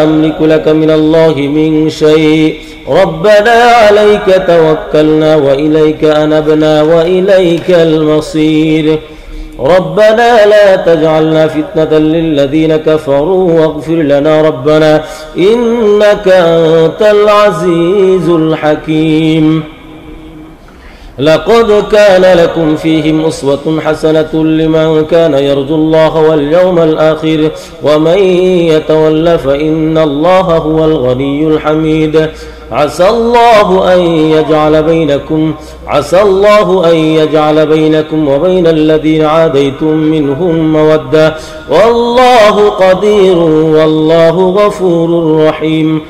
أملك لك من الله من شيء ربنا عليك توكلنا وإليك أنبنا وإليك المصير ربنا لا تجعلنا فتنة للذين كفروا واغفر لنا ربنا إنك أنت العزيز الحكيم لقد كان لكم فيهم أسوة حسنة لمن كان يرجو الله واليوم الآخر ومن يتول فإن الله هو الغني الحميد عسى الله أن يجعل بينكم وبين الذين عاديتم منهم مودة والله قدير والله غفور رحيم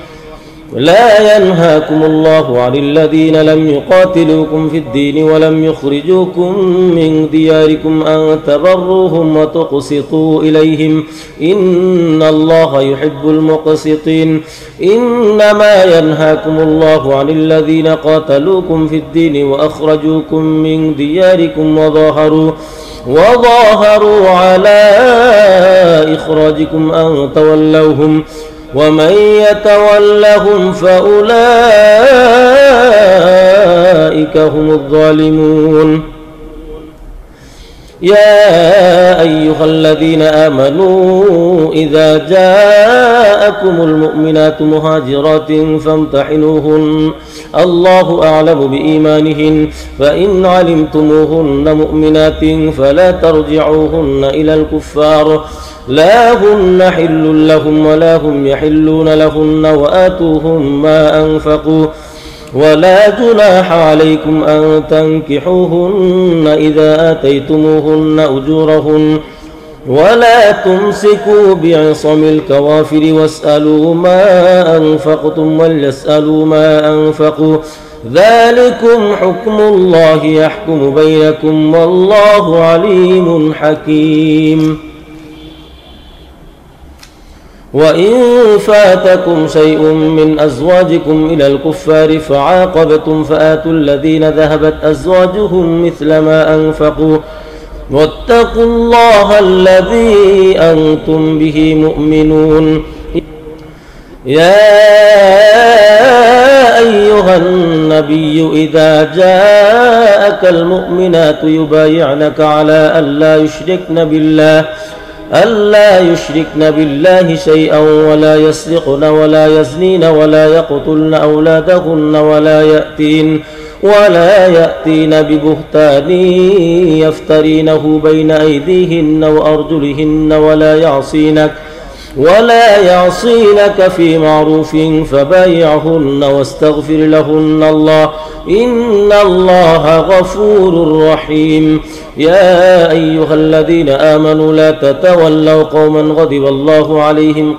لا ينهاكم الله عن الذين لم يقاتلوكم في الدين ولم يخرجوكم من دياركم أن تبروهم وتقسطوا إليهم إن الله يحب المقسطين إنما ينهاكم الله عن الذين قاتلوكم في الدين وأخرجوكم من دياركم وظاهروا على إخراجكم أن تولوهم ومن يتولهم فأولئك هم الظالمون يا أيها الذين آمنوا إذا جاءكم المؤمنات مهاجرات فامتحنوهن الله أعلم بإيمانهن فإن علمتموهن مؤمنات فلا ترجعوهن إلى الكفار لا هن حل لهم ولا هم يحلون لهن وآتوهم ما أنفقوا ولا جناح عليكم أن تنكحوهن إذا آتيتموهن أجورهن ولا تمسكوا بعصم الكوافر واسألوا ما أنفقتم وليسألوا ما أنفقوا ذلكم حكم الله يحكم بينكم والله عليم حكيم وإن فاتكم شيء من أزواجكم إلى الكفار فعاقبتم فآتوا الذين ذهبت أزواجهم مثل ما أنفقوا واتقوا الله الذي أنتم به مؤمنون يا أيها النبي إذا جاءك المؤمنات يبايعنك على ألا يشركن بالله شيئا ولا يسرقن ولا يزنين ولا يقتلن أولادهن ولا يأتين ببهتان يفترينه بين أيديهن وأرجلهن ولا يعصينك في معروف فبايعهن واستغفر لهن الله إن الله غفور رحيم يا أيها الذين آمنوا لا تتولوا قوما غضب الله عليهم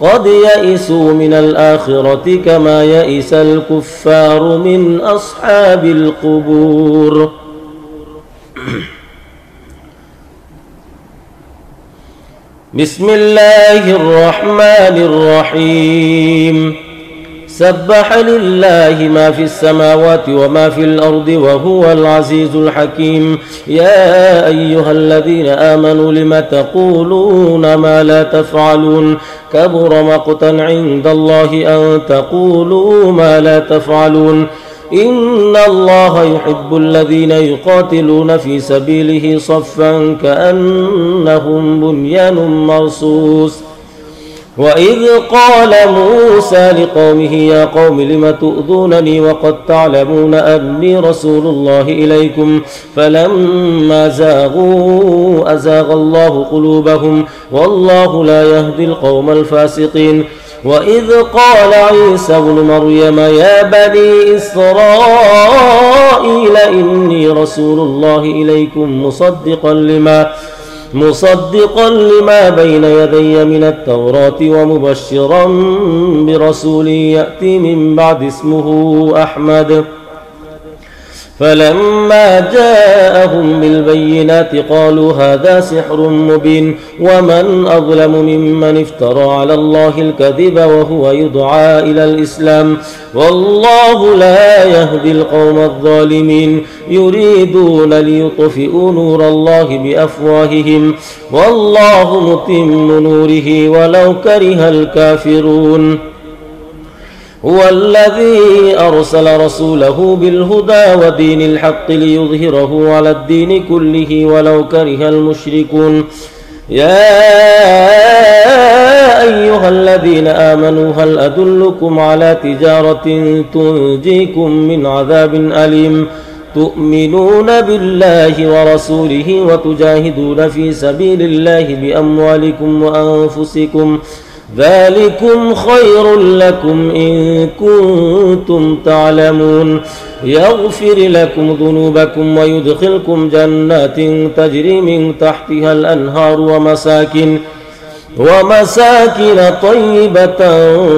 قد يئسوا من الآخرة كما يئس الكفار من أصحاب القبور بسم الله الرحمن الرحيم سبح لله ما في السماوات وما في الأرض وهو العزيز الحكيم يا أيها الذين آمنوا لم تقولون ما لا تفعلون كبر مقتا عند الله أن تقولوا ما لا تفعلون إن الله يحب الذين يقاتلون في سبيله صفا كأنهم بنيان مرصوص وإذ قال موسى لقومه يا قوم لم تؤذونني وقد تعلمون أني رسول الله إليكم فلما زاغوا أزاغ الله قلوبهم والله لا يهدي القوم الفاسقين وإذ قال عيسى ابن مريم يا بني إسرائيل إني رسول الله إليكم مصدقا لما بين يدي من التوراة ومبشرا برسول يأتي من بعد اسمه أحمد فلما جاءهم بالبينات قالوا هذا سحر مبين ومن أظلم ممن افترى على الله الكذب وهو يدعى إلى الإسلام والله لا يهدي القوم الظالمين يريدون ليطفئوا نور الله بأفواههم والله متم نوره ولو كره الكافرون هو الذي أرسل رسوله بالهدى ودين الحق ليظهره على الدين كله ولو كره المشركون يا أيها الذين آمنوا هل أدلكم على تجارة تنجيكم من عذاب أليم تؤمنون بالله ورسوله وتجاهدون في سبيل الله بأموالكم وأنفسكم ذلكم خير لكم إن كنتم تعلمون يغفر لكم ذنوبكم ويدخلكم جنات تجري من تحتها الأنهار ومساكن طيبة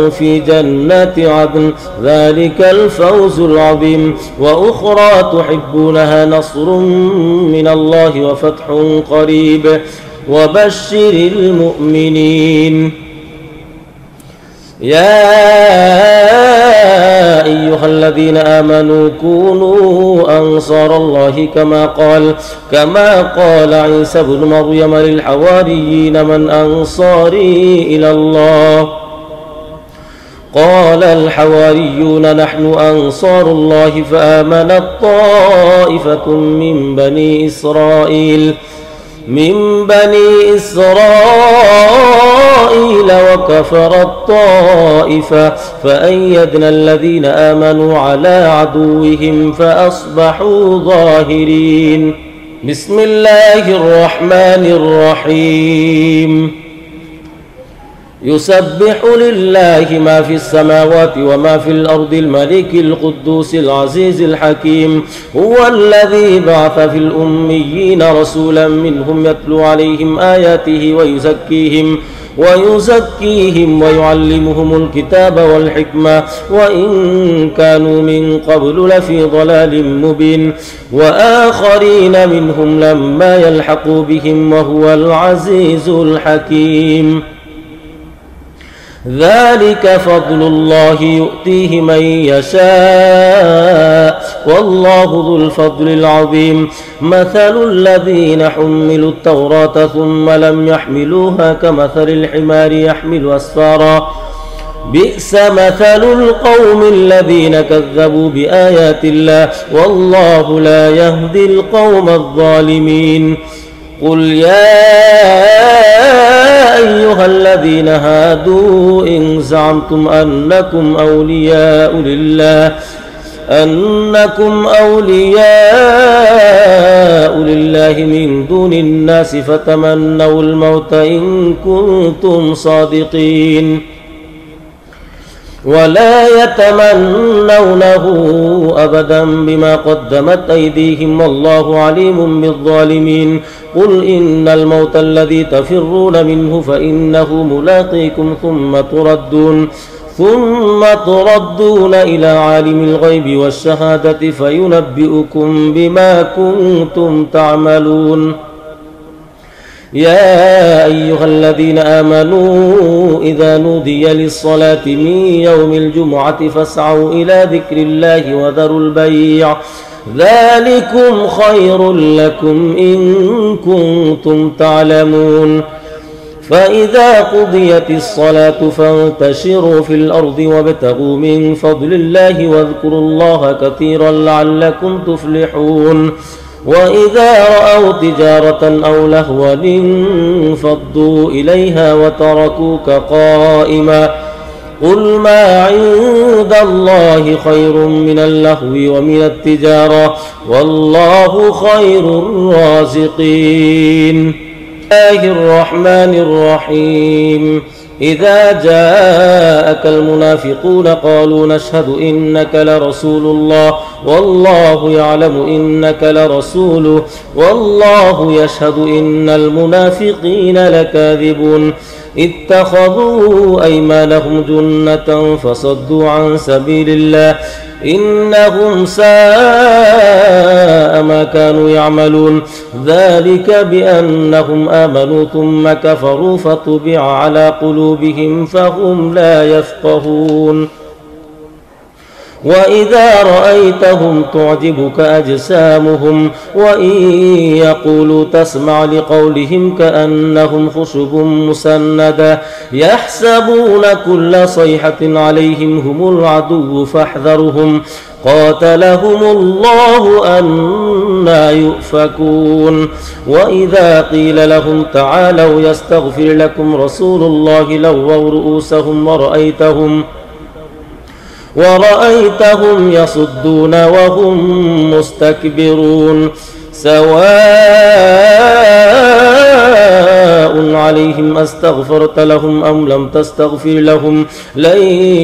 في جنات عدن ذلك الفوز العظيم وأخرى تحبونها نصر من الله وفتح قريب وبشر المؤمنين يا أيها الذين آمنوا كونوا أنصار الله كما قال عيسى بن مريم للحواريين من أنصاري إلى الله قال الحواريون نحن أنصار الله فآمنت طائفة من بني إسرائيل وكفرت طائفة فأيدنا الذين آمنوا على عدوهم فأصبحوا ظاهرين بسم الله الرحمن الرحيم يسبح لله ما في السماوات وما في الأرض الملك القدوس العزيز الحكيم هو الذي بعث في الأميين رسولا منهم يتلو عليهم آياته ويزكيهم ويعلمهم الكتاب والحكمة وإن كانوا من قبل لفي ضلال مبين وآخرين منهم لما يلحقوا بهم وهو العزيز الحكيم ذلك فضل الله يؤتيه من يشاء والله ذو الفضل العظيم مثل الذين حملوا التوراة ثم لم يحملوها كمثل الحمار يحمل أسفارا بئس مثل القوم الذين كذبوا بآيات الله والله لا يهدي القوم الظالمين قل يا أيها الذين هادوا إن زعمتم أنكم أولياء لله من دون الناس فتمنوا الموت إن كنتم صادقين ولا يتمنونه أبدا بما قدمت أيديهم والله عليم بالظالمين قل إن الموت الذي تفرون منه فإنه ملاقيكم ثم تردون إلى عالم الغيب والشهادة فينبئكم بما كنتم تعملون يا أيها الذين آمنوا إذا نودي للصلاة من يوم الجمعة فاسعوا إلى ذكر الله وذروا البيع ذلكم خير لكم إن كنتم تعلمون فإذا قضيت الصلاة فانتشروا في الأرض وابتغوا من فضل الله واذكروا الله كثيرا لعلكم تفلحون وإذا رأوا تجارة أو لهوا انفضوا إليها وتركوك قائما قل ما عند الله خير من اللهو ومن التجارة والله خير الرازقين الله الرحمن الرحيم إذا جاءك المنافقون قالوا نشهد إنك لرسول الله والله يعلم إنك لرسوله والله يشهد إن المنافقين لكاذبون اتخذوا أيمانهم جنة فصدوا عن سبيل الله إنهم ساء ما كانوا يعملون ذلك بأنهم آمنوا ثم كفروا فطبع على قلوبهم فهم لا يفقهون وإذا رأيتهم تعجبك أجسامهم وإن يقولوا تسمع لقولهم كأنهم خشب مسندة يحسبون كل صيحة عليهم هم العدو فاحذرهم قاتلهم الله أنى يؤفكون وإذا قيل لهم تعالوا يستغفر لكم رسول الله لووا رؤوسهم ورأيتهم يصدون وهم مستكبرون سواء عليهم أستغفرت لهم أم لم تستغفر لهم لن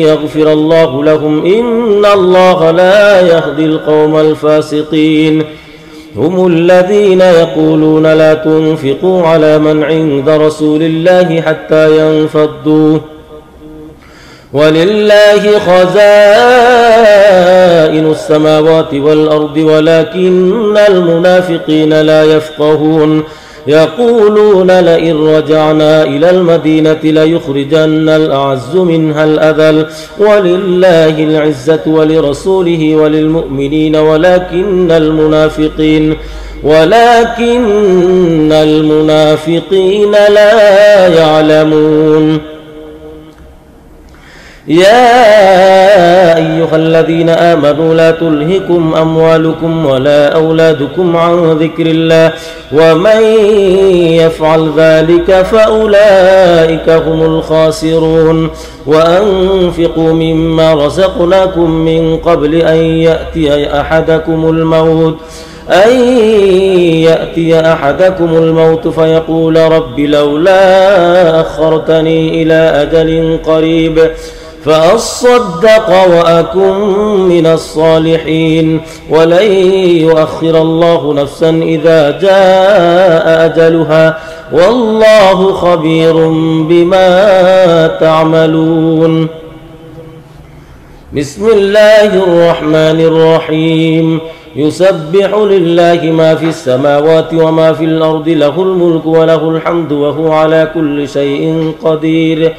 يغفر الله لهم إن الله لا يهدي القوم الفاسقين هم الذين يقولون لا تنفقوا على من عند رسول الله حتى ينفضوا ولله خزائن السماوات والأرض ولكن المنافقين لا يفقهون يقولون لئن رجعنا إلى المدينة ليخرجن الأعز منها الأذل ولله العزة ولرسوله وللمؤمنين ولكن المنافقين لا يعلمون يا أيها الذين آمنوا لا تلهكم أموالكم ولا أولادكم عن ذكر الله ومن يفعل ذلك فأولئك هم الخاسرون وأنفقوا مما رزقناكم من قبل أن يأتي أحدكم الموت فيقول رب لولا أخرتني إلى أجل قريب فأصدق وأكن من الصالحين ولن يؤخر الله نفسا إذا جاء أجلها والله خبير بما تعملون بسم الله الرحمن الرحيم يسبح لله ما في السماوات وما في الأرض له الملك وله الحمد وهو على كل شيء قدير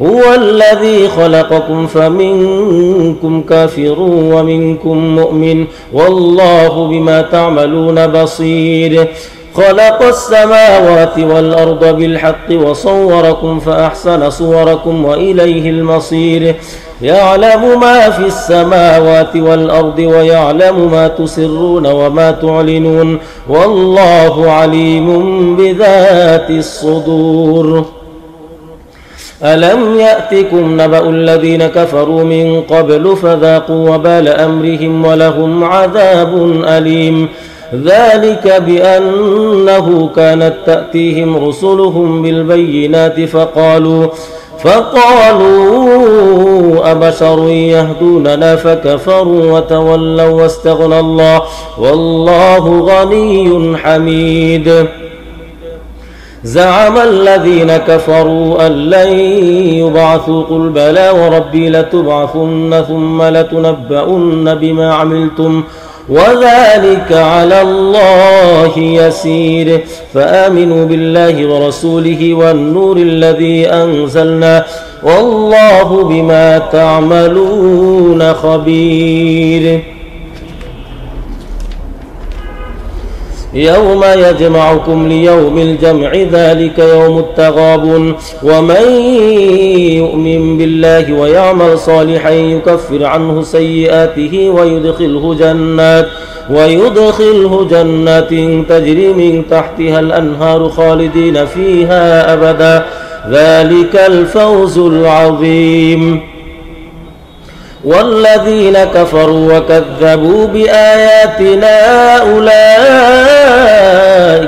هو الذي خلقكم فمنكم كافر ومنكم مؤمن والله بما تعملون بصير خلق السماوات والأرض بالحق وصوركم فأحسن صوركم وإليه المصير يعلم ما في السماوات والأرض ويعلم ما تسرون وما تعلنون والله عليم بذات الصدور ألم يأتكم نبأ الذين كفروا من قبل فذاقوا وبال أمرهم ولهم عذاب أليم ذلك بأنه كانت تأتيهم رسلهم بالبينات فقالوا أبشر يهدوننا فكفروا وتولوا واستغنى الله والله غني حميد زعم الذين كفروا أن لن يبعثوا قل بلى وربي لتبعثن ثم لتنبؤن بما عملتم وذلك على الله يسير فآمنوا بالله ورسوله والنور الذي أنزلنا والله بما تعملون خبير يوم يجمعكم ليوم الجمع ذلك يوم التغابن ومن يؤمن بالله ويعمل صالحا يكفر عنه سيئاته ويدخله جنات تجري من تحتها الأنهار خالدين فيها أبدا ذلك الفوز العظيم والذين كفروا وكذبوا بآياتنا أولئك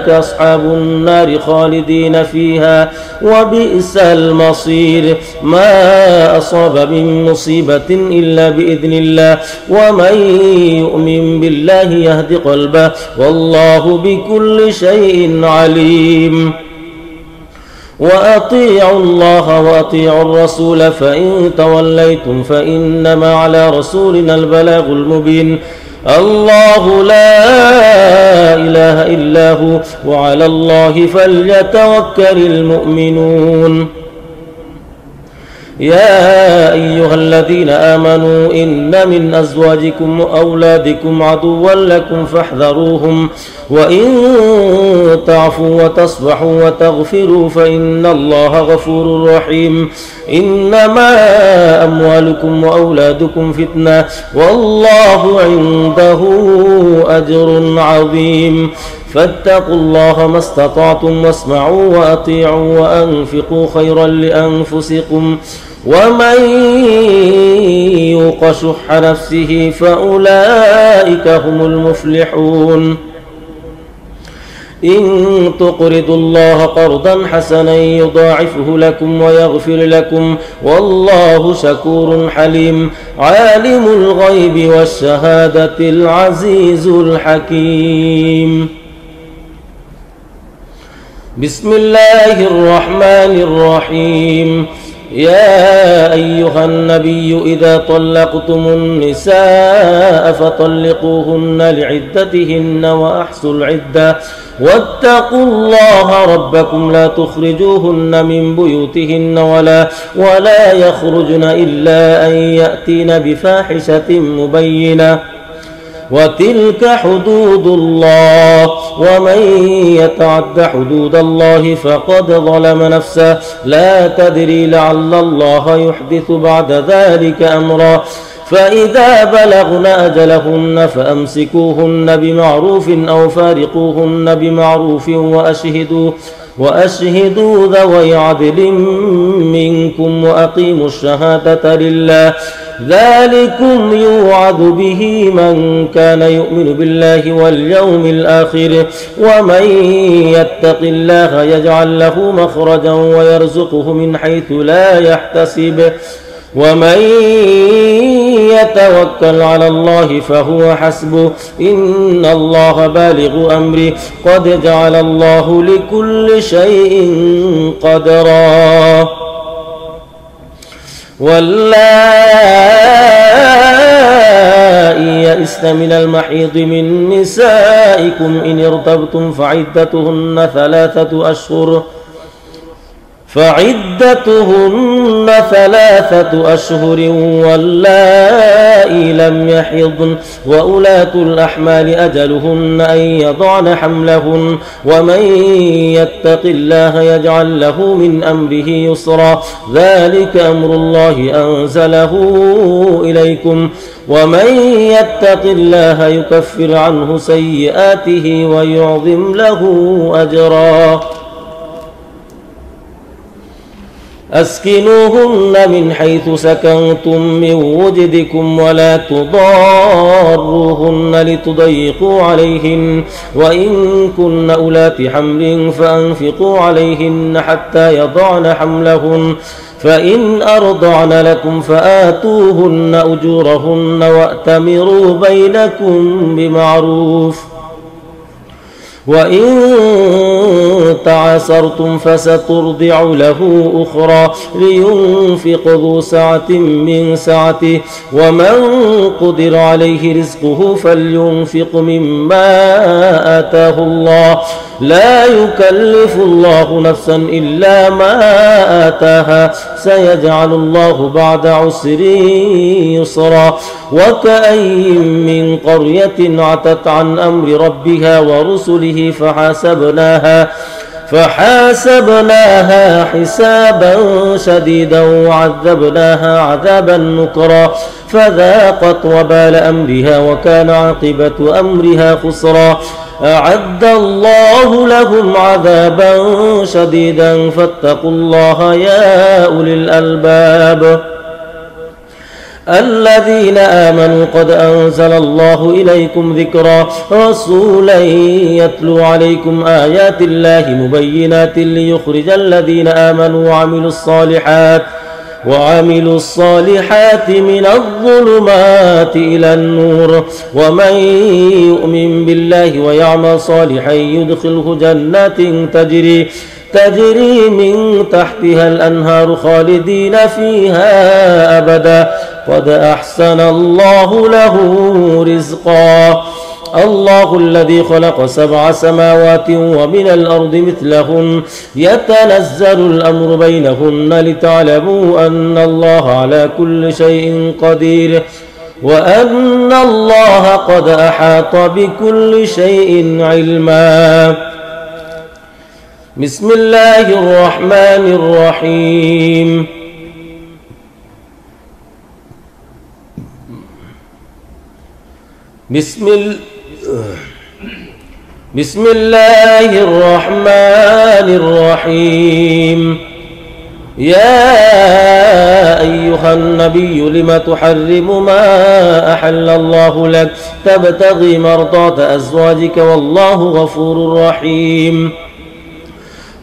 أصحاب النار خالدين فيها وبئس المصير ما أصاب من مصيبة إلا بإذن الله ومن يؤمن بالله يهد قلبه والله بكل شيء عليم وأطيعوا الله وأطيعوا الرسول فإن توليتم فإنما على رسولنا البلاغ المبين الله لا إله إلا هو وعلى الله فليتوكل المؤمنون يا أيها الذين آمنوا إن من أزواجكم وأولادكم عدوا لكم فاحذروهم وإن تعفوا وتصفحوا وتغفروا فإن الله غفور رحيم إنما أموالكم وأولادكم فتنة والله عنده أجر عظيم فاتقوا الله ما استطعتم واسمعوا وأطيعوا وأنفقوا خيرا لأنفسكم ومن يوق شح نفسه فأولئك هم المفلحون إن تقرضوا الله قرضا حسنا يضاعفه لكم ويغفر لكم والله شكور حليم عالم الغيب والشهادة العزيز الحكيم بسم الله الرحمن الرحيم يا أيها النبي إذا طلقتم النساء فطلقوهن لعدتهن وأحصوا العدة واتقوا الله ربكم لا تخرجوهن من بيوتهن ولا يخرجن إلا أن يأتين بفاحشة مبينة وتلك حدود الله ومن يتعد حدود الله فقد ظلم نفسه لا تدري لعل الله يحدث بعد ذلك أمرا فإذا بلغن أجلهن فأمسكوهن بمعروف أو فارقوهن بمعروف وأشهدوا ذوي عدل منكم وأقيموا الشهادة لله ذلكم يوعظ به من كان يؤمن بالله واليوم الآخر ومن يتق الله يجعل له مخرجا ويرزقه من حيث لا يحتسب ومن يتوكل على الله فهو حسبه إن الله بالغ أمره قد جعل الله لكل شيء قدرا واللائي يئسن من المحيض من نسائكم إن ارتبتم فعدتهن ثلاثة أشهر واللائي لم يحضن وأولاة الأحمال أجلهن أن يضعن حملهن ومن يتق الله يجعل له من أمره يسرا ذلك أمر الله أنزله إليكم ومن يتق الله يكفر عنه سيئاته ويعظم له أجرا أسكنوهن من حيث سكنتم من وجدكم ولا تضاروهن لتضيقوا عليهن وإن كن أولات حمل فأنفقوا عليهن حتى يضعن حملهن فإن أرضعن لكم فآتوهن أجورهن وأتمروا بينكم بمعروف وإن تعاسرتم فسترضع له أخرى لينفق ذو سعة من سعته ومن قدر عليه رزقه فلينفق مما آتاه الله لا يكلف الله نفسا إلا ما آتاها سيجعل الله بعد عسر يسرا وكأين من قرية عتت عن أمر ربها ورسله فحاسبناها حسابا شديدا وعذبناها عذابا نكرا فذاقت وبال أمرها وكان عاقبة أمرها خسرا أعد الله لهم عذابا شديدا فاتقوا الله يا أولي الألباب الذين آمنوا قد أنزل الله إليكم ذكرا رسولا يتلو عليكم آيات الله مبينات ليخرج الذين آمنوا وعملوا الصالحات من الظلمات إلى النور ومن يؤمن بالله ويعمل صالحا يدخله جنات تجري من تحتها الأنهار خالدين فيها أبدا قد أحسن الله له رزقا الله الذي خلق 7 سماوات ومن الأرض مثلهن يتنزل الأمر بينهن لتعلموا أن الله على كل شيء قدير وأن الله قد أحاط بكل شيء علما. بسم الله الرحمن الرحيم. بسم الله الرحمن الرحيم. يا أيها النبي لم تحرم ما أحل الله لك تبتغي مرضات أزواجك والله غفور رحيم.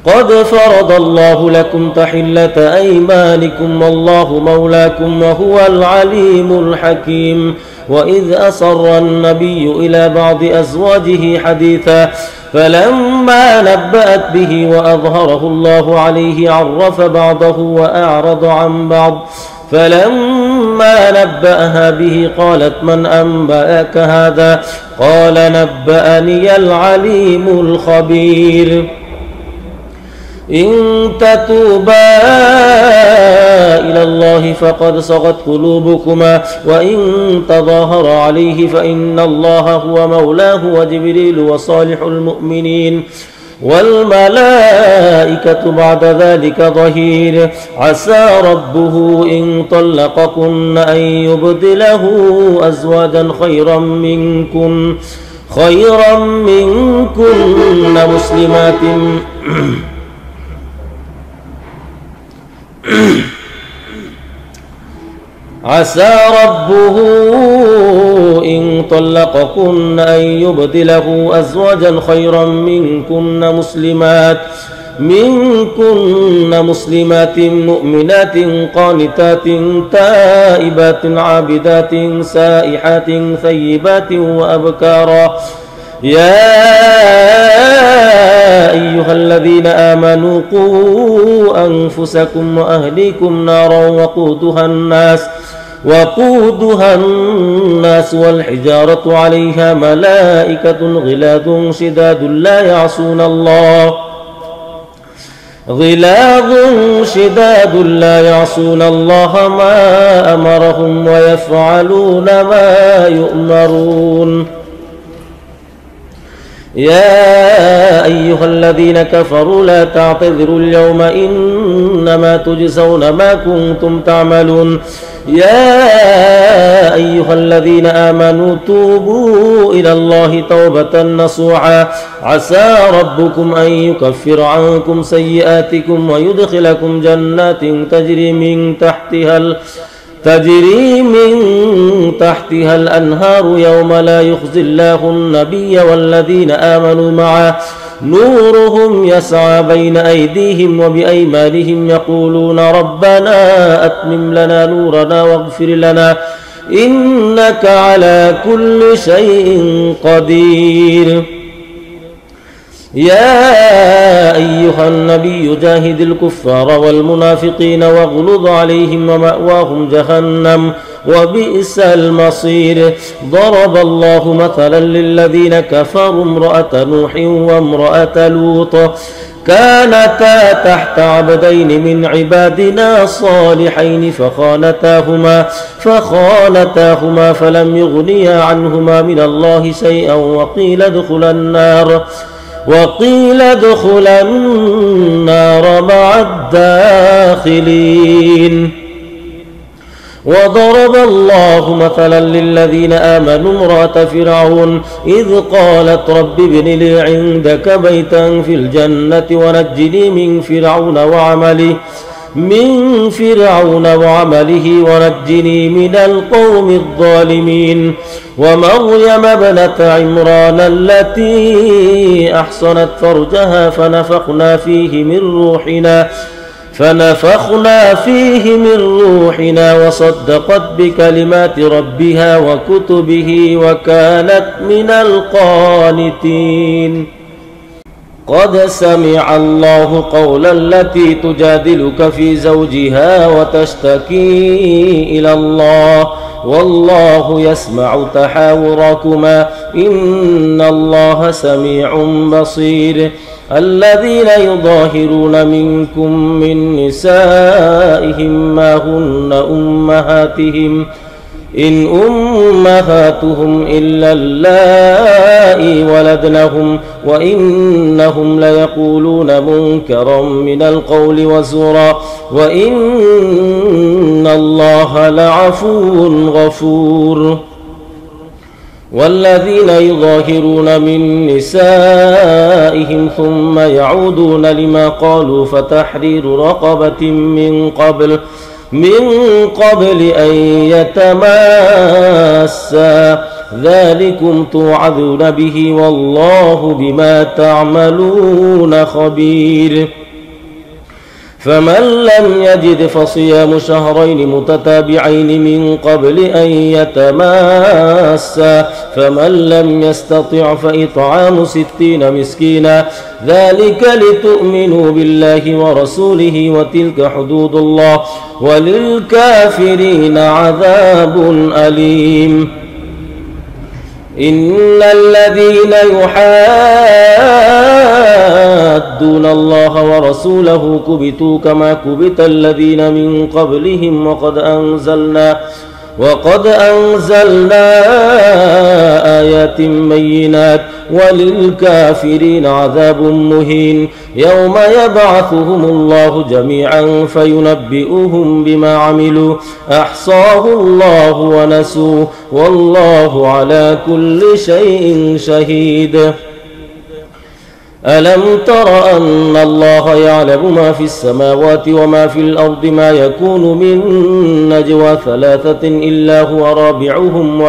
قد فرض الله لكم تحلة أيمانكم والله مولاكم وهو العليم الحكيم. وإذ أسر النبي إلى بعض أزواجه حديثا فلما نبأت به وأظهره الله عليه عرف بعضه وأعرض عن بعض فلما نبأها به قالت من أنبأك هذا قال نبأني العليم الخبير. إن تتوبا إلى الله فقد صغت قلوبكما وإن تظاهر عليه فإن الله هو مولاه وجبريل وصالح المؤمنين والملائكة بعد ذلك ظهير. عسى ربه إن طلقكن أن يبدله أزواجا خيرا منكن مسلمات عسى ربه إن طلقكن أن يبدله أزواجا خيرا منكن مسلمات مؤمنات قانتات تائبات عابدات سائحات ثيبات وأبكارا. يا أيها الذين آمنوا قوا أنفسكم وأهليكم نارا وقودها الناس والحجارة عليها ملائكة غلاظ شداد لا يعصون الله ما أمرهم ويفعلون ما يؤمرون. يا أيها الذين كفروا لا تعتذروا اليوم إنما تجزون ما كنتم تعملون. يا أيها الذين آمنوا توبوا إلى الله توبة نصوحا عسى ربكم أن يكفر عنكم سيئاتكم ويدخلكم جنات تجري من تحتها الأنهار يوم لا يخزي الله النبي والذين آمنوا معه نورهم يسعى بين أيديهم وبأيمانهم يقولون ربنا أتمم لنا نورنا واغفر لنا إنك على كل شيء قدير. يا أيها النبي جاهد الكفار والمنافقين واغلظ عليهم ومأواهم جهنم وبئس المصير. ضرب الله مثلا للذين كفروا امرأة نوح وامرأة لوط كانتا تحت عبدين من عبادنا صالحين فخانتاهما فلم يغنيا عنهما من الله شيئا وقيل ادخلا النار مع الداخلين. وضرب الله مثلا للذين آمنوا امرأة فرعون إذ قالت رب ابن لي عندك بيتا في الجنة ونجني من فرعون وعمله ونجني من القوم الظالمين. ومريم ابنة عمران التي أحصنت فرجها فنفخنا فيه من روحنا وصدقت بكلمات ربها وكتبه وكانت من القانتين. قد سمع الله قول التي تجادلك في زوجها وتشتكي إلى الله والله يسمع تحاوركما إن الله سميع بصير. الذين يظاهرون منكم من نسائهم ما هن أمهاتهم إن أمهاتهم إلا اللائي ولدنهم وإنهم ليقولون منكرا من القول وزورا وإن الله لعفو غفور. والذين يظاهرون من نسائهم ثم يعودون لما قالوا فتحرير رقبة من قبل أن يتماسا ذلكم توعظون به والله بما تعملون خبير. فمن لم يجد فصيام شهرين متتابعين من قبل أن يتماسا فمن لم يستطع فإطعام 60 مسكينا ذلك لتؤمنوا بالله ورسوله وتلك حدود الله وللكافرين عذاب أليم. إن الذين يحادون الله ورسوله كبتوا كما كبت الذين من قبلهم وقد أنزلنا آيات بينات وللكافرين عذاب مهين. يوم يبعثهم الله جميعا فينبئهم بما عملوا أحصاه الله ونسوه والله على كل شيء شهيد. ألم تر أن الله يعلم ما في السماوات وما في الأرض ما يكون من نجوى 3 إلا هو رابعهم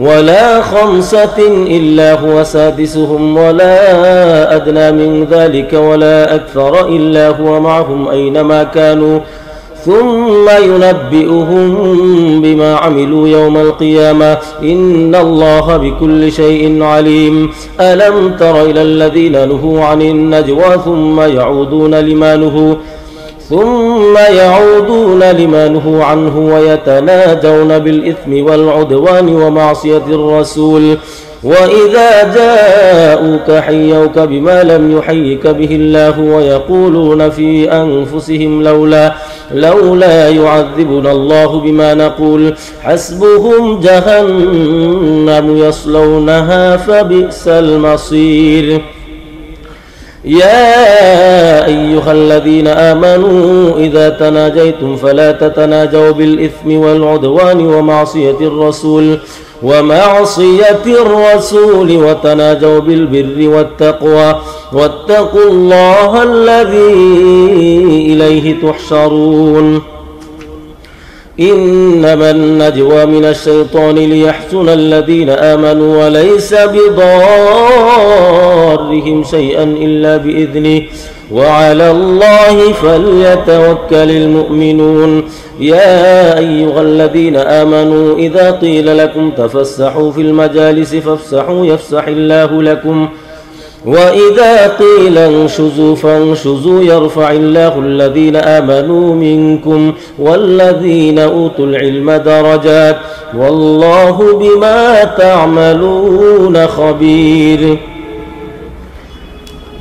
ولا خمسة إلا هو سادسهم ولا أدنى من ذلك ولا أكثر إلا هو معهم أينما كانوا ثم ينبئهم بما عملوا يوم القيامة إن الله بكل شيء عليم. ألم تر إلى الذين نهوا عن النجوى ثم يعودون لما نهوا عنه ويتناجون بالإثم والعدوان ومعصية الرسول وإذا جاءوك حيوك بما لم يحيك به الله ويقولون في أنفسهم لولا يعذبنا الله بما نقول حسبهم جهنم يصلونها فبئس المصير. يا أيها الذين آمنوا إذا تناجيتم فلا تتناجوا بالإثم والعدوان ومعصية الرسول وتناجوا بالبر والتقوى واتقوا الله الذي إليه تحشرون. إنما النجوى من الشيطان ليحزن الذين آمنوا وليس بضارهم شيئا إلا بإذنه وعلى الله فليتوكل المؤمنون. يا أيها الذين آمنوا إذا قيل لكم تفسحوا في المجالس فافسحوا يفسح الله لكم وإذا قيل انشزوا فانشزوا يرفع الله الذين آمنوا منكم والذين أوتوا العلم درجات والله بما تعملون خبير.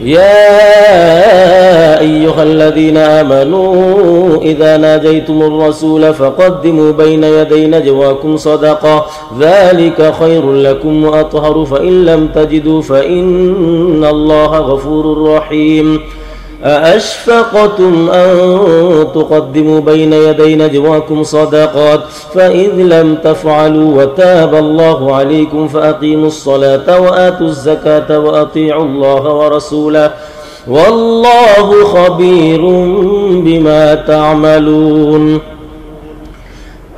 يا أيها الذين آمنوا إذا ناجيتم الرسول فقدموا بين يدي نجواكم صدقة ذلك خير لكم وأطهر فإن لم تجدوا فإن الله غفور رحيم. أأشفقتم أن تقدموا بين يدي نجواكم صدقات فإذ لم تفعلوا وتاب الله عليكم فأقيموا الصلاة وآتوا الزكاة وأطيعوا الله ورسوله والله خبير بما تعملون.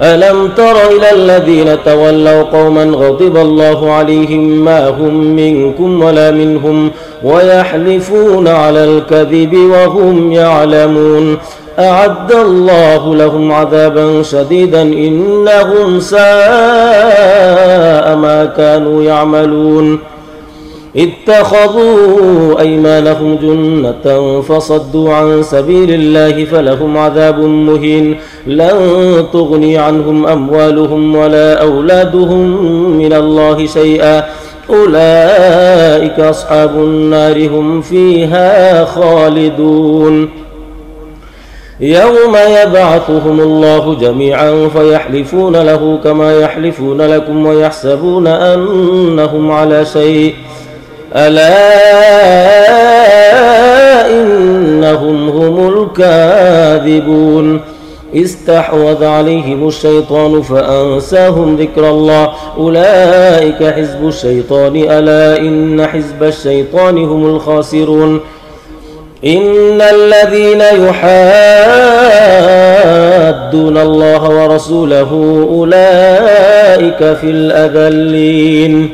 ألم تر إلى الذين تولوا قوما غضب الله عليهم ما هم منكم ولا منهم ويحلفون على الكذب وهم يعلمون أعد الله لهم عذابا شديدا إنهم ساء ما كانوا يعملون. اتخذوا أيمانهم جنة فصدوا عن سبيل الله فلهم عذاب مهين لن تغني عنهم أموالهم ولا أولادهم من الله شيئا أولئك أصحاب النار هم فيها خالدون يوم يبعثهم الله جميعا فيحلفون له كما يحلفون لكم ويحسبون أنهم على شيء ألا إنهم هم الكاذبون استحوذ عليهم الشيطان فأنساهم ذكر الله أولئك حزب الشيطان ألا إن حزب الشيطان هم الخاسرون إن الذين يحادون الله ورسوله أولئك في الأذلين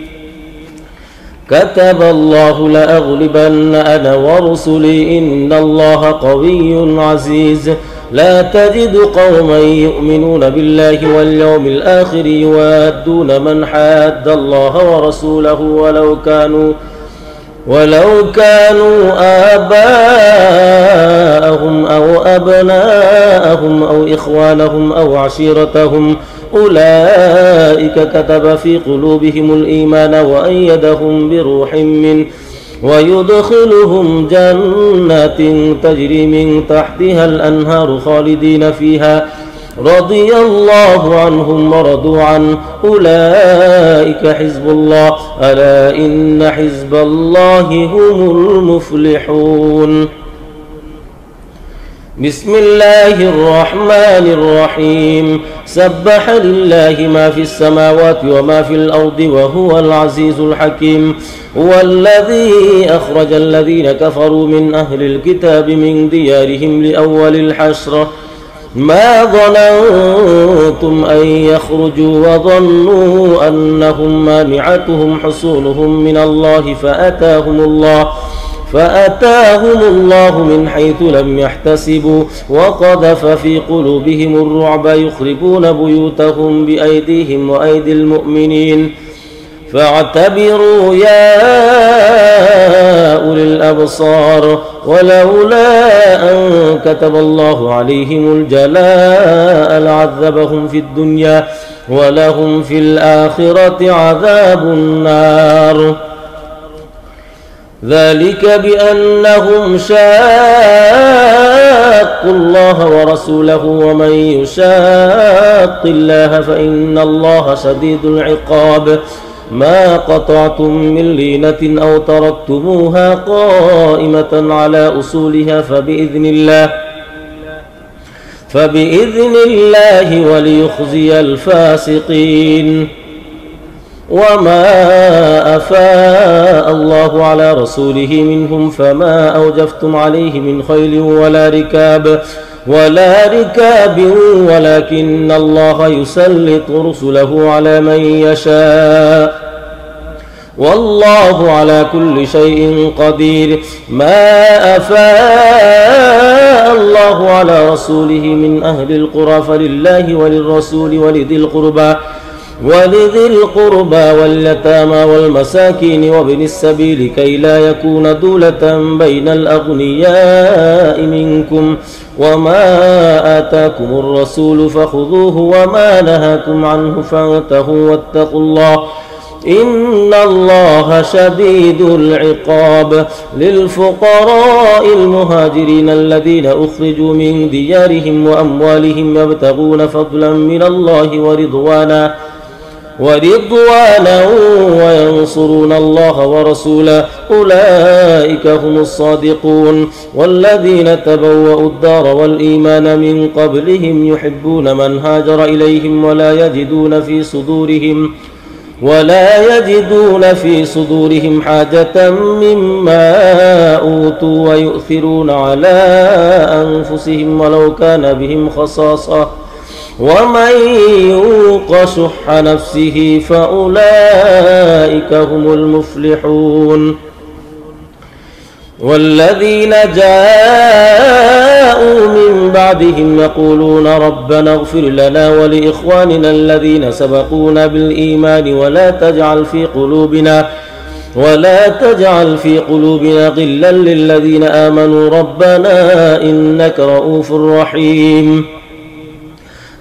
كتب الله لأغلبن أنا ورسلي إن الله قوي عزيز لا تجد قوما يؤمنون بالله واليوم الآخر يوادون من حاد الله ورسوله ولو كانوا آباءهم أو أبناءهم أو إخوانهم أو عشيرتهم أولئك كتب في قلوبهم الإيمان وأيدهم بروح منه ويدخلهم جنات تجري من تحتها الأنهار خالدين فيها رضي الله عنهم ورضوا عنه أولئك حزب الله ألا إن حزب الله هم المفلحون بسم الله الرحمن الرحيم سبح لله ما في السماوات وما في الأرض وهو العزيز الحكيم هو الذي أخرج الذين كفروا من أهل الكتاب من ديارهم لأول الحشر ما ظننتم أن يخرجوا وظنوا أنهم مانعتهم حصونهم من الله فأتاهم الله من حيث لم يحتسبوا وقذف في قلوبهم الرعب يخربون بيوتهم بأيديهم وأيدي المؤمنين فاعتبروا يا أولي الأبصار ولولا أن كتب الله عليهم الجلاء لعذبهم في الدنيا ولهم في الآخرة عذاب النار ذلك بأنهم شاقوا الله ورسوله ومن يشاق الله فإن الله شديد العقاب ما قطعتم من لينة أو تركتموها قائمة على أصولها فبإذن الله وليخزي الفاسقين وما أفاء الله على رسوله منهم فما أوجفتم عليه من خيل ولا ركاب ولكن الله يسلط رسله على من يشاء والله على كل شيء قدير ما أفاء الله على رسوله من أهل القرى فلله وللرسول ولذي القربى واليتامى والمساكين وابن السبيل كي لا يكون دولة بين الأغنياء منكم وما آتاكم الرسول فخذوه وما نهاكم عنه فانتهوا واتقوا الله إن الله شديد العقاب للفقراء المهاجرين الذين أخرجوا من ديارهم وأموالهم يبتغون فضلا من الله ورضوانا وينصرون الله ورسوله أولئك هم الصادقون والذين تبوأوا الدار والإيمان من قبلهم يحبون من هاجر إليهم ولا يجدون في صدورهم حاجة مما أوتوا ويؤثرون على أنفسهم ولو كان بهم خصاصة ومن يوق شح نفسه فأولئك هم المفلحون والذين جاءوا من بعدهم يقولون ربنا اغفر لنا ولإخواننا الذين سبقونا بالإيمان ولا تجعل في قلوبنا غلا للذين آمنوا ربنا إنك رؤوف رحيم.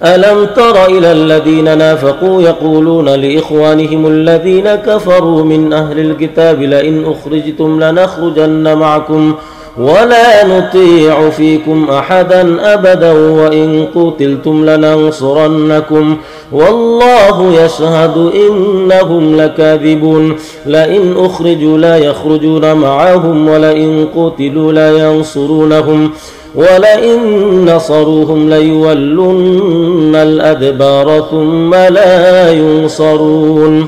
ألم تر إلى الذين نافقوا يقولون لإخوانهم الذين كفروا من أهل الكتاب لئن أخرجتم لنخرجن معكم ولا نطيع فيكم أحدا أبدا وإن قتلتم لننصرنكم والله يشهد إنهم لكاذبون. لئن أخرجوا لا يخرجون معهم ولئن قتلوا لا ينصرونهم ولئن نصروهم ليولن الأدبار ثم لا ينصرون.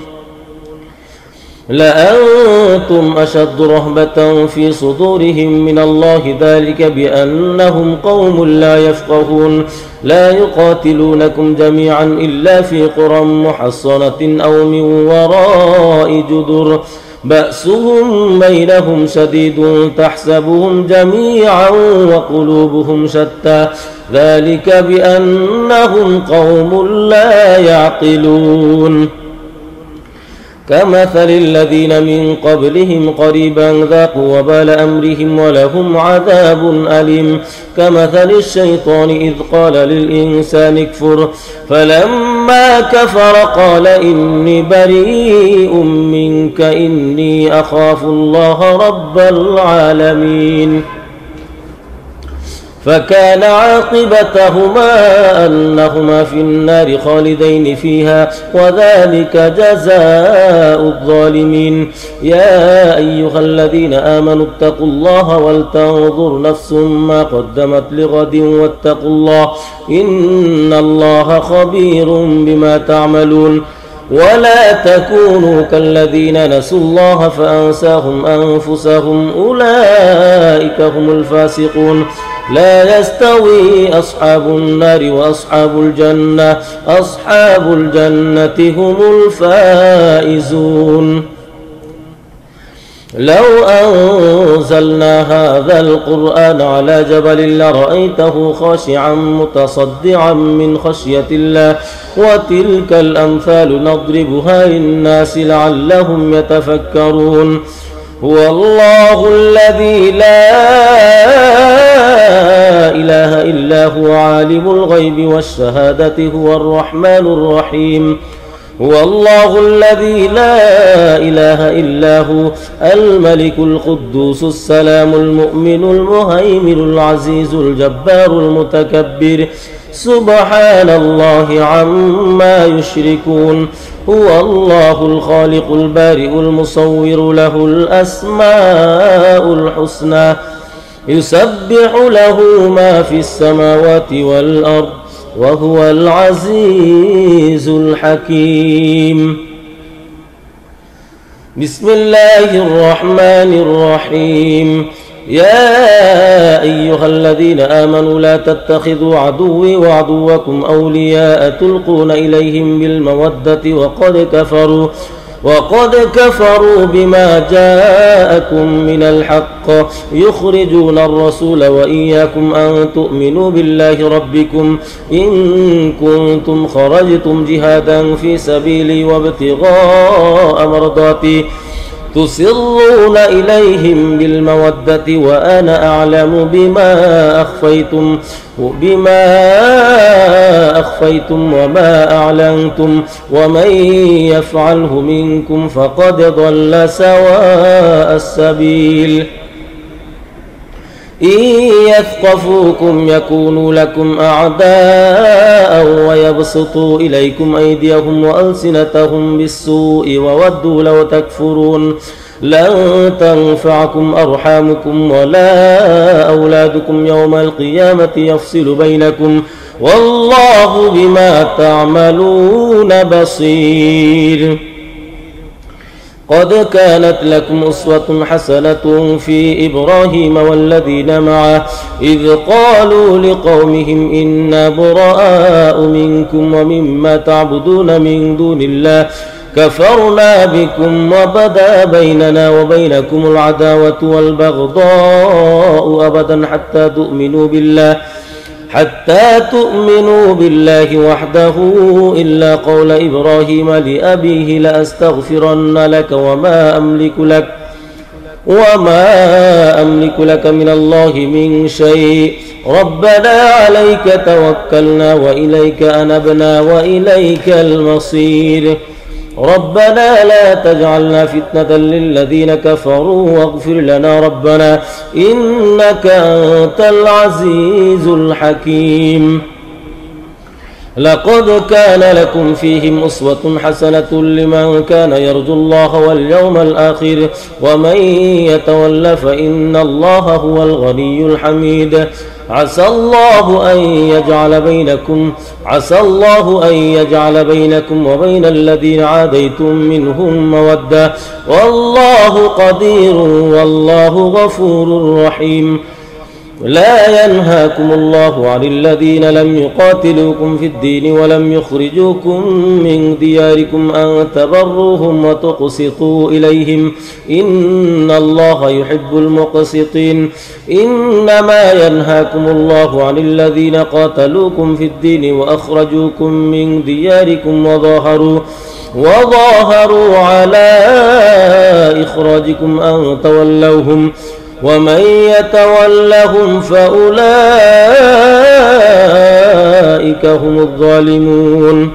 لأنتم أشد رهبة في صدورهم من الله ذلك بأنهم قوم لا يفقهون. لا يقاتلونكم جميعا إلا في قرى محصنة أو من وراء جدر بأسهم بينهم شديد تحسبهم جميعا وقلوبهم شتى ذلك بأنهم قوم لا يعقلون. كمثل الذين من قبلهم قريبا ذاقوا وبال أمرهم ولهم عذاب أليم. كمثل الشيطان إذ قال للإنسان اكفر فلما كفر قال إني بريء منك إني أخاف الله رب العالمين. فكان عاقبتهما أنهما في النار خالدين فيها وذلك جزاء الظالمين. يا أيها الذين آمنوا اتقوا الله ولتنظر نفس ما قدمت لغد واتقوا الله إن الله خبير بما تعملون. ولا تكونوا كالذين نسوا الله فأنساهم أنفسهم أولئك هم الفاسقون. لا يستوي أصحاب النار وأصحاب الجنة أصحاب الجنة هم الفائزون. لو أنزلنا هذا القرآن على جبل لرأيته خاشعا متصدعا من خشية الله وتلك الأمثال نضربها للناس لعلهم يتفكرون. هو الله الذي لا إله إلا هو عالم الغيب والشهادة هو الرحمن الرحيم. هو الله الذي لا إله إلا هو الملك القدوس السلام المؤمن المهيمن العزيز الجبار المتكبر سبحان الله عما يشركون. هو الله الخالق البارئ المصور له الأسماء الحسنى يسبح له ما في السماوات والأرض وهو العزيز الحكيم. بسم الله الرحمن الرحيم. يا أيها الذين آمنوا لا تتخذوا عدوي وعدوكم أولياء تلقون إليهم بالمودة وقد كفروا بما جاءكم من الحق يخرجون الرسول وإياكم أن تؤمنوا بالله ربكم إن كنتم خرجتم جهادا في سبيلي وابتغاء مرضاتي تسرون إليهم بالمودة وأنا أعلم بما أخفيتم وما أعلنتم ومن يفعله منكم فقد ضل سواء السبيل. إن يثقفوكم يكونوا لكم أعداء ويبسطوا إليكم أيديهم وألسنتهم بالسوء وودوا لو تكفرون. لن تنفعكم أرحامكم ولا أولادكم يوم القيامة يفصل بينكم والله بما تعملون بصير. قد كانت لكم أسوة حسنة في إبراهيم والذين معه إذ قالوا لقومهم إنا براء منكم ومما تعبدون من دون الله كفرنا بكم وبدا بيننا وبينكم العداوة والبغضاء أبدا حتى تؤمنوا بالله وحده إلا قول إبراهيم لأبيه لأستغفرن لك وما أملك لك من الله من شيء ربنا عليك توكلنا وإليك أنبنا وإليك المصير ربنا لا تجعلنا فتنة للذين كفروا واغفر لنا ربنا إنك أنت العزيز الحكيم لقد كان لكم فيهم أسوة حسنة لمن كان يرجو الله واليوم الآخر ومن يتول فإن الله هو الغني الحميد عسى الله أن يجعل بينكم وبين الذين عاديتم منهم مودة والله قدير والله غفور رحيم لا ينهاكم الله عن الذين لم يقاتلوكم في الدين ولم يخرجوكم من دياركم أن تبروهم وتقسطوا إليهم إن الله يحب المقسطين إنما ينهاكم الله عن الذين قاتلوكم في الدين وأخرجوكم من دياركم وظاهروا على إخراجكم أن تولوهم ومن يتولهم فأولئك هم الظالمون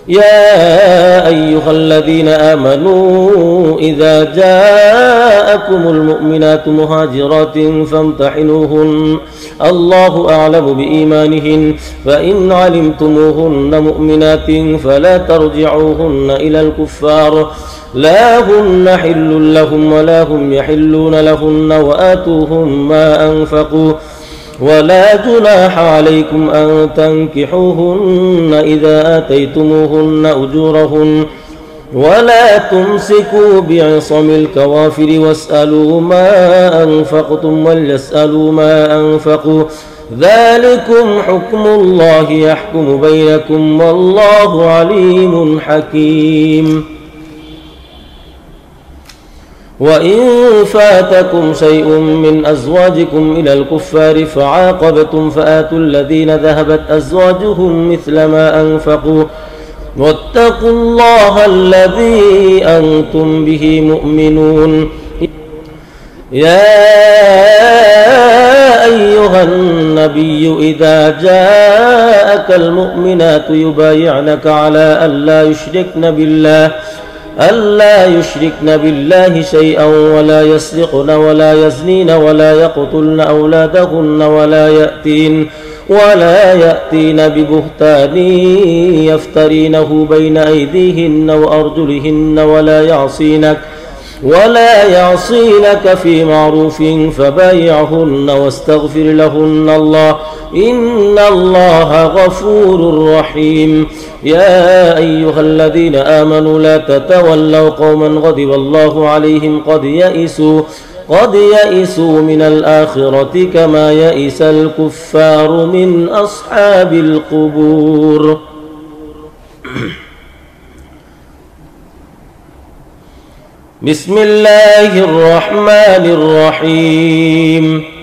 يا أيها الذين آمنوا إذا جاءكم المؤمنات مهاجرات فامتحنوهن الله أعلم بإيمانهن فإن علمتموهن مؤمنات فلا ترجعوهن إلى الكفار لا هن حل لهم ولا هم يحلون لهن وآتوهم ما أنفقوا ولا جناح عليكم أن تنكحوهن إذا آتيتموهن أجورهن ولا تمسكوا بعصم الكوافر واسألوا ما أنفقتم وليسألوا ما أنفقوا ذلكم حكم الله يحكم بينكم والله عليم حكيم وإن فاتكم شيء من أزواجكم إلى الكفار فعاقبتم فآتوا الذين ذهبت أزواجهم مثل ما أنفقوا واتقوا الله الذي أنتم به مؤمنون يا أيها النبي إذا جاءك المؤمنات يبايعنك على ألا يشركن بالله شيئا ولا يسرقن ولا يزنين ولا يقتلن أولادهن ولا يأتين ببهتان يفترينه بين أيديهن وأرجلهن ولا يعصينك في معروف فبايعهن واستغفر لهن الله إن الله غفور رحيم يا أيها الذين آمنوا لا تتولوا قوما غضب الله عليهم قد يئسوا من الآخرة كما يئس الكفار من أصحاب القبور بسم الله الرحمن الرحيم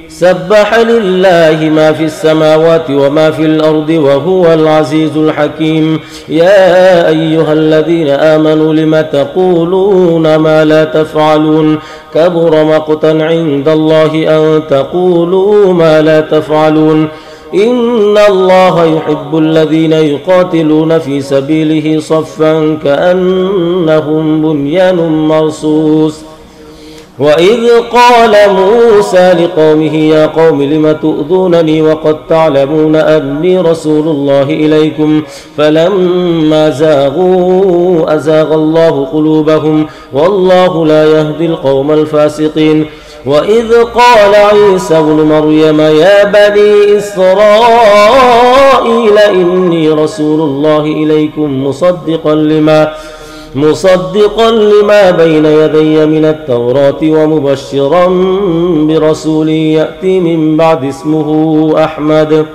سبح لله ما في السماوات وما في الأرض وهو العزيز الحكيم يا أيها الذين آمنوا لم تقولون ما لا تفعلون كبر مقتا عند الله أن تقولوا ما لا تفعلون إن الله يحب الذين يقاتلون في سبيله صفا كأنهم بنيان مرصوص وإذ قال موسى لقومه يا قوم لم تؤذونني وقد تعلمون أني رسول الله إليكم فلما زاغوا أزاغ الله قلوبهم والله لا يهدي القوم الفاسقين وإذ قال عيسى ابن مريم يا بني إسرائيل إني رسول الله إليكم مصدقا لما بين يدي من التوراة ومبشرا برسول يأتي من بعد اسمه أحمد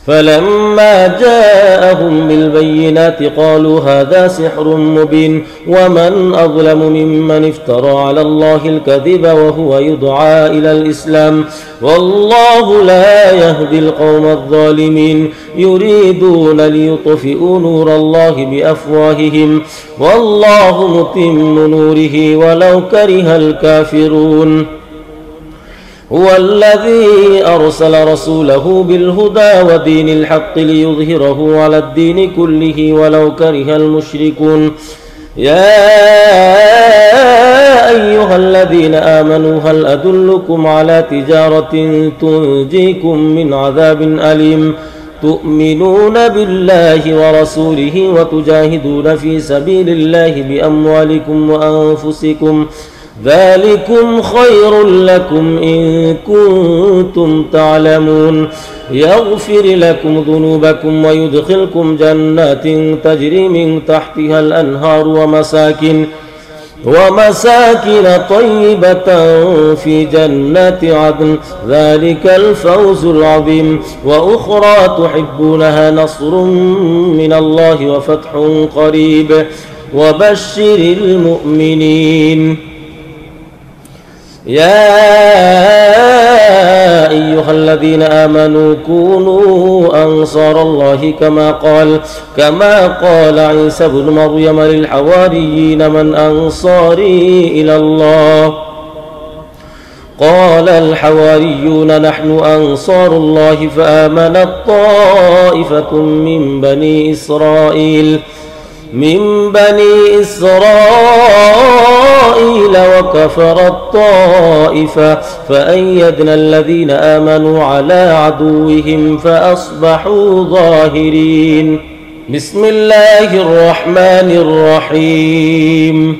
فلما جاءهم بالبينات قالوا هذا سحر مبين ومن أظلم ممن افترى على الله الكذب وهو يدعى إلى الإسلام والله لا يهدي القوم الظالمين يريدون ليطفئوا نور الله بأفواههم والله متم نوره ولو كره الكافرون هو الذي أرسل رسوله بالهدى ودين الحق ليظهره على الدين كله ولو كره المشركون يا أيها الذين آمنوا هل أدلكم على تجارة تنجيكم من عذاب أليم تؤمنون بالله ورسوله وتجاهدون في سبيل الله بأموالكم وأنفسكم ذلكم خير لكم إن كنتم تعلمون يغفر لكم ذنوبكم ويدخلكم جنات تجري من تحتها الأنهار ومساكن طيبة في جنات عدن ذلك الفوز العظيم وأخرى تحبونها نصر من الله وفتح قريب وبشر المؤمنين يا أيها الذين آمنوا كونوا أنصار الله كما قال عيسى بن مريم للحواريين من أنصاري إلى الله قال الحواريون نحن أنصار الله فآمنت طائفة من بني إسرائيل وكفرت طائفة فأيدنا الذين آمنوا على عدوهم فأصبحوا ظاهرين بسم الله الرحمن الرحيم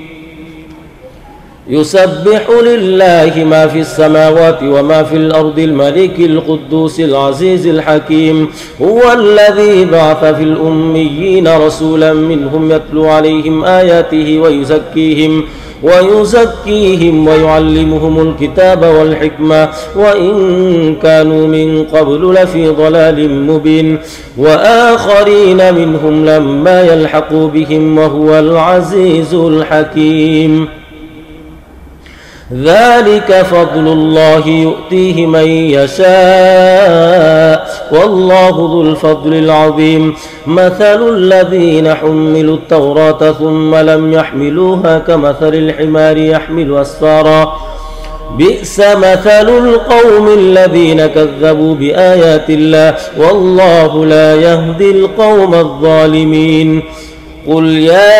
يسبح لله ما في السماوات وما في الأرض الملك القدوس العزيز الحكيم هو الذي بعث في الأميين رسولا منهم يتلو عليهم آياته ويزكيهم ويعلمهم الكتاب والحكمة وإن كانوا من قبل لفي ضلال مبين وآخرين منهم لما يلحقوا بهم وهو العزيز الحكيم ذلك فضل الله يؤتيه من يشاء والله ذو الفضل العظيم مثل الذين حملوا التوراة ثم لم يحملوها كمثل الحمار يحمل أسفارا بئس مثل القوم الذين كذبوا بآيات الله والله لا يهدي القوم الظالمين قل يا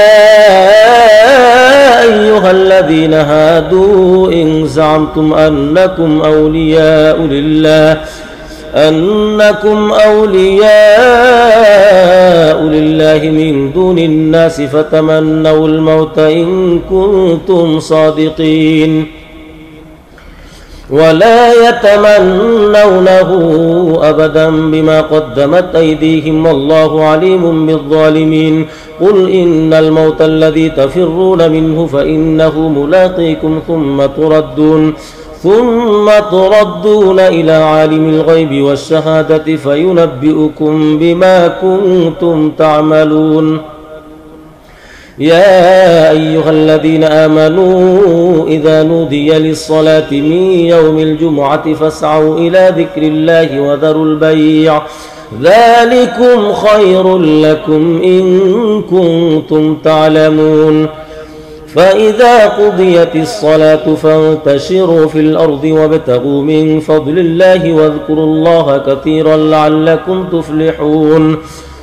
أيها الذين هادوا إن زعمتم أنكم أولياء لله من دون الناس فتمنوا الموت إن كنتم صادقين ولا يتمنونه أبدا بما قدمت أيديهم والله عليم بالظالمين قل إن الموت الذي تفرون منه فإنه ملاقيكم ثم تردون إلى عالم الغيب والشهادة فينبئكم بما كنتم تعملون يا أيها الذين آمنوا إذا نودي للصلاة من يوم الجمعة فاسعوا إلى ذكر الله وذروا البيع ذلكم خير لكم إن كنتم تعلمون فإذا قضيت الصلاة فانتشروا في الأرض وابتغوا من فضل الله واذكروا الله كثيرا لعلكم تفلحون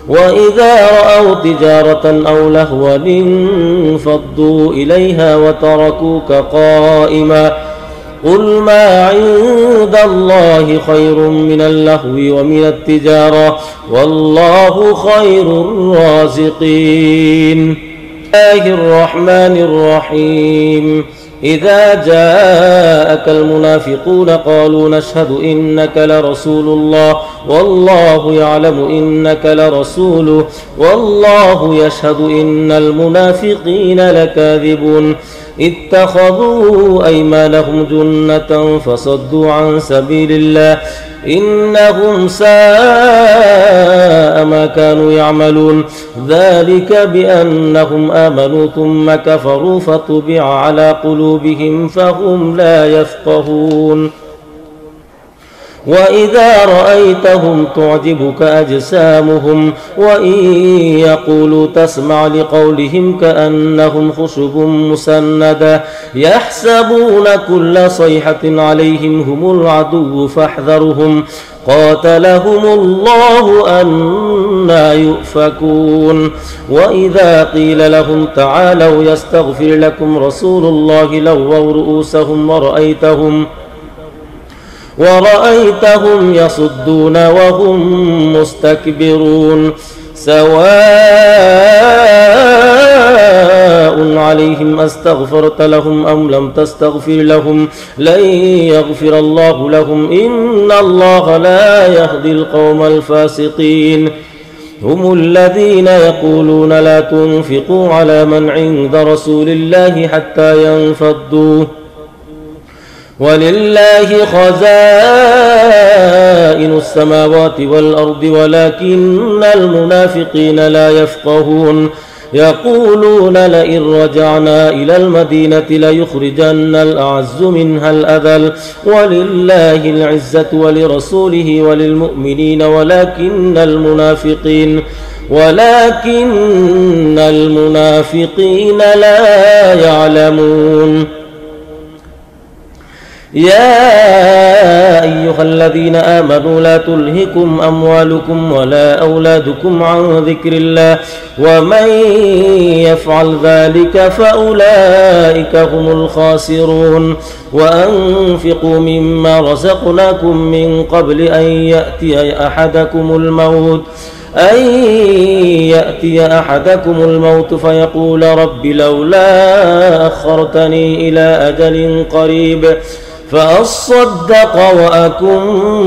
وإذا رأوا تجارة أو لهوا انفضوا إليها وتركوك قائما قل ما عند الله خير من اللهو ومن التجارة والله خير الرازقين الله الرحمن الرحيم إذا جاءك المنافقون قالوا نشهد إنك لرسول الله والله يعلم إنك لرسوله والله يشهد إن المنافقين لكاذبون اتخذوا أيمانهم جنة فصدوا عن سبيل الله إنهم ساء ما كانوا يعملون ذلك بأنهم آمنوا ثم كفروا فطبع على قلوبهم فهم لا يفقهون وإذا رأيتهم تعجبك أجسامهم وإن يقولوا تسمع لقولهم كأنهم خشب مسندة يحسبون كل صيحة عليهم هم العدو فاحذرهم قاتلهم الله أنى يؤفكون وإذا قيل لهم تعالوا يستغفر لكم رسول الله لووا رؤوسهم ورأيتهم يصدون وهم مستكبرون سواء عليهم أستغفرت لهم أم لم تستغفر لهم لن يغفر الله لهم إن الله لا يهدي القوم الفاسقين هم الذين يقولون لا تنفقوا على من عند رسول الله حتى ينفضوا ولله خزائن السماوات والأرض ولكن المنافقين لا يفقهون يقولون لئن رجعنا إلى المدينة ليخرجن الأعز منها الأذل ولله العزة ولرسوله وللمؤمنين ولكن المنافقين لا يعلمون يا أيها الذين آمنوا لا تلهكم أموالكم ولا أولادكم عن ذكر الله ومن يفعل ذلك فأولئك هم الخاسرون وأنفقوا مما رزقناكم من قبل أن يأتي أحدكم الموت فيقول رب لولا أخرتني إلى أجل قريب فأصدق وأكن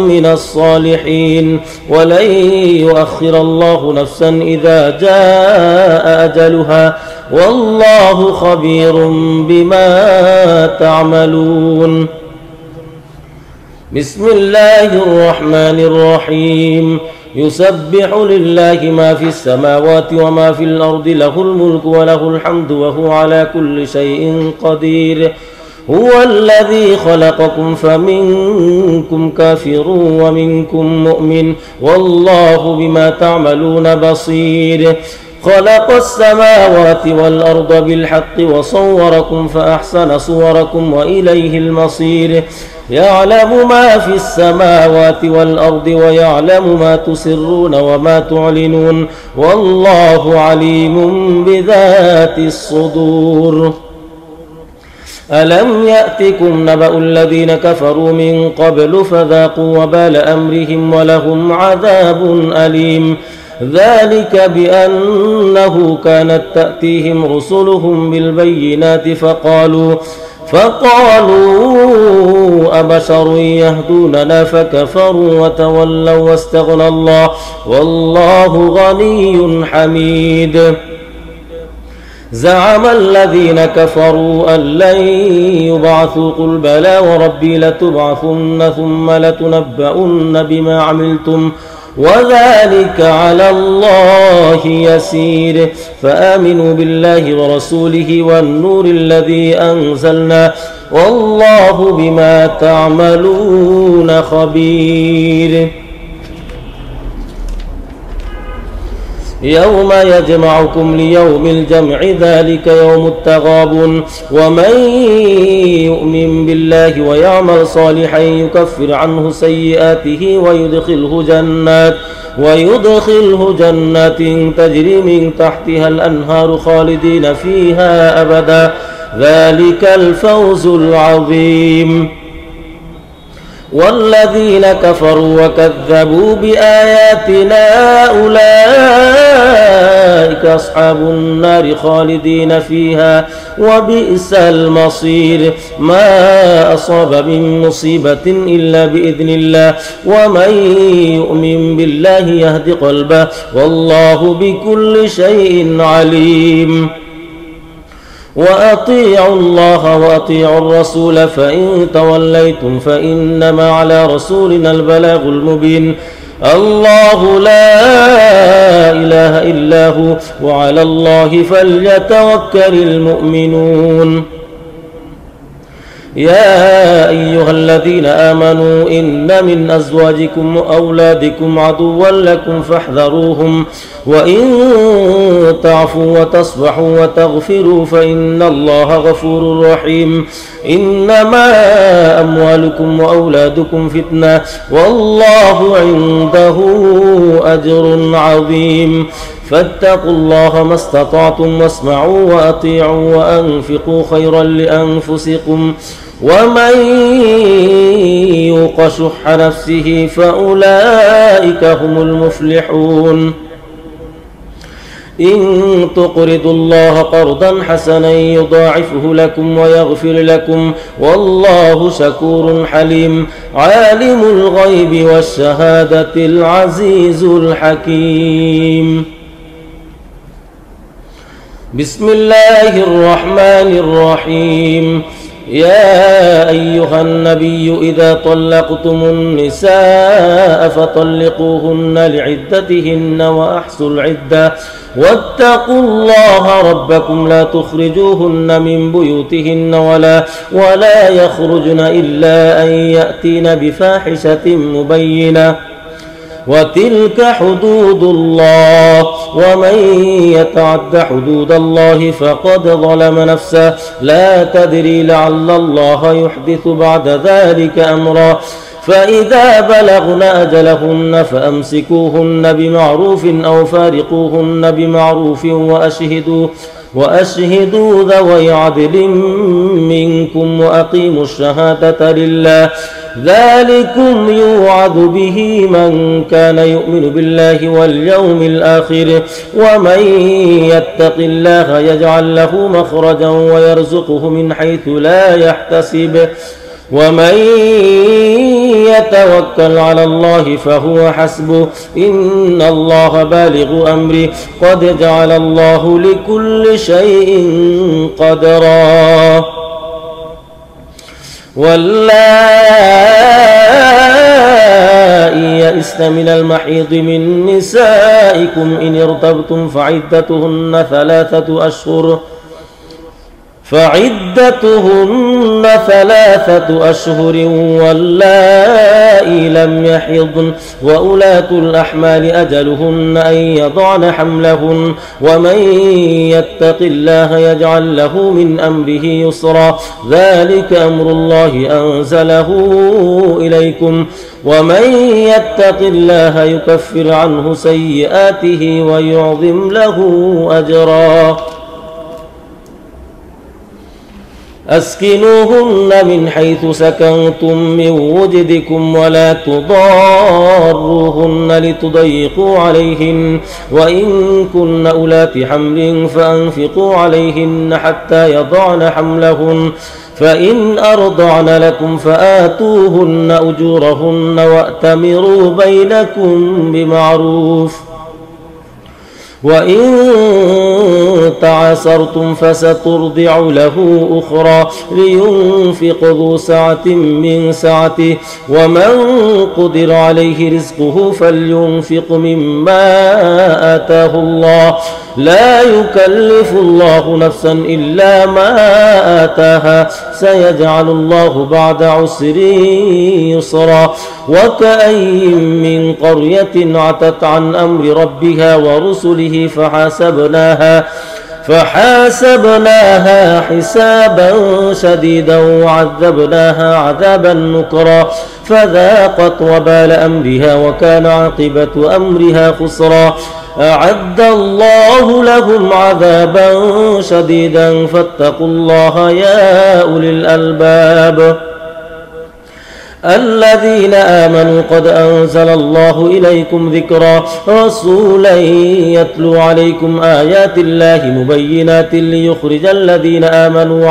من الصالحين ولن يؤخر الله نفسا إذا جاء أجلها والله خبير بما تعملون بسم الله الرحمن الرحيم يسبح لله ما في السماوات وما في الأرض له الملك وله الحمد وهو على كل شيء قدير هو الذي خلقكم فمنكم كافر ومنكم مؤمن والله بما تعملون بصير خلق السماوات والأرض بالحق وصوركم فأحسن صوركم وإليه المصير يعلم ما في السماوات والأرض ويعلم ما تسرون وما تعلنون والله عليم بذات الصدور ألم يأتكم نبأ الذين كفروا من قبل فذاقوا وبال أمرهم ولهم عذاب أليم ذلك بأنه كانت تأتيهم رسلهم بالبينات فقالوا أبشر يهدوننا فكفروا وتولوا واستغنى الله والله غني حميد زعم الذين كفروا أن لن يبعثوا قل بلى وربي لتبعثن ثم لتنبؤن بما عملتم وذلك على الله يسير فآمنوا بالله ورسوله والنور الذي أنزلنا والله بما تعملون خبير يوم يجمعكم ليوم الجمع ذلك يوم التغابن ومن يؤمن بالله ويعمل صالحا يكفر عنه سيئاته ويدخله جنات تجري من تحتها الأنهار خالدين فيها أبدا ذلك الفوز العظيم والذين كفروا وكذبوا بآياتنا أولئك أصحاب النار خالدين فيها وبئس المصير ما أصاب من مصيبة إلا بإذن الله ومن يؤمن بالله يهد قلبه والله بكل شيء عليم وأطيعوا الله وأطيعوا الرسول فإن توليتم فإنما على رسولنا البلاغ المبين. الله لا إله إلا هو وعلى الله فليتوكل المؤمنون. يا أيها الذين آمنوا إن من أزواجكم وأولادكم عدوا لكم فاحذروهم وإن تعفوا وتصفحوا وتغفروا فإن الله غفور رحيم. إنما أموالكم وأولادكم فتنة والله عنده أجر عظيم. فاتقوا الله ما استطعتم واسمعوا وأطيعوا وأنفقوا خيرا لأنفسكم ومن يوق شح نفسه فأولئك هم المفلحون. إن تقرضوا الله قرضا حسنا يضاعفه لكم ويغفر لكم والله شكور حليم. عالم الغيب والشهادة العزيز الحكيم. بسم الله الرحمن الرحيم. يا أيها النبي إذا طلقتم النساء فطلقوهن لعدتهن وأحصوا العدة واتقوا الله ربكم لا تخرجوهن من بيوتهن ولا يخرجن إلا أن يأتين بفاحشة مبينة وتلك حدود الله ومن يتعد حدود الله فقد ظلم نفسه لا تدري لعل الله يحدث بعد ذلك أمرا. فإذا بلغن أجلهن فأمسكوهن بمعروف أو فارقوهن بمعروف وأشهدوا ذوي عدل منكم وأقيموا الشهادة لله ذلكم يوعظ به من كان يؤمن بالله واليوم الآخر ومن يتق الله يجعل له مخرجا ويرزقه من حيث لا يحتسب ومن يتوكل على الله فهو حسبه إن الله بالغ أمره قد جعل الله لكل شيء قدرا. واللائي يئسن من المحيض من نسائكم إن ارتبتم فعدتهن ثلاثة أشهر واللائي لم يحضن وأولاة الأحمال أجلهن أن يضعن حملهن ومن يتق الله يجعل له من أمره يسرا ذلك أمر الله أنزله إليكم ومن يتق الله يكفر عنه سيئاته ويعظم له أجرا. أسكنوهن من حيث سكنتم من وجدكم ولا تضاروهن لتضيقوا عليهن وإن كن أولات حمل فأنفقوا عليهن حتى يضعن حملهن فإن أرضعن لكم فآتوهن أجورهن وأتمروا بينكم بمعروف وإن تعاسرتم فسترضع له أخرى لينفق ذو سعة من سعته ومن قدر عليه رزقه فلينفق مما آتاه الله لا يكلف الله نفسا إلا ما آتاها سيجعل الله بعد عسر يسرا. وكأين من قرية عتت عن أمر ربها ورسله فحاسبناها حسابا شديدا وعذبناها عذابا نكرا فذاقت وبال أمرها وكان عاقبة أمرها خسرا. أعد الله لهم عذابا شديدا فاتقوا الله يا أولي الألباب. الذين آمنوا قد أنزل الله إليكم ذكرا رسولا يتلو عليكم آيات الله مبينات ليخرج الذين آمنوا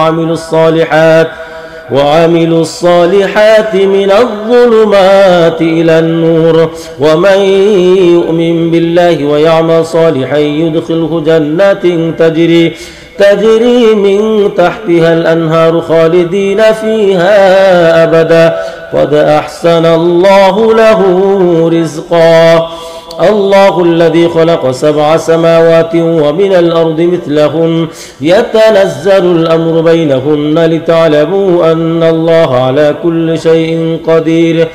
وعملوا الصالحات من الظلمات إلى النور ومن يؤمن بالله ويعمل صالحا يدخله جنات تجري من تحتها الأنهار خالدين فيها أبدا قد أحسن الله له رزقا الله الذي خلق 7 سماوات ومن الأرض مثلهن يتنزل الأمر بينهن لتعلموا أن الله على كل شيء قدير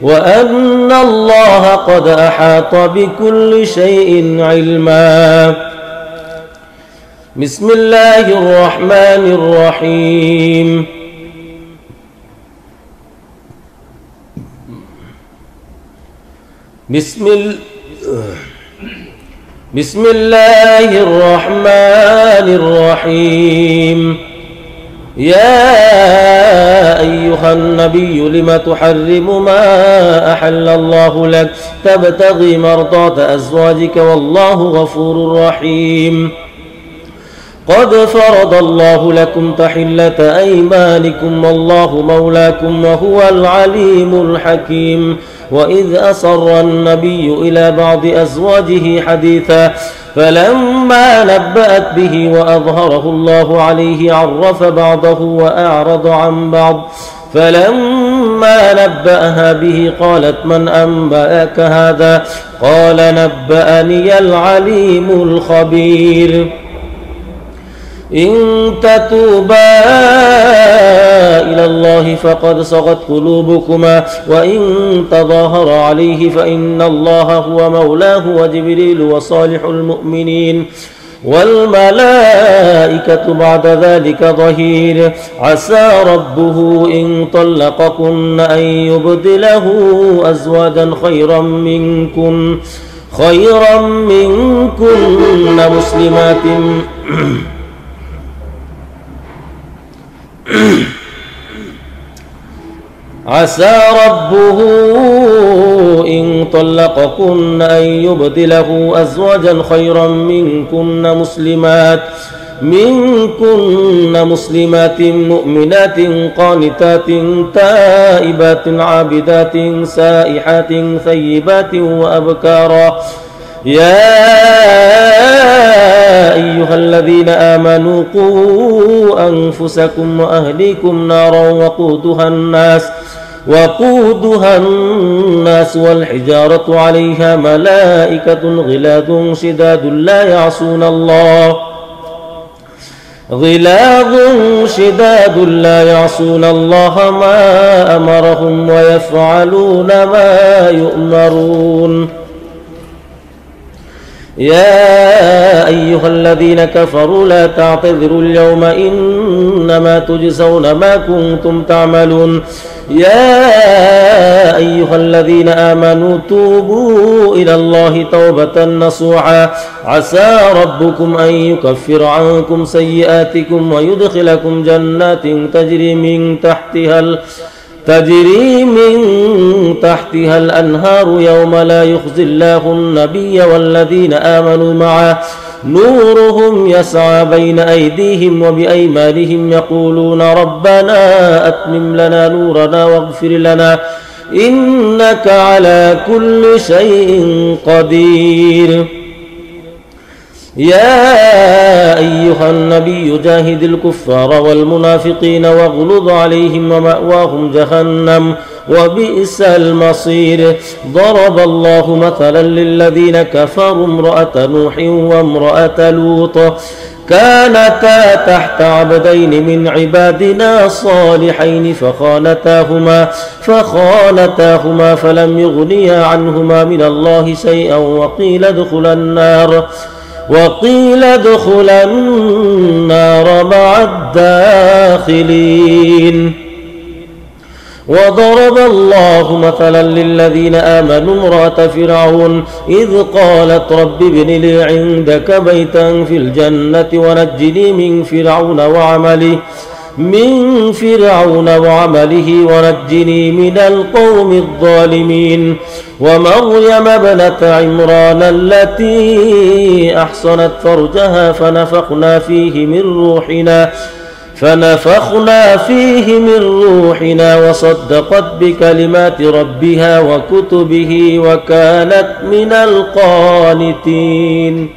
وأن الله قد أحاط بكل شيء علما. بسم الله الرحمن الرحيم. بسم الله الرحمن الرحيم. يا أيها النبي لم تحرم ما أحل الله لك تبتغي مرضات أزواجك والله غفور رحيم. قد فرض الله لكم تحلة أيمانكم والله مولاكم وهو العليم الحكيم. وإذ أسر النبي إلى بعض أزواجه حديثا فلما نبأت به وأظهره الله عليه عرف بعضه وأعرض عن بعض فلما نبأها به قالت من أنبأك هذا قال نبأني العليم الخبير. إن تتوبا إلى الله فقد صغت قلوبكما وإن تظاهر عليه فإن الله هو مولاه وجبريل وصالح المؤمنين والملائكة بعد ذلك ظهير. عسى ربه إن طلقكن أن يبدله أزواجا خيرا منكن مسلمات عسى ربه إن طلقكن أن يبدله أزواجا خيرا منكن مسلمات مؤمنات قانتات تائبات عابدات سائحات ثيبات وأبكارا. يا أيها الذين آمنوا قوا أنفسكم وأهليكم نارا وقودها الناس والحجارة عليها ملائكة غلاظ شداد لا يعصون الله ما أمرهم ويفعلون ما يؤمرون. يا أيها الذين كفروا لا تعتذروا اليوم إنما تجزون ما كنتم تعملون. يا أيها الذين آمنوا توبوا إلى الله توبة نصوحا عسى ربكم أن يكفر عنكم سيئاتكم ويدخلكم جنات تجري من تحتها الأنهار يوم لا يخزي الله النبي والذين آمنوا معه نورهم يسعى بين أيديهم وبأيمانهم يقولون ربنا أتمم لنا نورنا واغفر لنا إنك على كل شيء قدير. يا أيها النبي جاهد الكفار والمنافقين واغلظ عليهم ومأواهم جهنم وبئس المصير. ضرب الله مثلا للذين كفروا امرأة نوح وامرأة لوط كانتا تحت عبدين من عبادنا صالحين فخانتاهما فلم يغنيا عنهما من الله شيئا وقيل ادخلا النار مع الداخلين. وضرب الله مثلا للذين آمنوا امرأة فرعون إذ قالت رب ابن لي عندك بيتا في الجنة ونجني من فرعون وعمله ونجني من القوم الظالمين. ومريم ابنة عمران التي أحصنت فرجها فنفخنا فيه من روحنا وصدقت بكلمات ربها وكتبه وكانت من القانتين.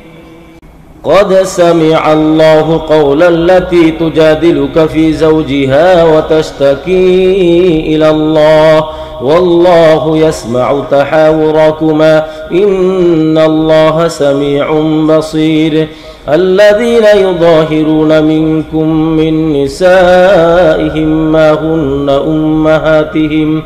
قد سمع الله قولا التي تجادلك في زوجها وتشتكي إلى الله والله يسمع تحاوركما إن الله سميع بصير. الذين يظاهرون منكم من نسائهم ما هن أمهاتهم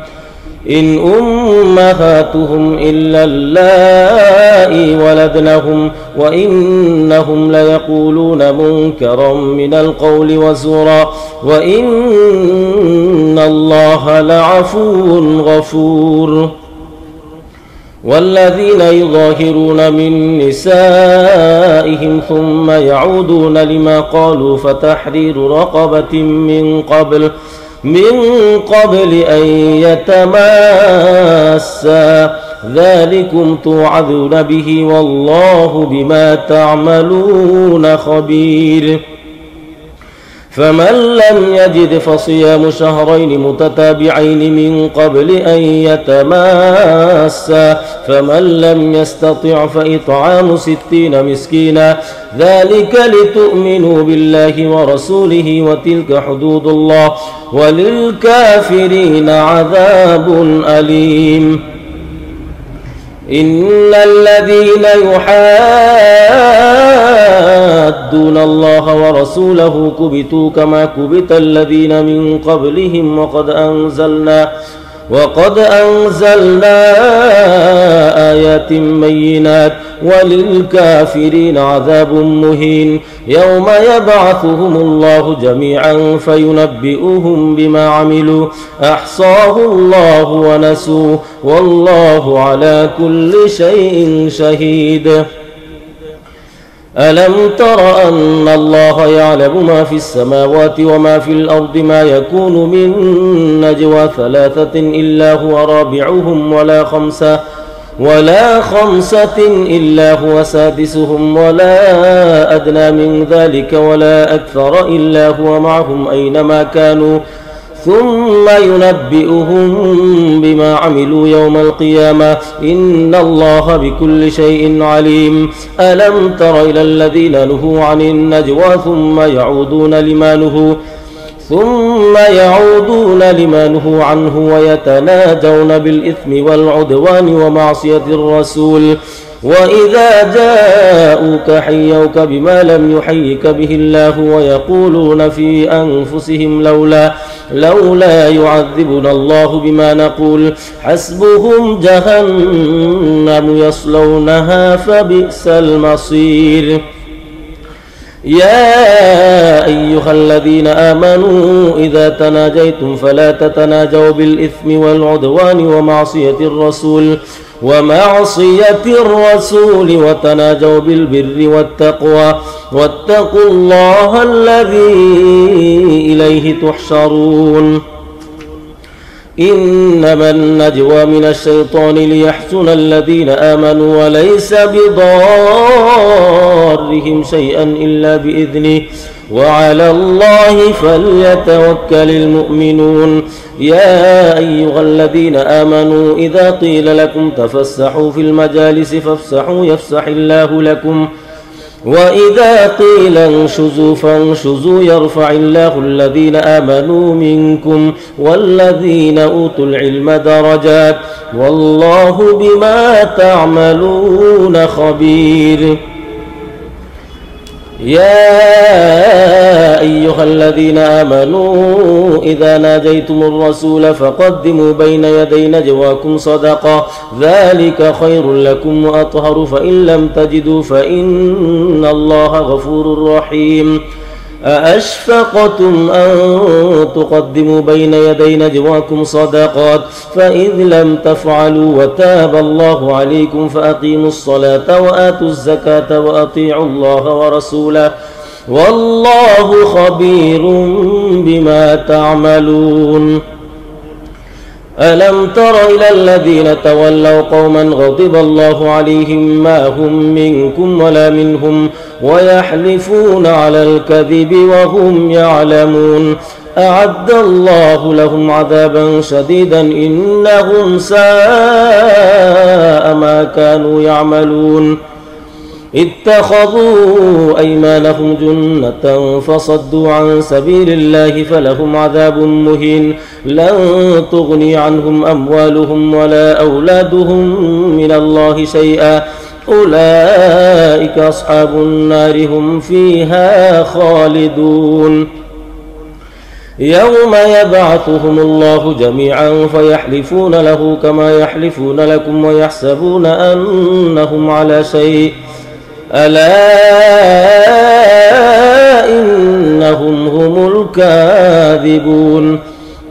إن أمهاتهم إلا اللائي ولدنهم وإنهم ليقولون منكرا من القول وزورا وإن الله لعفو غفور. والذين يظاهرون من نسائهم ثم يعودون لما قالوا فتحرير رقبة من قبل أن يتماسا ذلكم توعظون به والله بما تعملون خبير. فمن لم يجد فصيام شهرين متتابعين من قبل أن يتماسا فمن لم يستطع فإطعام 60 مسكينا ذلك لتؤمنوا بالله ورسوله وتلك حدود الله وللكافرين عذاب أليم. إن الذين يحادون الله ورسوله كبتوا كما كبت الذين من قبلهم وقد أنزلنا آيات بينات وللكافرين عذاب مهين. يوم يبعثهم الله جميعا فينبئهم بما عملوا أحصاه الله ونسوه والله على كل شيء شهيد. ألم تر أن الله يعلم ما في السماوات وما في الأرض ما يكون من نجوى 3 إلا هو رابعهم ولا خمسة إلا هو سادسهم ولا أدنى من ذلك ولا أكثر إلا هو معهم أينما كانوا ثم ينبئهم بما عملوا يوم القيامة إن الله بكل شيء عليم. ألم تر إلى الذين نهوا عن النجوى ثم يعودون لما نهوا عنه ويتناجون بالإثم والعدوان ومعصية الرسول وإذا جاءوك حيوك بما لم يحيك به الله ويقولون في أنفسهم لولا يعذبنا الله بما نقول حسبهم جهنم يصلونها فبئس المصير. يا أيها الذين آمنوا إذا تناجيتم فلا تتناجوا بالإثم والعدوان ومعصية الرسول وتناجوا بالبر والتقوى واتقوا الله الذي إليه تحشرون. إنما النجوى من الشيطان ليحزن الذين آمنوا وليس بضارهم شيئا إلا بإذنه وعلى الله فليتوكل المؤمنون. يا أيها الذين آمنوا إذا قيل لكم تفسحوا في المجالس فافسحوا يفسح الله لكم وإذا قيل انشزوا فانشزوا يرفع الله الذين آمنوا منكم والذين أوتوا العلم درجات والله بما تعملون خبير. يا أيها الذين آمنوا إذا ناجيتم الرسول فقدموا بين يدي نجواكم صدقة ذلك خير لكم وأطهر فإن لم تجدوا فإن الله غفور رحيم. أأشفقتم أن تقدموا بين يدي نجواكم صدقات فإذ لم تفعلوا وتاب الله عليكم فأقيموا الصلاة وآتوا الزكاة وأطيعوا الله ورسوله والله خبير بما تعملون. ألم تر إلى الذين تولوا قوما غضب الله عليهم ما هم منكم ولا منهم ويحلفون على الكذب وهم يعلمون أعد الله لهم عذابا شديدا إنهم ساء ما كانوا يعملون. اتخذوا أيمانهم جنة فصدوا عن سبيل الله فلهم عذاب مهين لن تغني عنهم أموالهم ولا أولادهم من الله شيئا أولئك أصحاب النار هم فيها خالدون يوم يبعثهم الله جميعا فيحلفون له كما يحلفون لكم ويحسبون أنهم على شيء ألا إنهم هم الكاذبون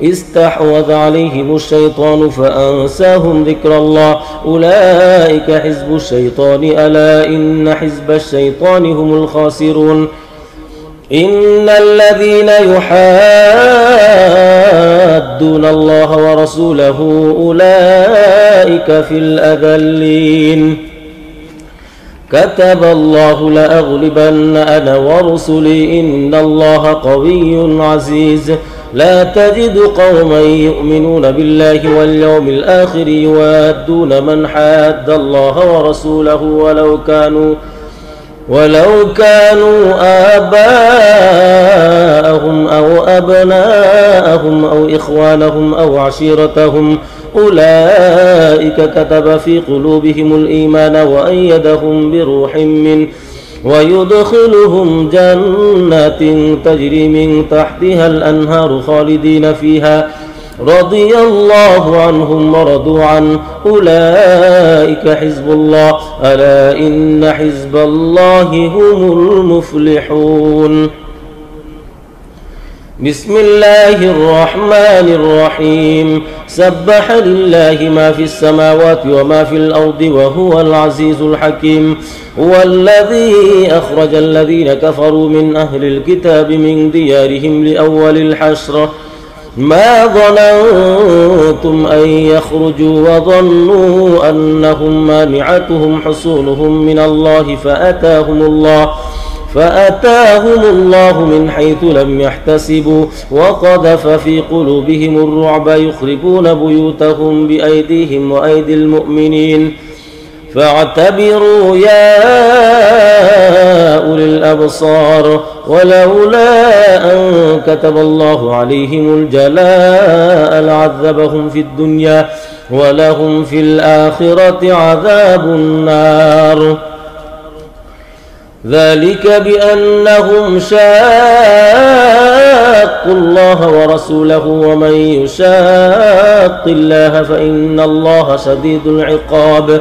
استحوذ عليهم الشيطان فأنساهم ذكر الله أولئك حزب الشيطان ألا إن حزب الشيطان هم الخاسرون إن الذين يحادون الله ورسوله أولئك في الأذلين كتب الله لأغلبن أنا ورسلي إن الله قوي عزيز لا تجد قوما يؤمنون بالله واليوم الآخر يوادون من حاد الله ورسوله ولو كانوا آباءهم أو أبناءهم أو إخوانهم أو عشيرتهم أولئك كتب في قلوبهم الإيمان وأيدهم بروح منه ويدخلهم جنات تجري من تحتها الأنهار خالدين فيها رضي الله عنهم ورضوا عنه أولئك حزب الله ألا إن حزب الله هم المفلحون بسم الله الرحمن الرحيم سبح لله ما في السماوات وما في الأرض وهو العزيز الحكيم هو الذي أخرج الذين كفروا من أهل الكتاب من ديارهم لأول الحشر ما ظننتم أن يخرجوا وظنوا أنهم مانعتهم حصونهم من الله فأتاهم الله من حيث لم يحتسبوا وقذف في قلوبهم الرعب يخربون بيوتهم بأيديهم وأيدي المؤمنين فاعتبروا يا أولي الأبصار ولولا أن كتب الله عليهم الجلاء لعذبهم في الدنيا ولهم في الآخرة عذاب النار ذلك بأنهم شاقوا الله ورسوله ومن يشاق الله فإن الله شديد العقاب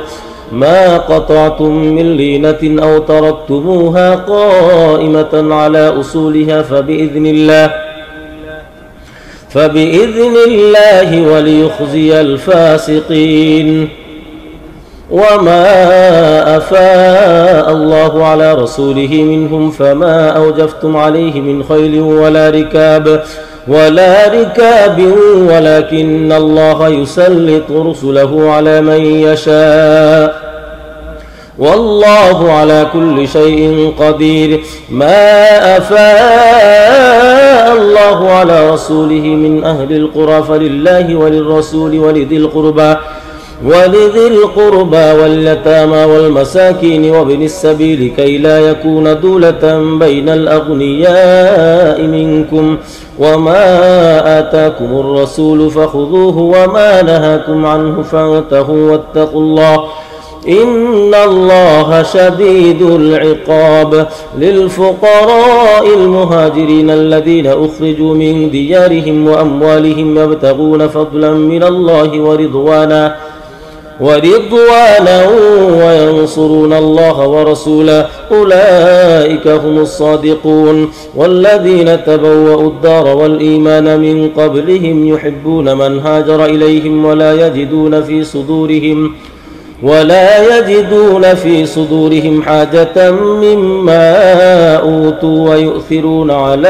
ما قطعتم من لينة أو تركتموها قائمة على أصولها فبإذن الله وليخزي الفاسقين وما أفاء الله على رسوله منهم فما أوجفتم عليه من خيل ولا ركاب ولكن الله يسلط رسله على من يشاء والله على كل شيء قدير ما أفاء الله على رسوله من أهل القرى فلله وللرسول ولذي القربى واليتامى والمساكين وابن السبيل كي لا يكون دولة بين الأغنياء منكم وما آتاكم الرسول فخذوه وما نهاكم عنه فانتهوا واتقوا الله إن الله شديد العقاب للفقراء المهاجرين الذين أخرجوا من ديارهم وأموالهم يبتغون فضلا من الله ورضوانا وينصرون الله ورسوله أولئك هم الصادقون والذين تبوأوا الدار والإيمان من قبلهم يحبون من هاجر إليهم ولا يجدون في صدورهم حاجة مما أوتوا ويؤثرون على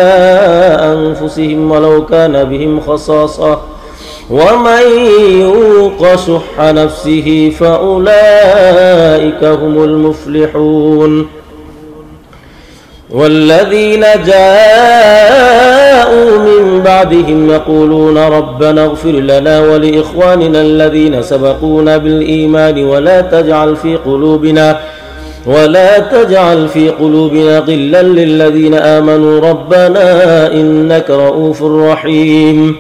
أنفسهم ولو كان بهم خصاصة ومن يوق شح نفسه فأولئك هم المفلحون والذين جاءوا من بعدهم يقولون ربنا اغفر لنا ولإخواننا الذين سبقونا بالإيمان ولا تجعل في قلوبنا غلا للذين آمنوا ربنا إنك رؤوف رحيم.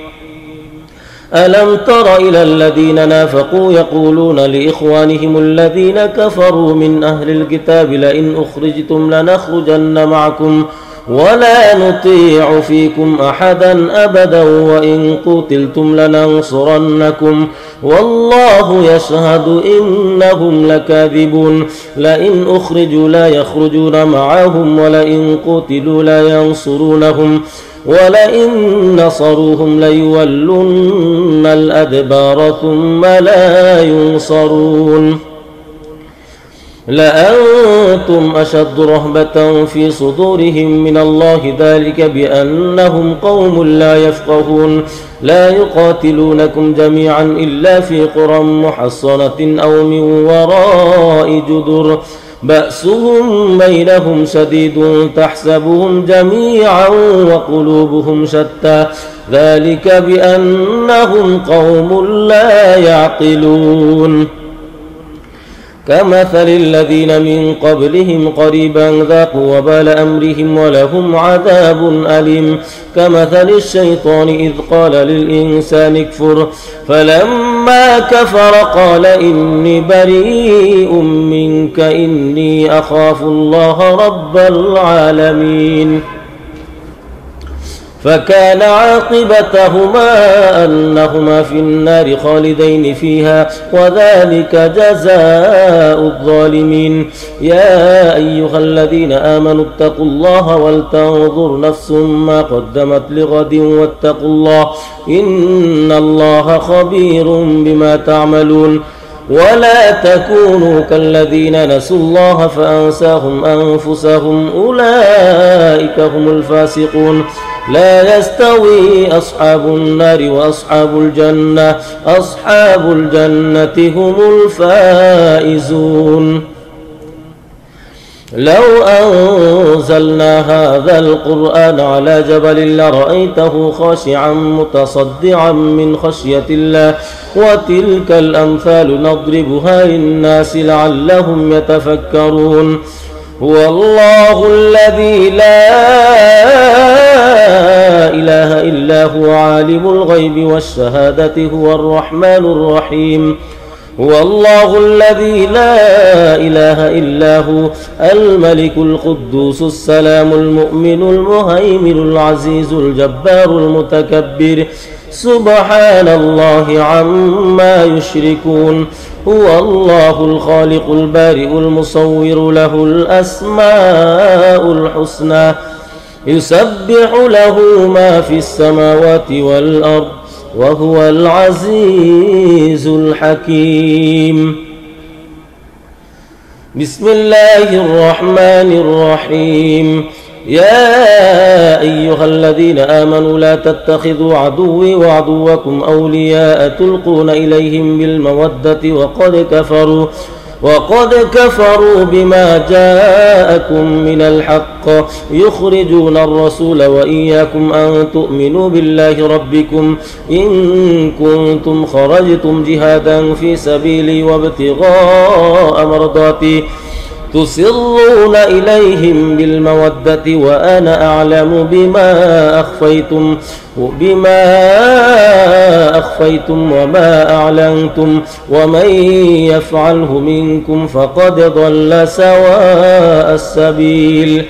ألم تر إلى الذين نافقوا يقولون لإخوانهم الذين كفروا من أهل الكتاب لئن أخرجتم لنخرجن معكم ولا نطيع فيكم أحدا أبدا وإن قتلتم لننصرنكم والله يشهد إنهم لكاذبون. لئن أخرجوا لا يخرجون معهم ولئن قتلوا لا ينصرونهم ولئن نصروهم ليولن الأدبار ثم لا ينصرون. لأنتم أشد رهبة في صدورهم من الله ذلك بأنهم قوم لا يفقهون. لا يقاتلونكم جميعا إلا في قرى محصنة أو من وراء جدر بأسهم بينهم شديد تحسبهم جميعا وقلوبهم شتى ذلك بأنهم قوم لا يعقلون. كمثل الذين من قبلهم قريبا ذاقوا وبال أمرهم ولهم عذاب أليم. كمثل الشيطان إذ قال للإنسان اكفر فلما كفر قال إني بريء منك إني أخاف الله رب العالمين. فكان عاقبتهما أنهما في النار خالدين فيها وذلك جزاء الظالمين. يا أيها الذين آمنوا اتقوا الله ولتنظر نفس ما قدمت لغد واتقوا الله إن الله خبير بما تعملون. ولا تكونوا كالذين نسوا الله فأنساهم أنفسهم أولئك هم الفاسقون. لا يستوي أصحاب النار وأصحاب الجنة أصحاب الجنة هم الفائزون. لو أنزلنا هذا القرآن على جبل لرأيته خاشعا متصدعا من خشية الله وتلك الأمثال نضربها للناس لعلهم يتفكرون. هو الله الذي لا إله إلا هو عالم الغيب والشهادة هو الرحمن الرحيم. هو الله الذي لا إله إلا هو الملك القدوس السلام المؤمن المهيمن العزيز الجبار المتكبر سبحان الله عما يشركون. هو الله الخالق البارئ المصور له الأسماء الحسنى يسبح له ما في السماوات والأرض وهو العزيز الحكيم. بسم الله الرحمن الرحيم. يا أيها الذين آمنوا لا تتخذوا عدوي وعدوكم أولياء تلقون إليهم بالمودة وقد كفروا بما جاءكم من الحق يخرجون الرسول وإياكم أن تؤمنوا بالله ربكم إن كنتم خرجتم جهادا في سبيلي وابتغاء مرضاتي تسرون إليهم بالمودة وأنا أعلم بما أخفيتم وما أعلنتم ومن يفعله منكم فقد ضل سواء السبيل.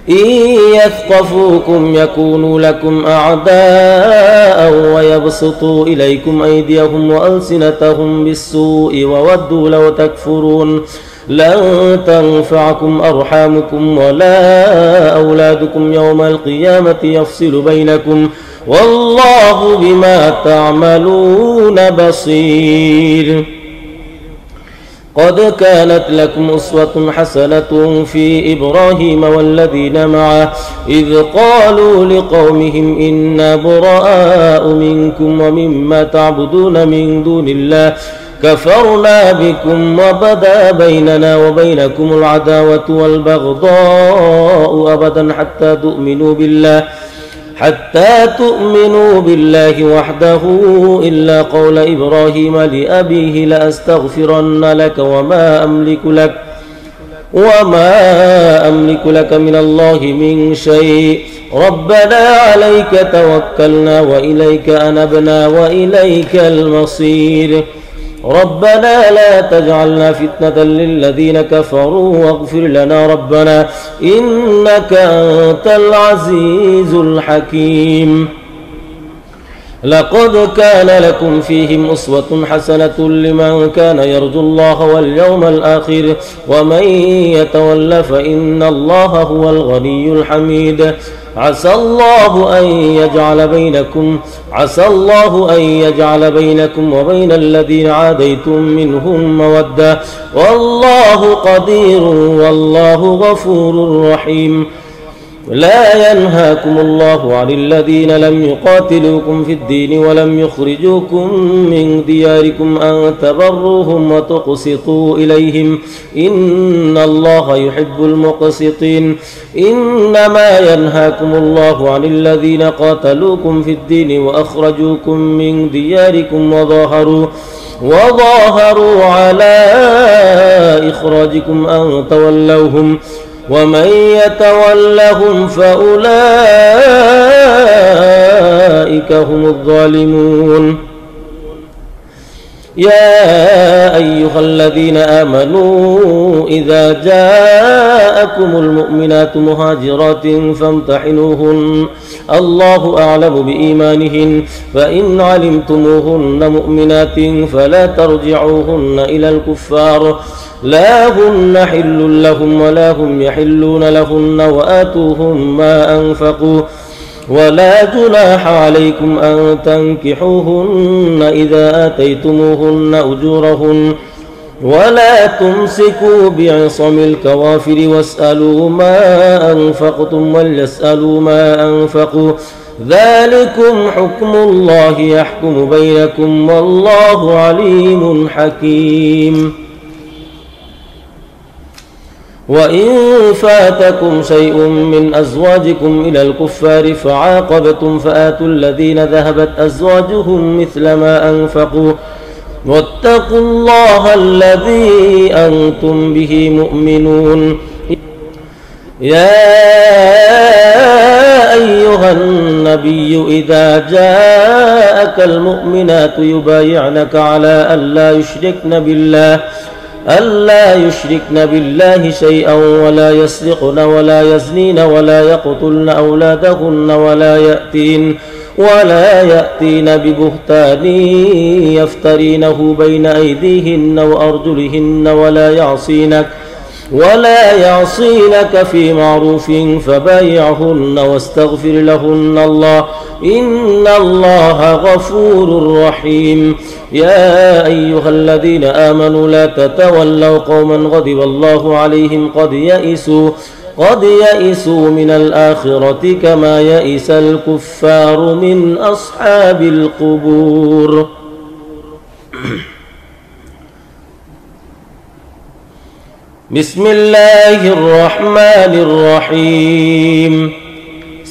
إن يثقفوكم يكونوا لكم أعداء ويبسطوا إليكم أيديهم وألسنتهم بالسوء وودوا لو تكفرون. لن تنفعكم أرحامكم ولا أولادكم يوم القيامة يفصل بينكم والله بما تعملون بصير. قد كانت لكم أسوة حسنة في إبراهيم والذين معه إذ قالوا لقومهم إنا براء منكم ومما تعبدون من دون الله كفرنا بكم وبدا بيننا وبينكم العداوة والبغضاء أبدا حتى تؤمنوا بالله وحده إلا قول إبراهيم لأبيه لأستغفرن لك وما أملك لك من الله من شيء ربنا عليك توكلنا وإليك أنبنا وإليك المصير ربنا لا تجعلنا فتنة للذين كفروا واغفر لنا ربنا إنك أنت العزيز الحكيم لقد كان لكم فيهم أسوة حسنة لمن كان يرجو الله واليوم الآخر ومن يتول فإن الله هو الغني الحميد عسى الله أن يجعل بينكم وبين الذين عاديتم منهم مودة والله قدير والله غفور رحيم لا ينهاكم الله عن الذين لم يقاتلوكم في الدين ولم يخرجوكم من دياركم أن تبروهم وتقسطوا إليهم إن الله يحب المقسطين إنما ينهاكم الله عن الذين قاتلوكم في الدين وأخرجوكم من دياركم وظاهروا على إخراجكم أن تولوهم ومن يتولهم فأولئك هم الظالمون يا أيها الذين آمنوا إذا جاءكم المؤمنات مهاجرات فامتحنوهن الله أعلم بإيمانهن فإن علمتموهن مؤمنات فلا ترجعوهن إلى الكفار لا هن حل لهم ولا هم يحلون لهن وآتوهم ما أنفقوا ولا جناح عليكم أن تنكحوهن إذا آتيتموهن أجورهن ولا تمسكوا بعصم الكوافر واسألوا ما أنفقتم وليسألوا ما أنفقوا ذلكم حكم الله يحكم بينكم والله عليم حكيم وإن فاتكم شيء من أزواجكم إلى الكفار فعاقبتم فآتوا الذين ذهبت أزواجهم مثل ما أنفقوا واتقوا الله الذي أنتم به مؤمنون يا أيها النبي إذا جاءك المؤمنات يبايعنك على ألا يشركن بالله شيئا ولا يسرقن ولا يزنين ولا يقتلن أولادهن ولا يأتين ببهتان يفترينه بين أيديهن وأرجلهن ولا يعصينك في معروف فبايعهن واستغفر لهن الله إن الله غفور رحيم يا أيها الذين آمنوا لا تتولوا قوما غضب الله عليهم قد يئسوا من الآخرة كما يئس الكفار من أصحاب القبور بسم الله الرحمن الرحيم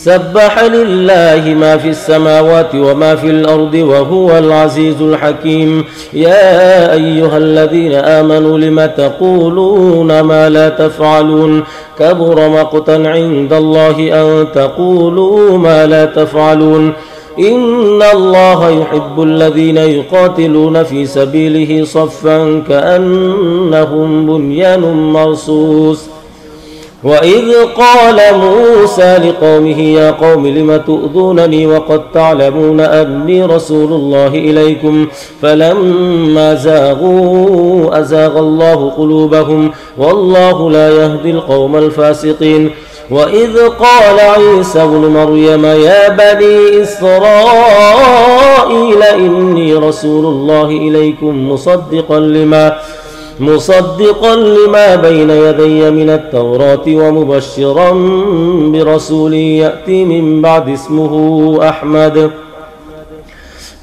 سبح لله ما في السماوات وما في الأرض وهو العزيز الحكيم يا أيها الذين آمنوا لم تقولون ما لا تفعلون كبر مقتا عند الله أن تقولوا ما لا تفعلون إن الله يحب الذين يقاتلون في سبيله صفا كأنهم بنيان مرصوص وإذ قال موسى لقومه يا قوم لم تؤذونني وقد تعلمون أني رسول الله إليكم فلما زاغوا أزاغ الله قلوبهم والله لا يهدي القوم الفاسقين وإذ قال عيسى ابن مريم يا بني إسرائيل إني رسول الله إليكم مصدقا لما بين يدي من التوراة ومبشرا برسول يأتي من بعد اسمه أحمد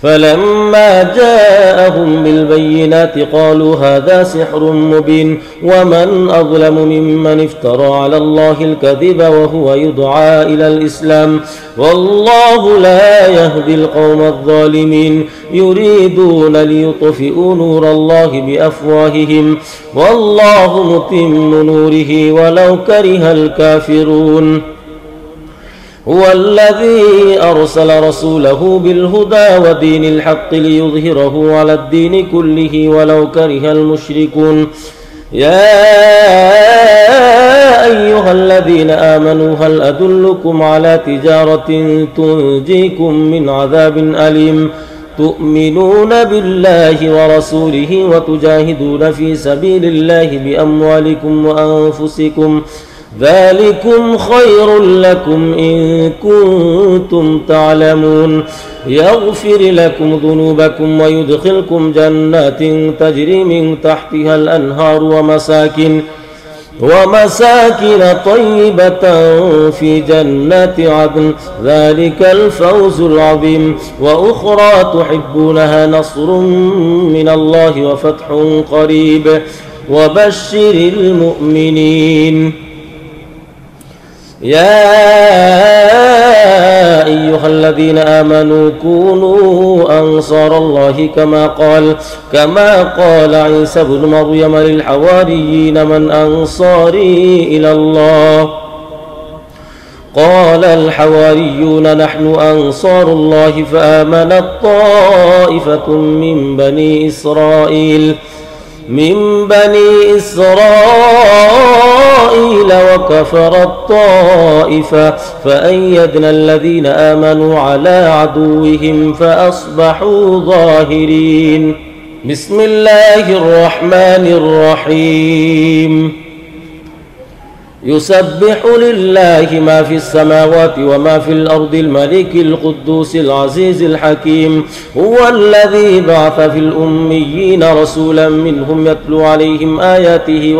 فلما جاءهم بالبينات قالوا هذا سحر مبين ومن أظلم ممن افترى على الله الكذب وهو يدعى إلى الإسلام والله لا يهدي القوم الظالمين يريدون ليطفئوا نور الله بأفواههم والله متم نوره ولو كره الكافرون هو الذي أرسل رسوله بالهدى ودين الحق ليظهره على الدين كله ولو كره المشركون يا أيها الذين آمنوا هل أدلكم على تجارة تنجيكم من عذاب أليم تؤمنون بالله ورسوله وتجاهدون في سبيل الله بأموالكم وأنفسكم ذلكم خير لكم إن كنتم تعلمون يغفر لكم ذنوبكم ويدخلكم جنات تجري من تحتها الأنهار ومساكن طيبة في جنات عدن ذلك الفوز العظيم وأخرى تحبونها نصر من الله وفتح قريب وبشر المؤمنين يا أيها الذين آمنوا كونوا أنصار الله كما قال عيسى بن مريم للحواريين من أنصاري إلى الله قال الحواريون نحن أنصار الله فآمنت طائفة من بني إسرائيل وكفرت طائفة فأيدنا الذين آمنوا على عدوهم فأصبحوا ظاهرين بسم الله الرحمن الرحيم يسبح لله ما في السماوات وما في الأرض الملك القدوس العزيز الحكيم هو الذي بعث في الأميين رسولا منهم يتلو عليهم آياته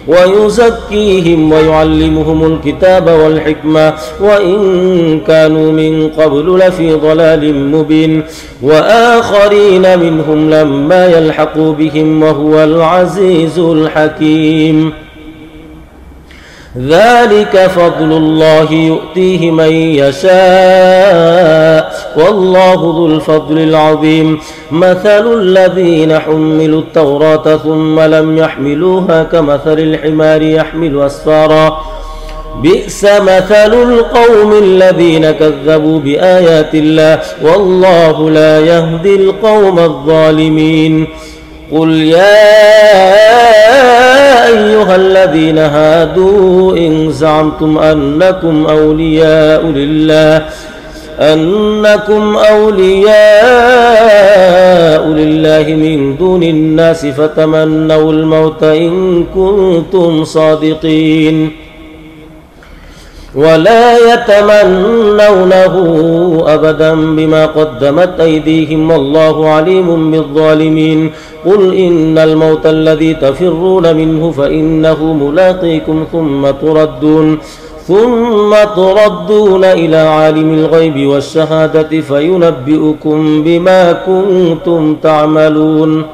ويزكيهم ويعلمهم الكتاب والحكمة وإن كانوا من قبل لفي ضلال مبين وآخرين منهم لما يلحقوا بهم وهو العزيز الحكيم ذلك فضل الله يؤتيه من يشاء والله ذو الفضل العظيم مثل الذين حملوا التوراة ثم لم يحملوها كمثل الحمار يحمل أسفارا بئس مثل القوم الذين كذبوا بآيات الله والله لا يهدي القوم الظالمين قل يا أيها الذين هادوا إن زعمتم أنكم أولياء لله من دون الناس فتمنوا الموت إن كنتم صادقين ولا يتمنونه أبدا بما قدمت أيديهم والله عليم بالظالمين قل إن الموت الذي تفرون منه فإنه ملاقيكم ثم تردون إلى عالم الغيب والشهادة فينبئكم بما كنتم تعملون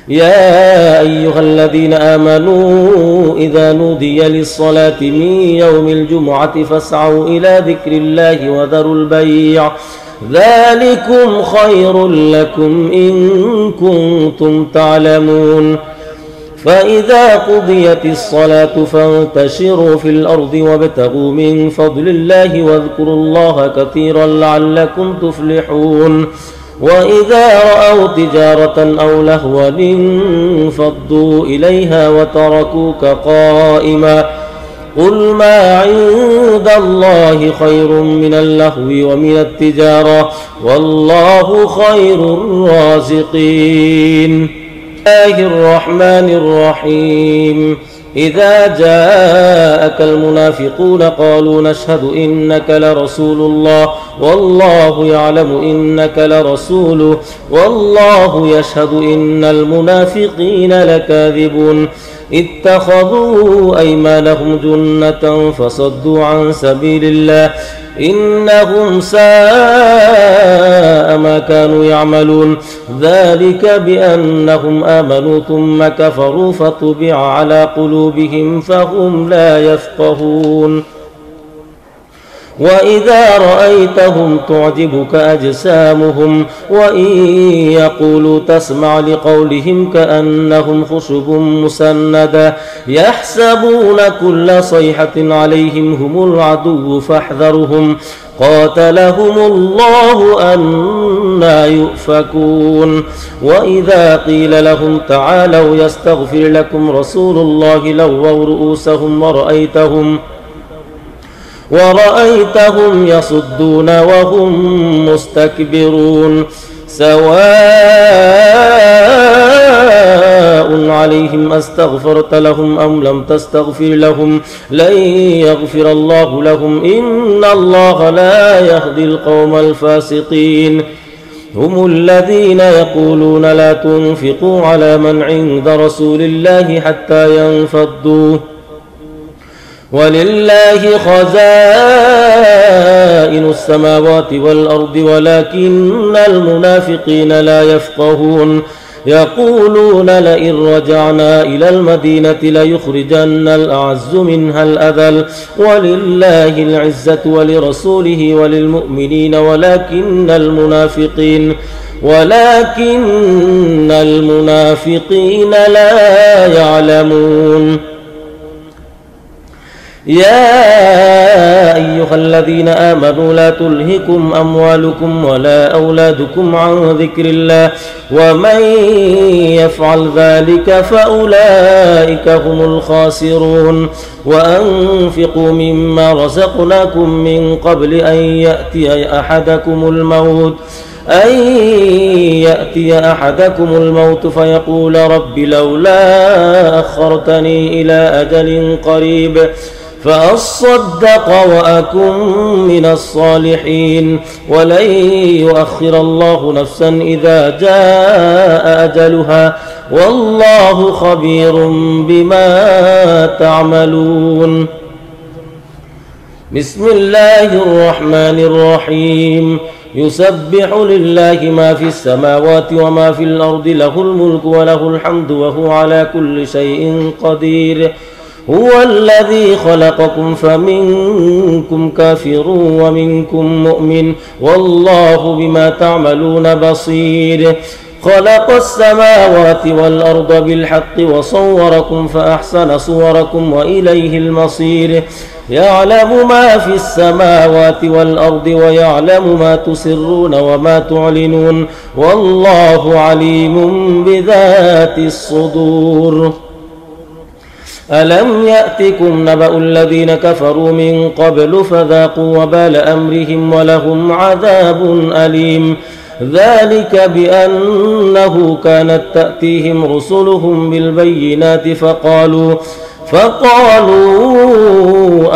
يا أيها الذين آمنوا إذا نودي للصلاة من يوم الجمعة فاسعوا إلى ذكر الله وذروا البيع ذلكم خير لكم إن كنتم تعلمون فإذا قضيت الصلاة فانتشروا في الأرض وابتغوا من فضل الله واذكروا الله كثيرا لعلكم تفلحون وإذا رأوا تجارة أو لهوا انفضوا إليها وتركوك قائما قل ما عند الله خير من اللهو ومن التجارة والله خير الرازقين الله الرحمن الرحيم إذا جاءك المنافقون قالوا نشهد إنك لرسول الله والله يعلم إنك لرسوله والله يشهد إن المنافقين لكاذبون اتخذوا أيمانهم جنة فصدوا عن سبيل الله إنهم ساء ما كانوا يعملون ذلك بأنهم آمنوا ثم كفروا فطبع على قلوبهم فهم لا يفقهون وإذا رأيتهم تعجبك أجسامهم وإن يقولوا تسمع لقولهم كأنهم خشب مسندة يحسبون كل صيحة عليهم هم العدو فاحذرهم قاتلهم الله أنى يؤفكون وإذا قيل لهم تعالوا يستغفر لكم رسول الله لووا رؤوسهم ورأيتهم يصدون وهم مستكبرون سواء عليهم أستغفرت لهم أم لم تستغفر لهم لن يغفر الله لهم إن الله لا يهدي القوم الفاسقين هم الذين يقولون لا تنفقوا على من عند رسول الله حتى ينفضوا ولله خزائن السماوات والأرض ولكن المنافقين لا يفقهون يقولون لئن رجعنا إلى المدينة ليخرجن الأعز منها الأذل ولله العزة ولرسوله وللمؤمنين ولكن المنافقين لا يعلمون يا أيها الذين آمنوا لا تلهكم أموالكم ولا أولادكم عن ذكر الله ومن يفعل ذلك فأولئك هم الخاسرون وأنفقوا مما رزقناكم من قبل أن يأتي أحدكم الموت فيقول رب لولا أخرتني إلى أجل قريب فأصدق وأكن من الصالحين ولن يؤخر الله نفسا إذا جاء أجلها والله خبير بما تعملون بسم الله الرحمن الرحيم يسبح لله ما في السماوات وما في الأرض له الملك وله الحمد وهو على كل شيء قدير هو الذي خلقكم فمنكم كافر ومنكم مؤمن والله بما تعملون بصير خلق السماوات والأرض بالحق وصوركم فأحسن صوركم وإليه المصير يعلم ما في السماوات والأرض ويعلم ما تسرون وما تعلنون والله عليم بذات الصدور ألم يأتكم نبأ الذين كفروا من قبل فذاقوا وبال أمرهم ولهم عذاب أليم ذلك بأنه كانت تأتيهم رسلهم بالبينات فقالوا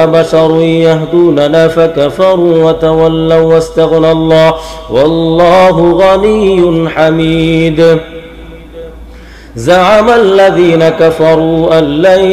أبشر يهدوننا فكفروا وتولوا واستغنى الله والله غني حميد زعم الذين كفروا أن لن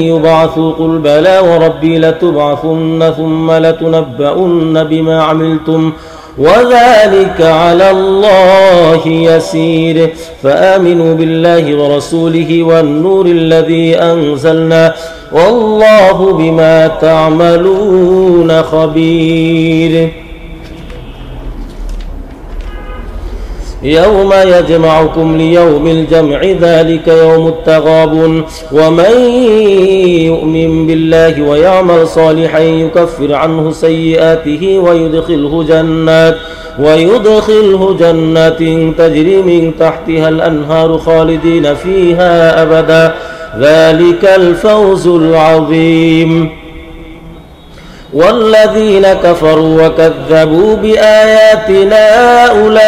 يبعثوا قل بلى وربي لتبعثن ثم لتنبؤن بما عملتم وذلك على الله يسير فآمنوا بالله ورسوله والنور الذي أنزلنا والله بما تعملون خبير يوم يجمعكم ليوم الجمع ذلك يوم التغابن ومن يؤمن بالله ويعمل صالحا يكفر عنه سيئاته ويدخله جنات تجري من تحتها الأنهار خالدين فيها أبدا ذلك الفوز العظيم والذين كفروا وكذبوا بآياتنا أولئك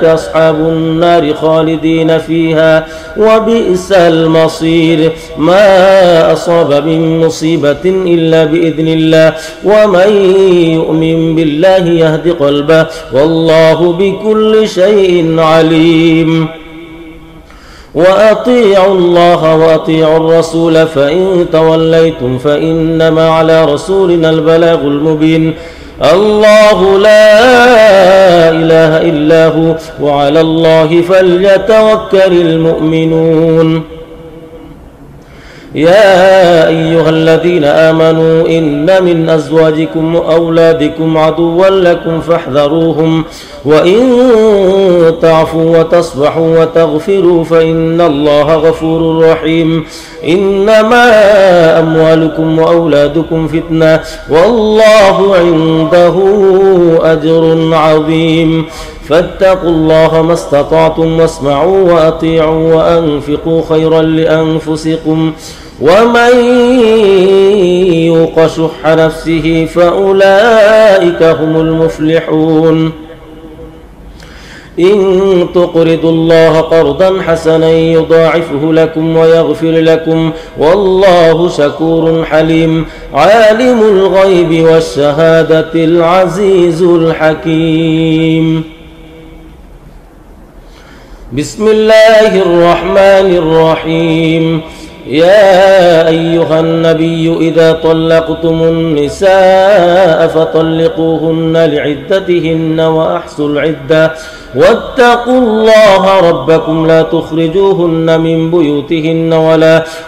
أصحاب النار خالدين فيها وبئس المصير ما أصاب من مصيبة إلا بإذن الله ومن يؤمن بالله يهد قلبه والله بكل شيء عليم وأطيعوا الله وأطيعوا الرسول فإن توليتم فإنما على رسولنا البلاغ المبين. الله لا إله إلا هو وعلى الله فليتوكل المؤمنون. يا أيها الذين آمنوا إن من أزواجكم وأولادكم عدوا لكم فاحذروهم وإن تعفوا وتصفحوا وتغفروا فإن الله غفور رحيم. إنما أموالكم وأولادكم فتنة والله عنده أجر عظيم. فاتقوا الله ما استطعتم واسمعوا وأطيعوا وأنفقوا خيرا لأنفسكم ومن يوق شح نفسه فأولئك هم المفلحون. إن تقرضوا الله قرضا حسنا يضاعفه لكم ويغفر لكم والله شكور حليم. عالم الغيب والشهادة العزيز الحكيم. بسم الله الرحمن الرحيم. يا أيها النبي إذا طلقتم النساء فطلقوهن لعدتهن وأحصوا العدة واتقوا الله ربكم لا تخرجوهن من بيوتهن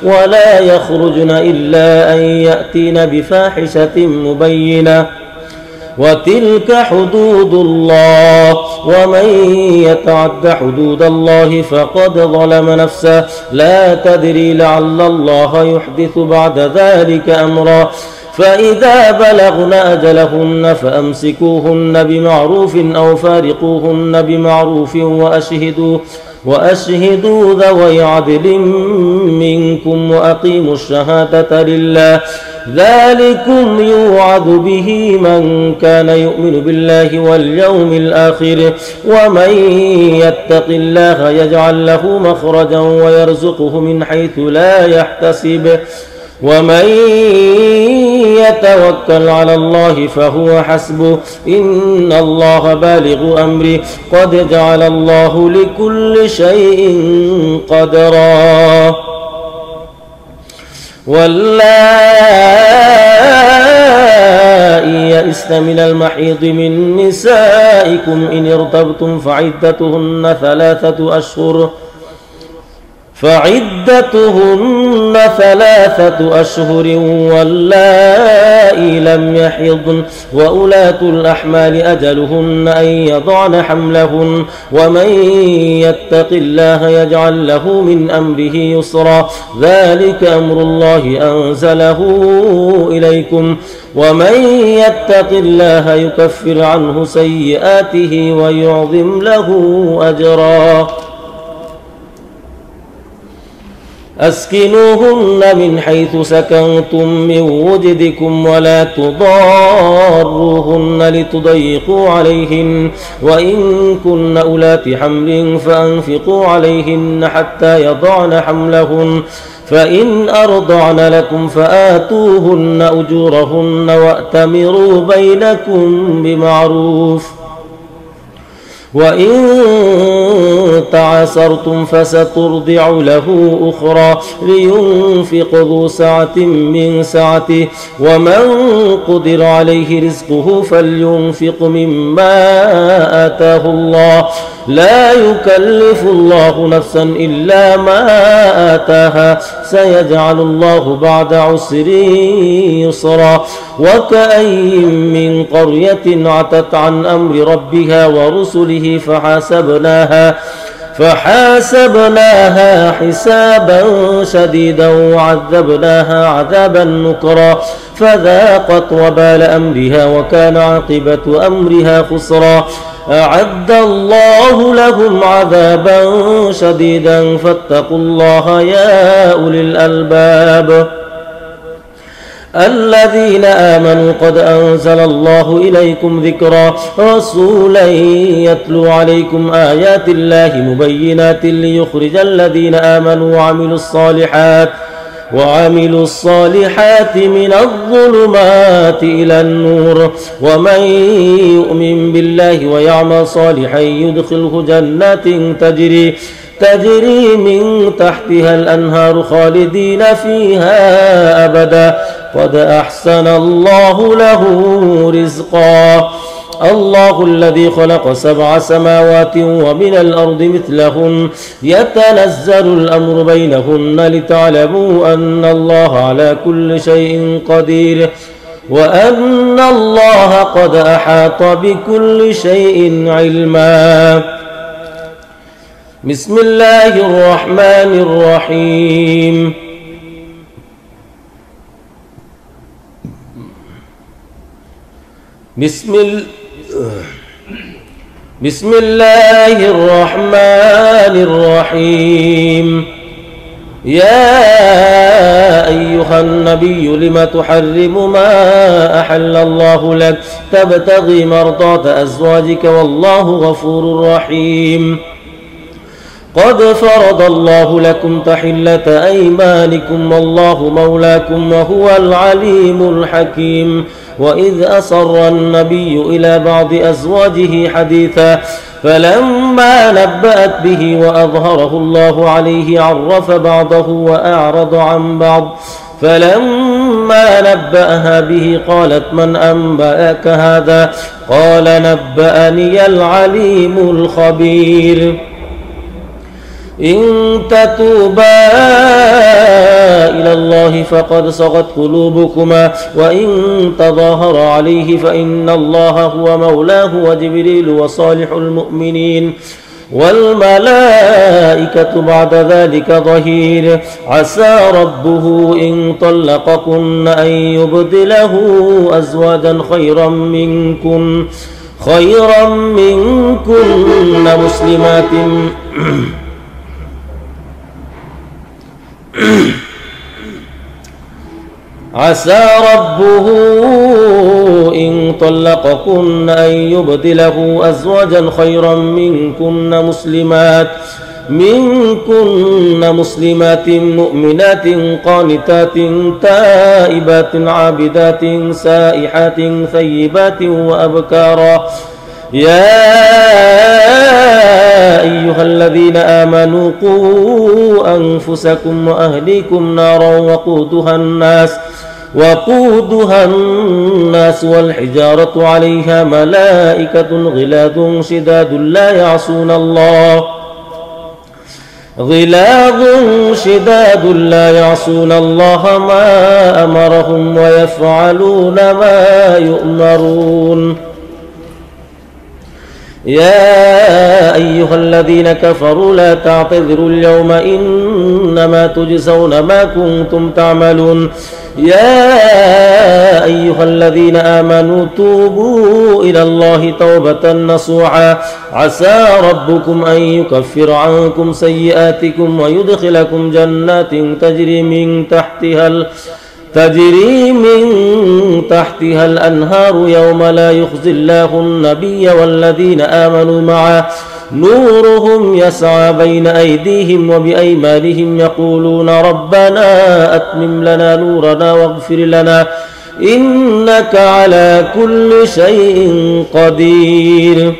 ولا يخرجن إلا أن يأتين بفاحشة مبينة وتلك حدود الله ومن يتعد حدود الله فقد ظلم نفسه لا تدري لعل الله يحدث بعد ذلك أمرا. فإذا بلغن أجلهن فأمسكوهن بمعروف أو فارقوهن بمعروف وأشهدوا ذوي عدل منكم وأقيموا الشهادة لله ذلكم يوعظ به من كان يؤمن بالله واليوم الآخر ومن يتق الله يجعل له مخرجا ويرزقه من حيث لا يحتسب ومن يتوكل على الله فهو حسبه إن الله بالغ أمره قد جعل الله لكل شيء قدرا. واللائي يئسن من المحيض من نسائكم إن ارتبتم فعدتهن ثلاثة أشهر واللائي لم يحضن وأولاة الأحمال أجلهن أن يضعن حملهن ومن يتق الله يجعل له من أمره يسرا ذلك أمر الله أنزله إليكم ومن يتق الله يكفر عنه سيئاته ويعظم له أجرا. أسكنوهن من حيث سكنتم من وجدكم ولا تضاروهن لتضيقوا عليهن وإن كن أولات حمل فأنفقوا عليهن حتى يضعن حملهن فإن أرضعن لكم فآتوهن أجورهن وأتمروا بينكم بمعروف وإن تعاسرتم فسترضع له أخرى لينفق ذو سعة من سعته ومن قدر عليه رزقه فلينفق مما آتاه الله لا يكلف الله نفسا إلا ما آتاها سيجعل الله بعد عسر يسرا. وكأين من قرية عتت عن أمر ربها ورسله فحاسبناها حسابا شديدا وعذبناها عذابا نكرا فذاقت وبال أمرها وكان عاقبة أمرها خسرا. أعد الله لهم عذابا شديدا فاتقوا الله يا أولي الألباب. الذين آمنوا قد أنزل الله إليكم ذكرا رسولا يتلو عليكم آيات الله مبينات ليخرج الذين آمنوا وعملوا الصالحات من الظلمات إلى النور ومن يؤمن بالله ويعمل صالحا يدخله جنات تجري من تحتها الأنهار خالدين فيها أبدا قد أحسن الله له رزقا الله الذي خلق 7 سماوات ومن الأرض مثلهن يتنزل الأمر بينهن لتعلموا أن الله على كل شيء قدير وأن الله قد أحاط بكل شيء علما. بسم الله الرحمن الرحيم. بسم الله الرحمن الرحيم. يا أيها النبي لم تحرم ما أحل الله لك تبتغي مرضات أزواجك والله غفور رحيم. قد فرض الله لكم تحلة أيمانكم والله مولاكم وهو العليم الحكيم. وإذ أسر النبي إلى بعض أزواجه حديثا فلما نبأت به وأظهره الله عليه عرف بعضه وأعرض عن بعض فلما نبأها به قالت من أنبأك هذا قال نبأني العليم الخبير. إن تتوبا إلى الله فقد صغت قلوبكما وإن تظاهر عليه فإن الله هو مولاه وجبريل وصالح المؤمنين والملائكة بعد ذلك ظهير. عسى ربه إن طلقكن أن يبدله أزواجا خيرا منكن مسلمات عسى ربه إن طلقكن أن يبدله أزواجا خيرا منكن مسلمات مؤمنات قانتات تائبات عابدات سائحات ثيبات وأبكارا. يا أيها الذين آمنوا قوا أنفسكم وأهليكم نارا وقودها الناس والحجارة عليها ملائكة غلاظ شداد لا يعصون الله ما أمرهم ويفعلون ما يؤمرون. يا أيها الذين كفروا لا تعتذروا اليوم إنما تجزون ما كنتم تعملون. يا أيها الذين آمنوا توبوا إلى الله توبة نصوحا عسى ربكم أن يكفر عنكم سيئاتكم ويدخلكم جنات تجري من تحتها الأنهار يوم لا يخزي الله النبي والذين آمنوا معه نورهم يسعى بين أيديهم وبأيمانهم يقولون ربنا أتمم لنا نورنا واغفر لنا إنك على كل شيء قدير.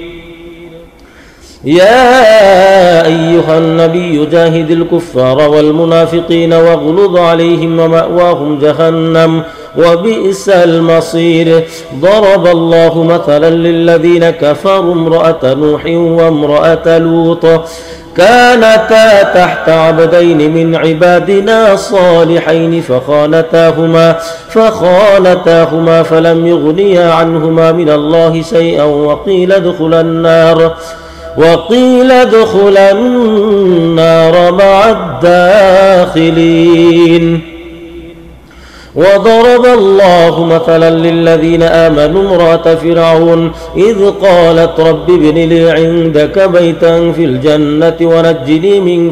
يا أيها النبي جاهد الكفار والمنافقين واغلظ عليهم ومأواهم جهنم وبئس المصير. ضرب الله مثلا للذين كفروا امرأة نوح وامرأة لوط كانتا تحت عبدين من عبادنا صالحين فخانتاهما فلم يغنيا عنهما من الله شيئا وقيل ادخلا النار مع الداخلين. وضرب الله مثلا للذين آمنوا امرأة فرعون إذ قالت رب ابن لي عندك بيتا في الجنة ونجني من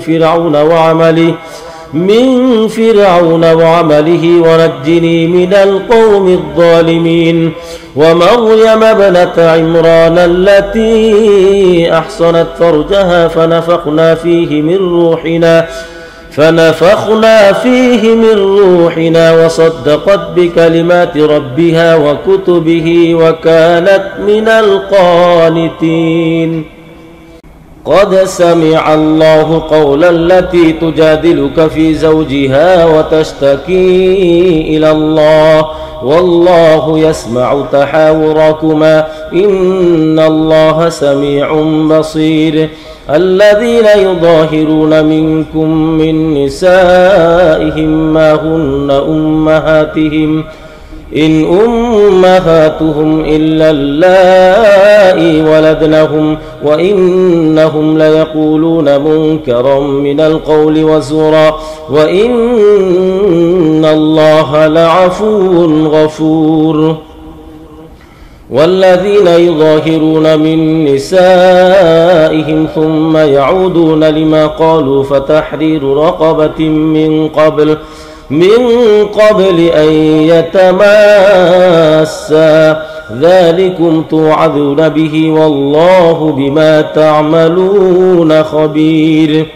فرعون وعمله ونجني من القوم الظالمين. ومريم ابنة عمران التي أحصنت فرجها فنفخنا فيه من روحنا وصدقت بكلمات ربها وكتبه وكانت من القانتين. قد سمع الله قولا التي تجادلك في زوجها وتشتكي إلى الله والله يسمع تحاوركما إن الله سميع بصير. الذين يظاهرون منكم من نسائهم ما هن أمهاتهم إن أمهاتهم إلا اللائي ولدنهم وإنهم ليقولون منكرا من القول وزورا وإن الله لعفو غفور. والذين يظاهرون من نسائهم ثم يعودون لما قالوا فتحرير رقبة من قبل أن يتماسا ذلكم توعظون به والله بما تعملون خبير.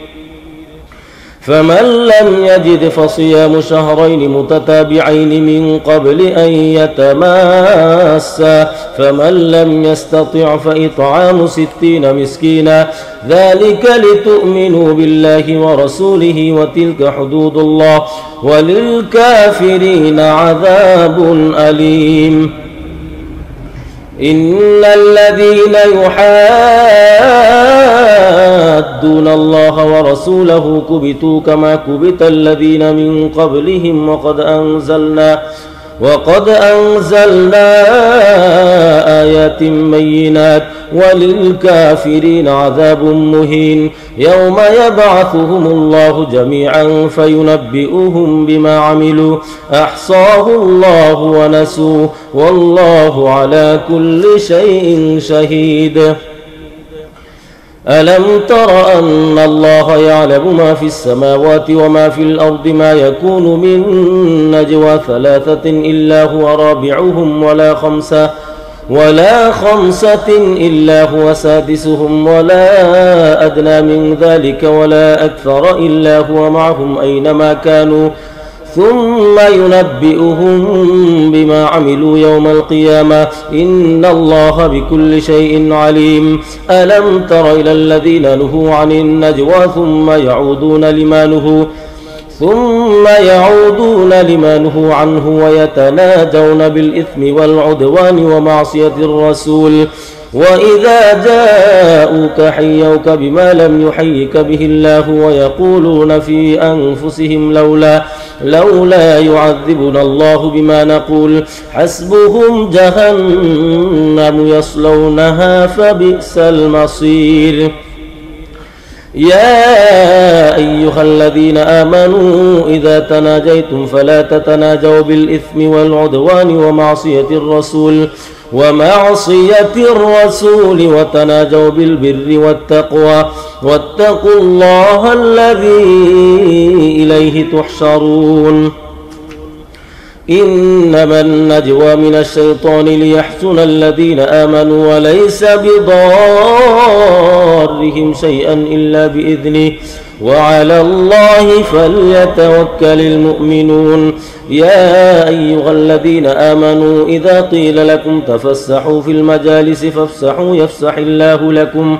فمن لم يجد فصيام شهرين متتابعين من قبل أن يتماسا فمن لم يستطع فإطعام 60 مسكينا ذلك لتؤمنوا بالله ورسوله وتلك حدود الله وللكافرين عذاب أليم. إن الذين يحادون الله ورسوله كبتوا كما كبت الذين من قبلهم وقد أنزلنا آيات بينات وللكافرين عذاب مهين. يوم يبعثهم الله جميعا فينبئهم بما عملوا أحصاه الله ونسوه والله على كل شيء شهيد. ألم تر أن الله يعلم ما في السماوات وما في الأرض ما يكون من نجوى 3 إلا هو رابعهم ولا خمسة إلا هو سادسهم ولا أدنى من ذلك ولا أكثر إلا هو معهم أينما كانوا ثم ينبئهم بما عملوا يوم القيامة إن الله بكل شيء عليم. ألم تر إلى الذين نهوا عن النجوى ثم يعودون لما نهوا عنه ويتناجون بالإثم والعدوان ومعصية الرسول وإذا جاءوك حيوك بما لم يحيك به الله ويقولون في أنفسهم لولا يعذبنا الله بما نقول حسبهم جهنم يصلونها فبئس المصير. يا أيها الذين آمنوا إذا تناجيتم فلا تتناجوا بالإثم والعدوان ومعصية الرسول وتناجوا بالبر والتقوى واتقوا الله الذي إليه تحشرون. إنما النجوى من الشيطان ليحزن الذين آمنوا وليس بضارهم شيئا إلا بإذنه وعلى الله فليتوكل المؤمنون. يا أيها الذين آمنوا إذا قيل لكم تفسحوا في المجالس فافسحوا يفسح الله لكم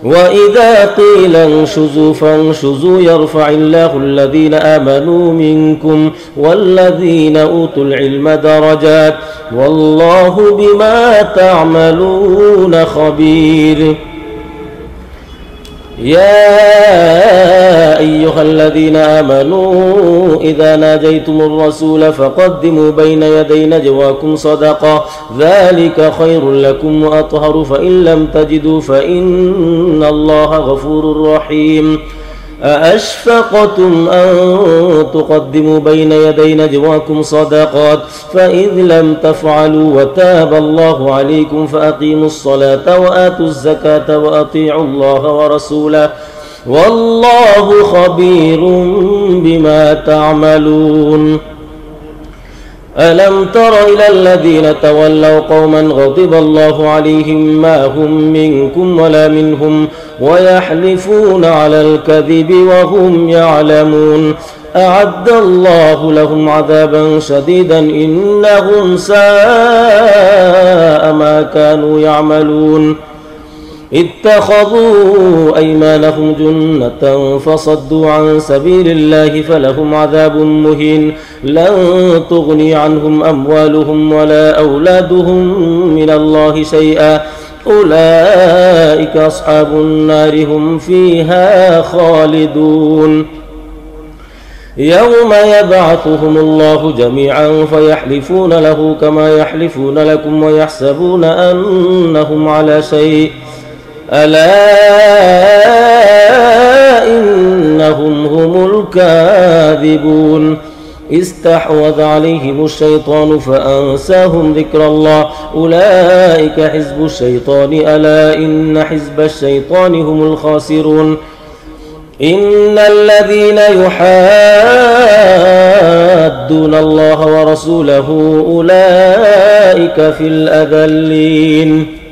وإذا قيل انشزوا فانشزوا يرفع الله الذين آمنوا منكم والذين أوتوا العلم درجات والله بما تعملون خبير. يا أيها الذين آمنوا إذا ناجيتم الرسول فقدموا بين يدي نجواكم صدقة ذلك خير لكم وأطهر فإن لم تجدوا فإن الله غفور رحيم. أأشفقتم أن تقدموا بين يدي نجواكم صدقات فإذ لم تفعلوا وتاب الله عليكم فأقيموا الصلاة وآتوا الزكاة وأطيعوا الله ورسوله والله خبير بما تعملون. ألم تر إلى الذين تولوا قوما غضب الله عليهم ما هم منكم ولا منهم ويحلفون على الكذب وهم يعلمون أعد الله لهم عذابا شديدا إنهم ساء ما كانوا يعملون. اتخذوا أيمانهم جنة فصدوا عن سبيل الله فلهم عذاب مهين لن تغني عنهم أموالهم ولا أولادهم من الله شيئا أولئك أصحاب النار هم فيها خالدون يوم يبعثهم الله جميعا فيحلفون له كما يحلفون لكم ويحسبون أنهم على شيء ألا إنهم هم الكاذبون استحوذ عليهم الشيطان فأنساهم ذكر الله أولئك حزب الشيطان ألا إن حزب الشيطان هم الخاسرون إن الذين يحادون الله ورسوله أولئك في الأذلين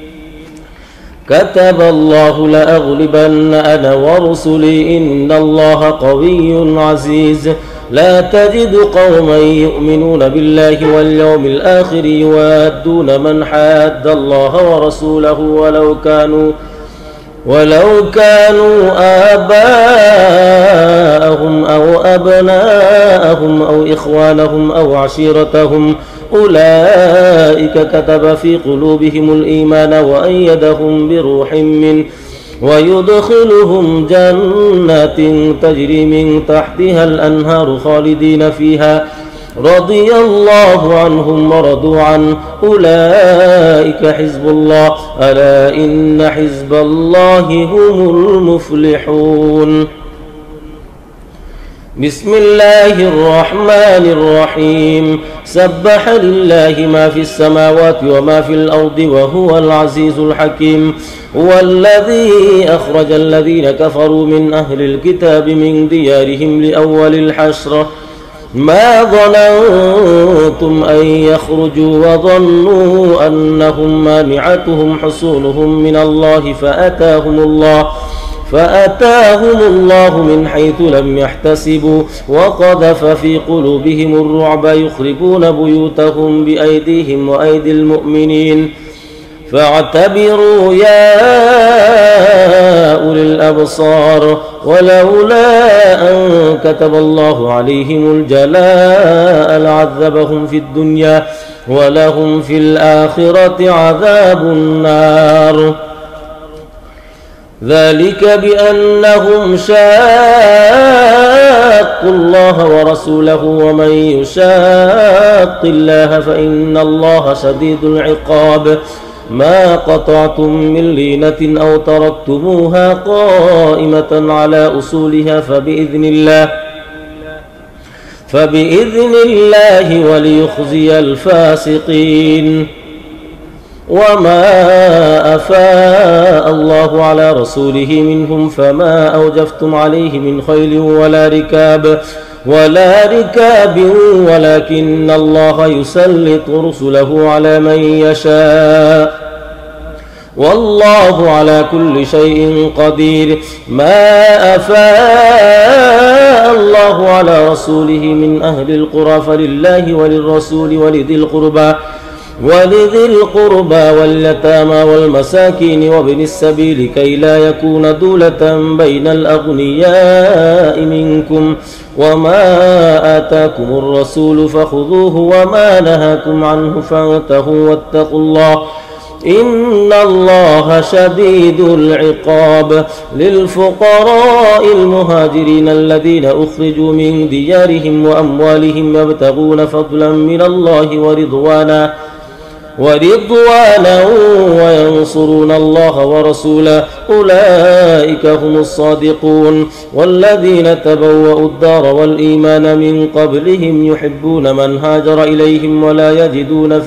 كتب الله لأغلبن أنا ورسلي إن الله قوي عزيز لا تجد قوما يؤمنون بالله واليوم الآخر يوادون من حاد الله ورسوله ولو كانوا آباءهم أو أبناءهم أو إخوانهم أو عشيرتهم أولئك كتب في قلوبهم الإيمان وأيدهم بروح منه ويدخلهم جنات تجري من تحتها الأنهار خالدين فيها رضي الله عنهم ورضوا عنه أولئك حزب الله ألا إن حزب الله هم المفلحون بسم الله الرحمن الرحيم سبح لله ما في السماوات وما في الأرض وهو العزيز الحكيم هو الذي أخرج الذين كفروا من أهل الكتاب من ديارهم لأول الحشر ما ظننتم أن يخرجوا وظنوا أنهم مانعتهم حصونهم من الله فأتاهم الله من حيث لم يحتسبوا وقذف في قلوبهم الرعب يخربون بيوتهم بأيديهم وأيدي المؤمنين فاعتبروا يا أولي الأبصار ولولا أن كتب الله عليهم الجلاء لعذبهم في الدنيا ولهم في الآخرة عذاب النار ذلك بأنهم شاقوا الله ورسوله ومن يشاق الله فإن الله شديد العقاب ما قطعتم من لينة أو تركتموها قائمة على أصولها فبإذن الله وليخزي الفاسقين وما أفاء الله على رسوله منهم فما أوجفتم عليه من خيل ولا ركاب ولكن الله يسلط رسله على من يشاء والله على كل شيء قدير ما أفاء الله على رسوله من أهل القرى فلله وللرسول ولذي القربى واليتامى والمساكين وابن السبيل كي لا يكون دولة بين الأغنياء منكم وما آتاكم الرسول فخذوه وما نهاكم عنه فانتهوا واتقوا الله إن الله شديد العقاب للفقراء المهاجرين الذين أخرجوا من ديارهم وأموالهم يبتغون فضلا من الله ورضوانا وينصرون الله ورسوله أولئك هم الصادقون والذين تبوأوا الدار والإيمان من قبلهم يحبون من هاجر إليهم ولا يجدون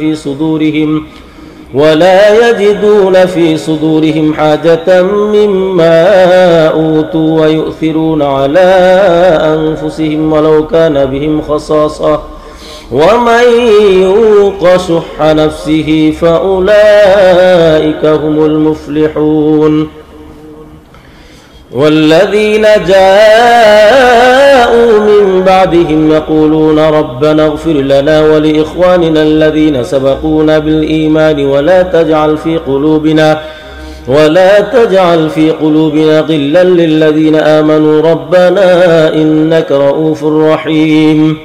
في صدورهم حاجة مما أوتوا ويؤثرون على أنفسهم ولو كان بهم خصاصة ومن يوق شح نفسه فأولئك هم المفلحون والذين جاءوا من بعدهم يقولون ربنا اغفر لنا ولإخواننا الذين سبقونا بالإيمان ولا تجعل في قلوبنا غلا للذين آمنوا ربنا إنك رؤوف رحيم.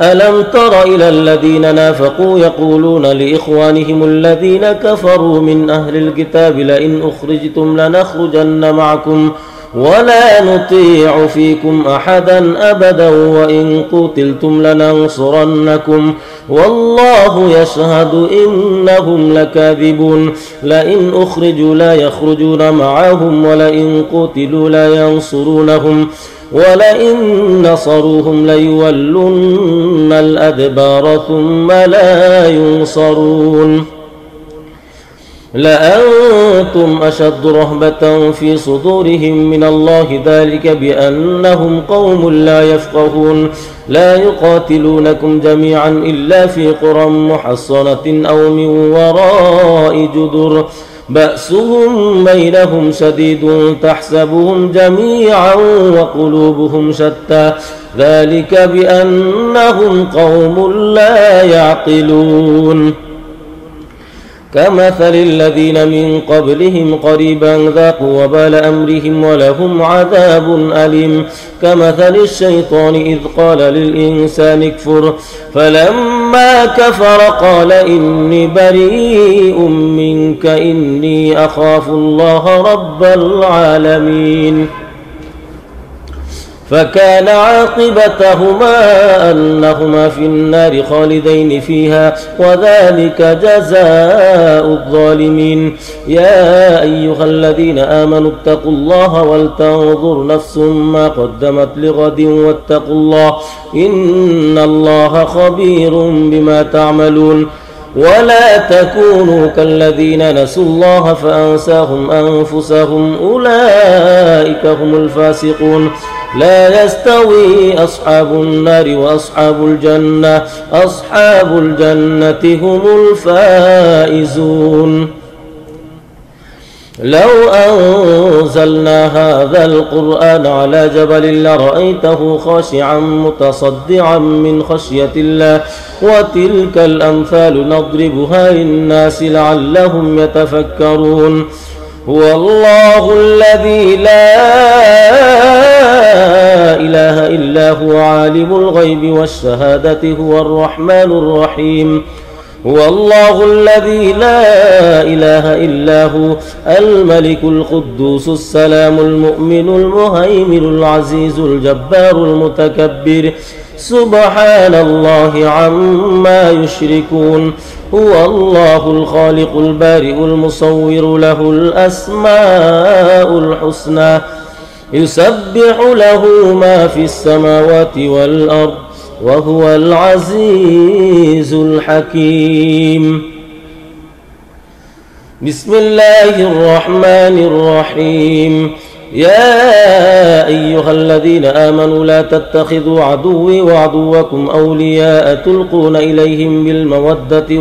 ألم تر إلى الذين نافقوا يقولون لإخوانهم الذين كفروا من أهل الكتاب لئن أخرجتم لنخرجن معكم ولا نطيع فيكم أحدا أبدا وإن قتلتم لننصرنكم والله يشهد إنهم لكاذبون. لئن أخرجوا لا يخرجون معهم ولئن قتلوا لا ينصرونهم ولئن نصروهم ليولن الأدبار ثم لا ينصرون. لأنتم أشد رهبة في صدورهم من الله ذلك بأنهم قوم لا يفقهون. لا يقاتلونكم جميعا إلا في قرى محصنة أو من وراء جدر بأسهم بينهم شديد تحسبهم جميعا وقلوبهم شتى ذلك بأنهم قوم لا يعقلون. كمثل الذين من قبلهم قريبا ذاقوا وبال أمرهم ولهم عذاب أليم. كمثل الشيطان إذ قال للإنسان اكفر فلما كفر قال إني بريء منك إني أخاف الله رب العالمين. فكان عاقبتهما أنهما في النار خالدين فيها وذلك جزاء الظالمين. يا أيها الذين آمنوا اتقوا الله ولتنظر نفس ما قدمت لغد واتقوا الله إن الله خبير بما تعملون. ولا تكونوا كالذين نسوا الله فأنساهم أنفسهم أولئك هم الفاسقون. لا يستوي أصحاب النار وأصحاب الجنة أصحاب الجنة هم الفائزون. لو أنزلنا هذا القرآن على جبل لرأيته خاشعا متصدعا من خشية الله وتلك الأمثال نضربها للناس لعلهم يتفكرون. هو الله الذي لا إله إلا هو عالم الغيب والشهادة هو الرحمن الرحيم. هو الله الذي لا إله إلا هو الملك القدوس السلام المؤمن المهيمن العزيز الجبار المتكبر سبحان الله عما يشركون. هو الله الخالق البارئ المصور له الأسماء الحسنى يسبح له ما في السماوات والأرض وهو العزيز الحكيم. بسم الله الرحمن الرحيم. يا أيها الذين آمنوا لا تتخذوا عدوي وعدوكم أولياء تلقون إليهم بالمودة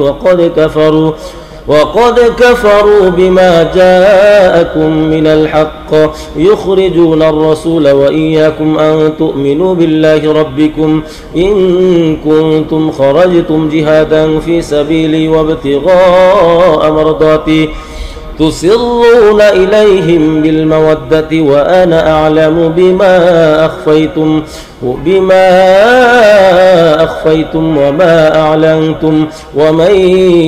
وقد كفروا بما جاءكم من الحق يخرجون الرسول وإياكم أن تؤمنوا بالله ربكم إن كنتم خرجتم جهادا في سبيلي وابتغاء مرضاتي تسرون إليهم بالمودة وأنا أعلم بما أخفيتم وما أعلنتم ومن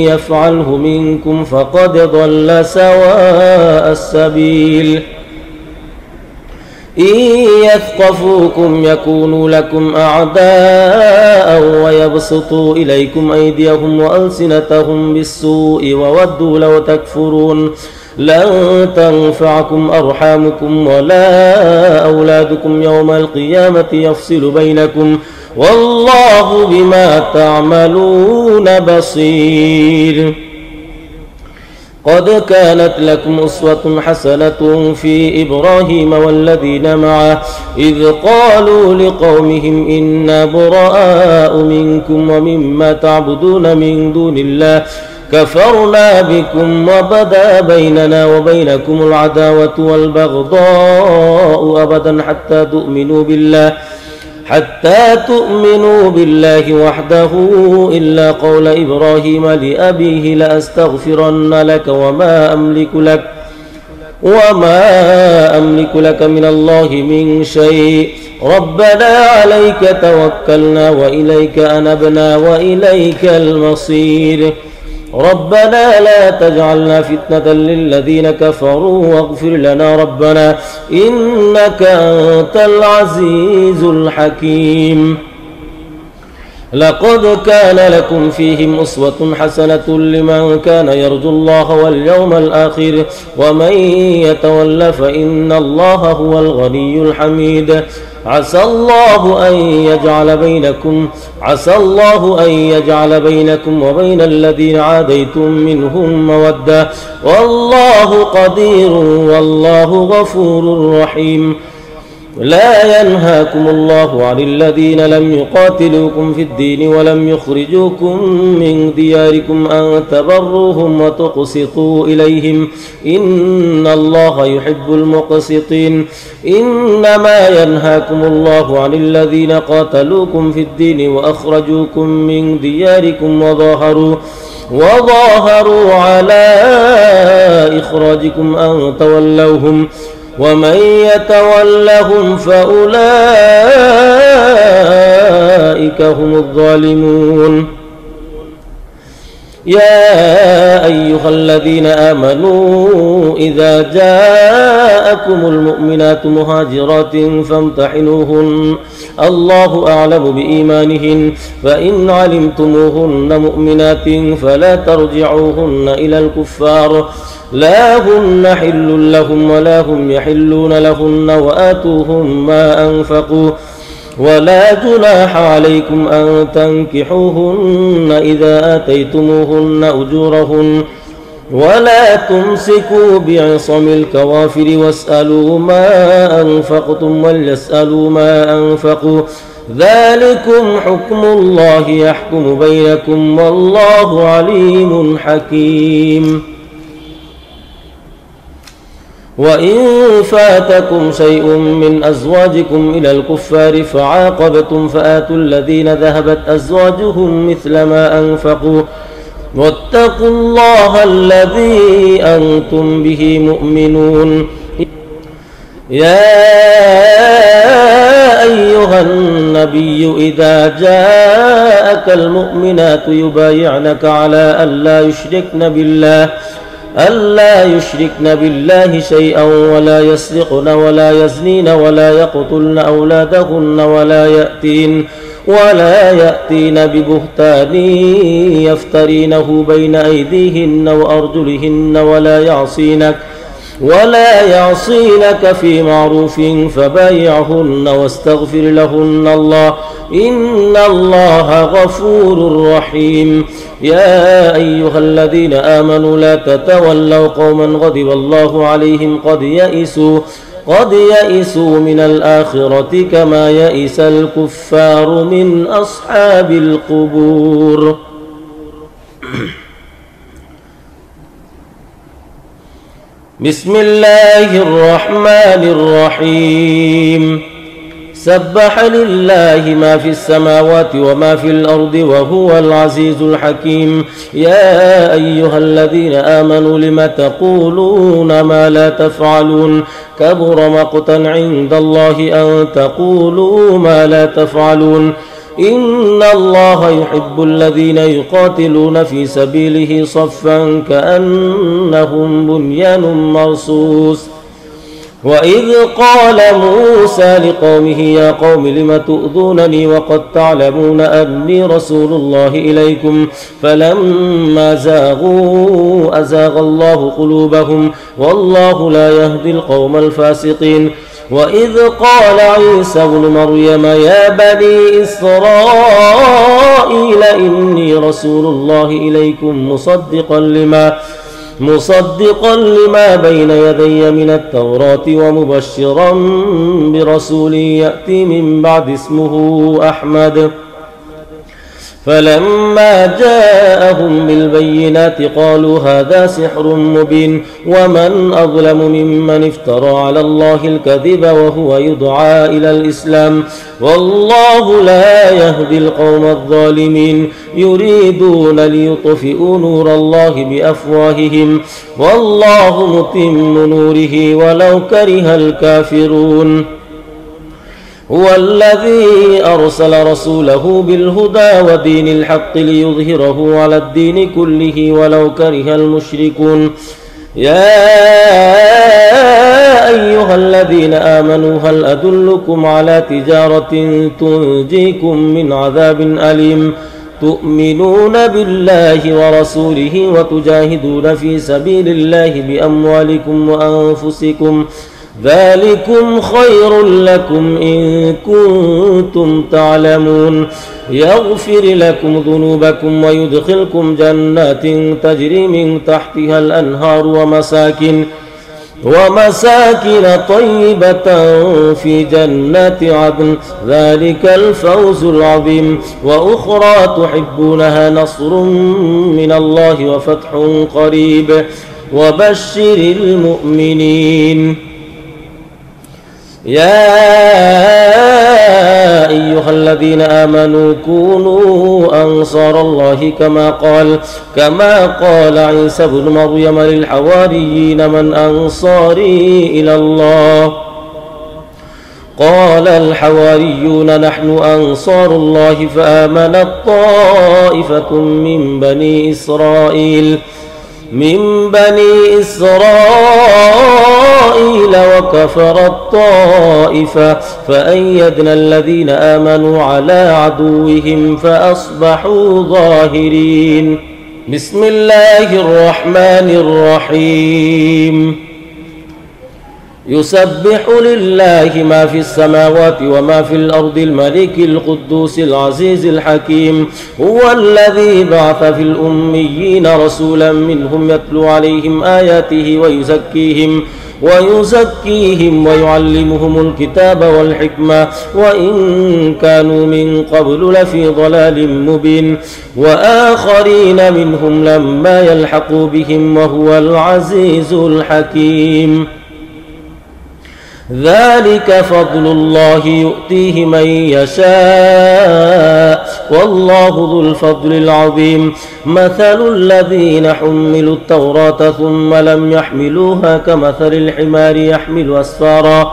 يفعله منكم فقد ضل سواء السبيل. إن يثقفوكم يكونوا لكم أعداء ويبسطوا إليكم أيديهم وألسنتهم بالسوء وودوا لو تكفرون. لن تنفعكم أرحامكم ولا أولادكم يوم القيامة يفصل بينكم والله بما تعملون بصير. قد كانت لكم أسوة حسنة في إبراهيم والذين معه إذ قالوا لقومهم إنا براء منكم ومما تعبدون من دون الله كفرنا بكم وبدا بيننا وبينكم العداوة والبغضاء أبدا حتى تؤمنوا بالله وحده إلا قول إبراهيم لأبيه لأستغفرن لك وما أملك لك من الله من شيء ربنا عليك توكلنا وإليك أنبنا وإليك المصير ربنا لا تجعلنا فتنة للذين كفروا واغفر لنا ربنا إنك أنت العزيز الحكيم لقد كان لكم فيهم أسوة حسنة لمن كان يرجو الله واليوم الآخر ومن يتول فإن الله هو الغني الحميد عسى الله أن يجعل بينكم وبين الذين عاديتم منهم مودة والله قدير والله غفور رحيم لا ينهاكم الله عن الذين لم يقاتلوكم في الدين ولم يخرجوكم من دياركم أن تبروهم وتقسطوا إليهم إن الله يحب المقسطين إنما ينهاكم الله عن الذين قاتلوكم في الدين وأخرجوكم من دياركم وظاهروا على إخراجكم أن تولوهم ومن يتولهم فأولئك هم الظالمون يا أيها الذين آمنوا إذا جاءكم المؤمنات مهاجرات فامتحنوهن الله أعلم بإيمانهن فإن علمتموهن مؤمنات فلا ترجعوهن إلى الكفار لا هن حل لهم ولا هم يحلون لهن وآتوهم ما أنفقوا ولا جناح عليكم أن تنكحوهن إذا آتيتموهن أجورهن ولا تمسكوا بعصم الكوافر واسألوا ما أنفقتم وليسألوا ما أنفقوا ذلكم حكم الله يحكم بينكم والله عليم حكيم وإن فاتكم شيء من أزواجكم إلى الكفار فعاقبتم فآتوا الذين ذهبت أزواجهم مثل ما أنفقوا واتقوا الله الذي أنتم به مؤمنون يا أيها النبي إذا جاءك المؤمنات يبايعنك على ألا يشركن بالله شيئا ولا يسرقن ولا يزنين ولا يقتلن أولادهن ولا يأتين ببهتان يفترينه بين أيديهن وأرجلهن ولا يعصينك في معروف فبايعهن واستغفر لهن الله إن الله غفور رحيم يا أيها الذين آمنوا لا تتولوا قوما غضب الله عليهم قد يئسوا من الآخرة كما يئس الكفار من أصحاب القبور بسم الله الرحمن الرحيم سبح لله ما في السماوات وما في الأرض وهو العزيز الحكيم يا أيها الذين آمنوا لم تقولون ما لا تفعلون كبر مقتا عند الله أن تقولوا ما لا تفعلون إن الله يحب الذين يقاتلون في سبيله صفا كأنهم بنيان مرصوص وإذ قال موسى لقومه يا قوم لم تؤذونني وقد تعلمون أني رسول الله إليكم فلما زاغوا أزاغ الله قلوبهم والله لا يهدي القوم الفاسقين وإذ قال عيسى ابن مريم يا بني إسرائيل إني رسول الله إليكم مصدقا لما بين يدي من التوراة ومبشرا برسول يأتي من بعد اسمه أحمد فلما جاءهم بالبينات قالوا هذا سحر مبين ومن أظلم ممن افترى على الله الكذب وهو يدعى إلى الإسلام والله لا يهدي القوم الظالمين يريدون ليطفئوا نور الله بأفواههم والله متم نوره ولو كره الكافرون هو الذي أرسل رسوله بالهدى ودين الحق ليظهره على الدين كله ولو كره المشركون يا أيها الذين آمنوا هل أدلكم على تجارة تنجيكم من عذاب أليم تؤمنون بالله ورسوله وتجاهدون في سبيل الله بأموالكم وأنفسكم ذلكم خير لكم إن كنتم تعلمون يغفر لكم ذنوبكم ويدخلكم جنات تجري من تحتها الأنهار ومساكن طيبة في جنات عدن ذلك الفوز العظيم وأخرى تحبونها نصر من الله وفتح قريب وبشر المؤمنين يا أيها الذين آمنوا كونوا أنصار الله كما قال عيسى بن مريم للحواريين من أنصاري إلى الله قال الحواريون نحن أنصار الله فآمنت طائفة من بني إسرائيل وكفرت طائفة فأيدنا الذين آمنوا على عدوهم فأصبحوا ظاهرين بسم الله الرحمن الرحيم يسبح لله ما في السماوات وما في الأرض الملك القدوس العزيز الحكيم هو الذي بعث في الأميين رسولا منهم يتلو عليهم آياته ويزكيهم ويعلمهم الكتاب والحكمة وإن كانوا من قبل لفي ضلال مبين وآخرين منهم لما يلحقوا بهم وهو العزيز الحكيم ذلك فضل الله يؤتيه من يشاء والله ذو الفضل العظيم مثل الذين حملوا التوراة ثم لم يحملوها كمثل الحمار يحمل أسفارا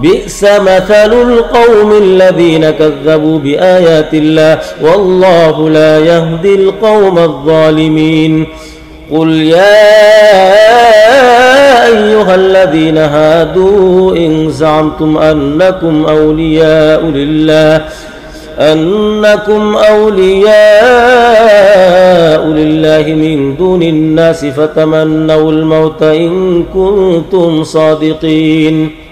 بئس مثل القوم الذين كذبوا بآيات الله والله لا يهدي القوم الظالمين قل يا أيها الذين هادوا إن زعمتم أنكم أولياء لله من دون الناس فتمنوا الموت إن كنتم صادقين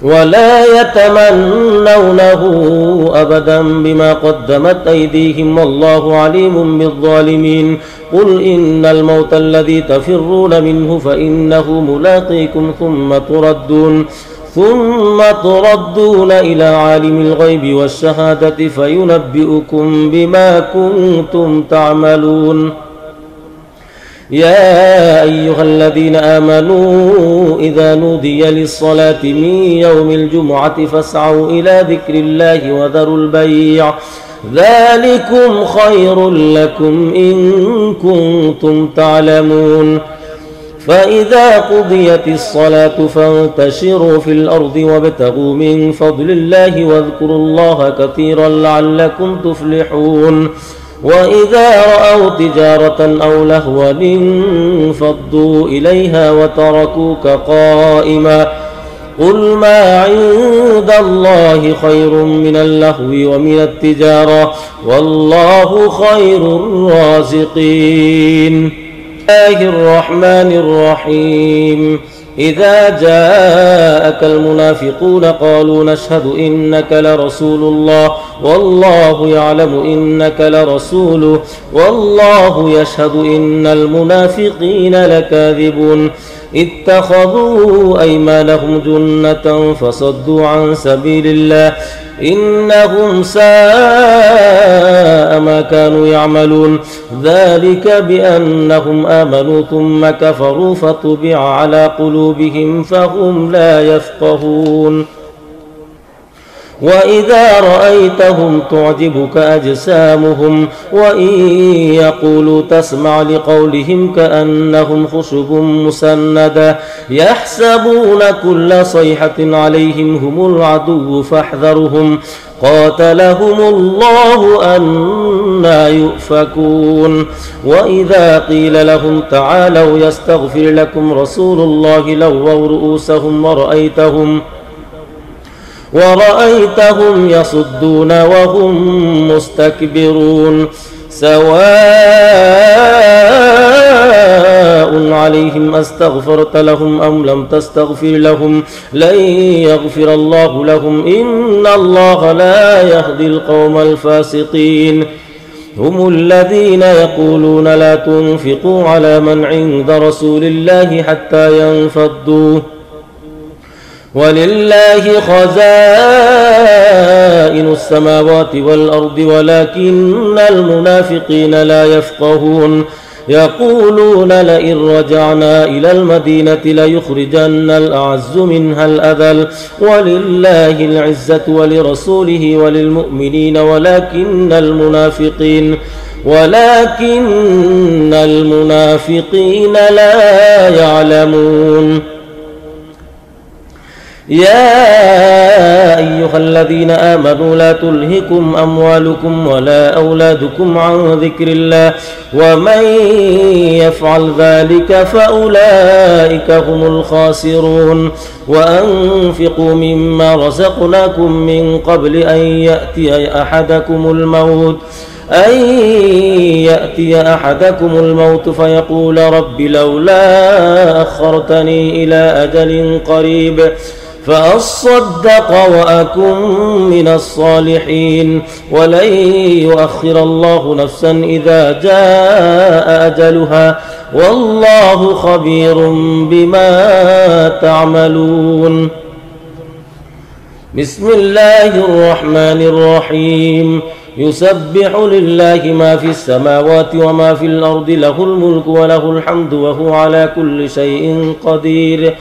ولا يتمنونه أبدا بما قدمت أيديهم والله عليم بالظالمين قل إن الموت الذي تفرون منه فإنه ملاقيكم ثم تردون إلى عالم الغيب والشهادة فينبئكم بما كنتم تعملون يا أيها الذين آمنوا إذا نودي للصلاة من يوم الجمعة فاسعوا إلى ذكر الله وذروا البيع ذلكم خير لكم إن كنتم تعلمون فإذا قضيت الصلاة فانتشروا في الأرض وابتغوا من فضل الله واذكروا الله كثيرا لعلكم تفلحون وإذا رأوا تجارة أو لهوا انفضوا إليها وتركوك قائما قل ما عند الله خير من اللهو ومن التجارة والله خير الرازقين الله الرحمن الرحيم إذا جاءك المنافقون قالوا نشهد إنك لرسول الله والله يعلم إنك لرسوله والله يشهد إن المنافقين لكاذبون اتخذوا أيمانهم جنة فصدوا عن سبيل الله إنهم ساء ما كانوا يعملون ذلك بأنهم آمنوا ثم كفروا فطبع على قلوبهم فهم لا يفقهون وإذا رأيتهم تعجبك أجسامهم وإن يقولوا تسمع لقولهم كأنهم خشب مسندة يحسبون كل صيحة عليهم هم العدو فاحذرهم قاتلهم الله أنى يؤفكون وإذا قيل لهم تعالوا يستغفر لكم رسول الله لووا رؤوسهم ورأيتهم يصدون وهم مستكبرون سواء عليهم أستغفرت لهم أم لم تستغفر لهم لن يغفر الله لهم إن الله لا يهدي القوم الفاسقين هم الذين يقولون لا تنفقوا على من عند رسول الله حتى ينفضوا ولله خزائن السماوات والأرض ولكن المنافقين لا يفقهون يقولون لئن رجعنا إلى المدينة ليخرجن الأعز منها الأذل ولله العزة ولرسوله وللمؤمنين ولكن المنافقين لا يعلمون يا أيها الذين آمنوا لا تلهكم أموالكم ولا أولادكم عن ذكر الله ومن يفعل ذلك فأولئك هم الخاسرون وأنفقوا مما رزقناكم من قبل أن يأتي أحدكم الموت فيقول رب لولا أخرتني إلى أجل قريب فأصدق وأكن من الصالحين ولن يؤخر الله نفسا إذا جاء أجلها والله خبير بما تعملون بسم الله الرحمن الرحيم يسبح لله ما في السماوات وما في الأرض له الملك وله الحمد وهو على كل شيء قدير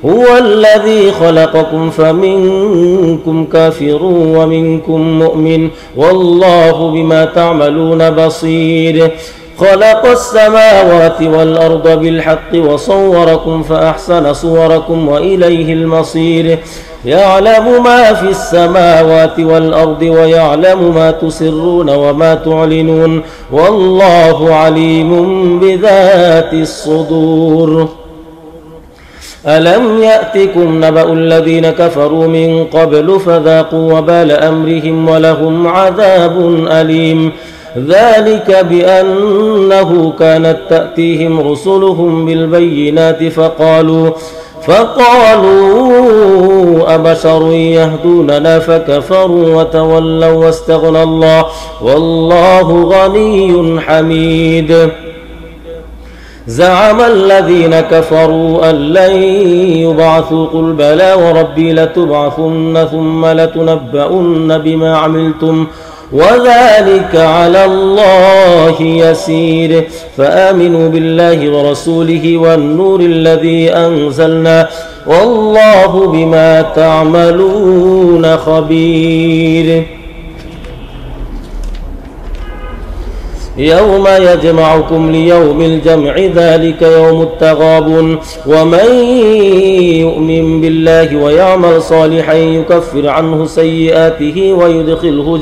هو الذي خلقكم فمنكم كافر ومنكم مؤمن والله بما تعملون بصير خلق السماوات والأرض بالحق وصوركم فأحسن صوركم وإليه المصير يعلم ما في السماوات والأرض ويعلم ما تسرون وما تعلنون والله عليم بذات الصدور ألم يأتكم نبأ الذين كفروا من قبل فذاقوا وبال أمرهم ولهم عذاب أليم ذلك بأنه كانت تأتيهم رسلهم بالبينات فقالوا أبشر يهدوننا فكفروا وتولوا واستغنى الله والله غني حميد زعم الذين كفروا أن لن يبعثوا قل بلى وربي لتبعثن ثم لتنبؤن بما عملتم وذلك على الله يسير فآمنوا بالله ورسوله والنور الذي أنزلنا والله بما تعملون خبير يوم يجمعكم ليوم الجمع ذلك يوم التغابن ومن يؤمن بالله ويعمل صالحا يكفر عنه سيئاته ويدخله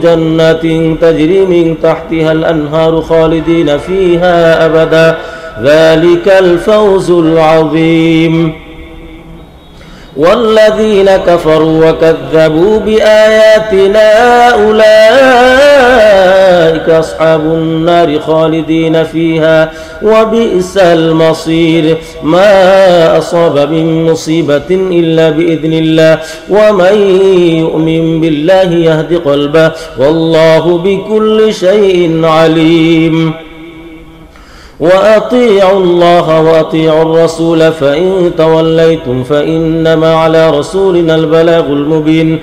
جنات تجري من تحتها الأنهار خالدين فيها أبدا ذلك الفوز العظيم والذين كفروا وكذبوا بآياتنا أولئك أصحاب النار خالدين فيها وبئس المصير ما أصاب من مصيبة إلا بإذن الله ومن يؤمن بالله يهد قلبه والله بكل شيء عليم وأطيعوا الله وأطيعوا الرسول فإن توليتم فإنما على رسولنا البلاغ المبين.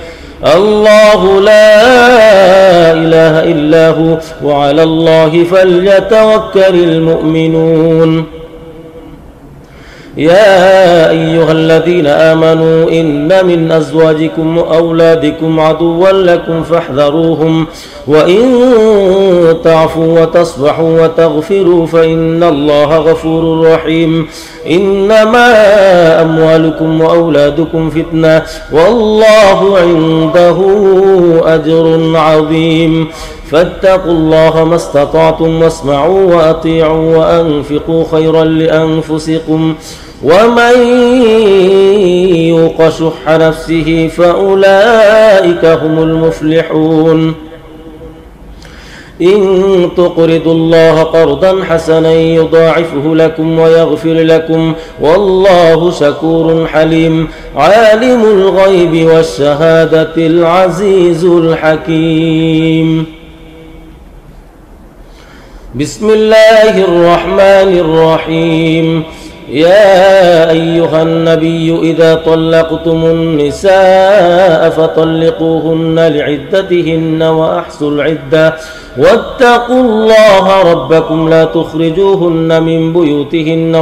الله لا إله إلا هو وعلى الله فليتوكل المؤمنون. يا أيها الذين آمنوا إن من أزواجكم وأولادكم عدوا لكم فاحذروهم وإن تعفوا وتصفحوا وتغفروا فإن الله غفور رحيم. إنما أموالكم وأولادكم فتنة والله عنده أجر عظيم. فاتقوا الله ما استطعتم واسمعوا وأطيعوا وأنفقوا خيرا لأنفسكم ومن يوق شح نفسه فأولئك هم المفلحون. إن تقرضوا الله قرضا حسنا يضاعفه لكم ويغفر لكم والله شكور حليم. عالم الغيب والشهادة العزيز الحكيم. بسم الله الرحمن الرحيم. يا أيها النبي إذا طلقتم النساء فطلقوهن لعدتهن وأحصوا العدة واتقوا الله ربكم لا تخرجوهن من بيوتهن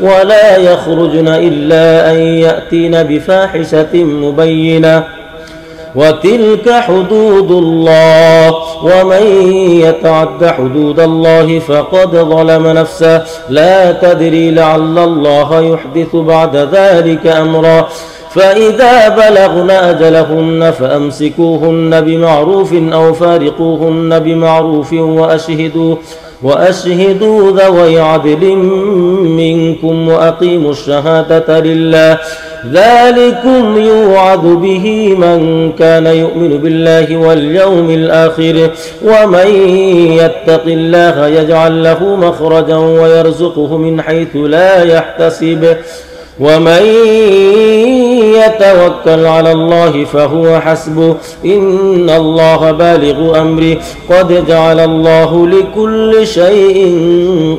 ولا يخرجن إلا أن يأتين بفاحشة مبينة وتلك حدود الله ومن يتعد حدود الله فقد ظلم نفسه لا تدري لعل الله يحدث بعد ذلك أمرا. فإذا بلغن أجلهن فأمسكوهن بمعروف أو فارقوهن بمعروف وأشهدوا ذوي عدل منكم وأقيموا الشهادة لله ذلكم يوعظ به من كان يؤمن بالله واليوم الآخر ومن يتق الله يجعل له مخرجا ويرزقه من حيث لا يحتسب ومن يتوكل على الله فهو حسبه إن الله بالغ أمره قد جعل الله لكل شيء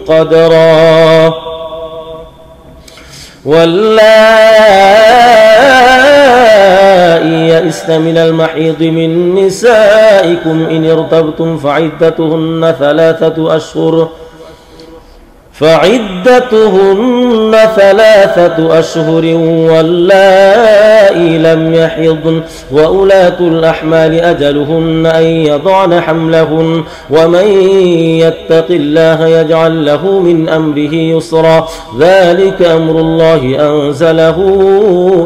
قدرا. واللائي يئسن من المحيض من نسائكم إن ارتبتم فعدتهن ثلاثة أشهر واللائي لم يحضن وأولاة الأحمال أجلهن أن يضعن حملهن ومن يتق الله يجعل له من أمره يسرا ذلك أمر الله أنزله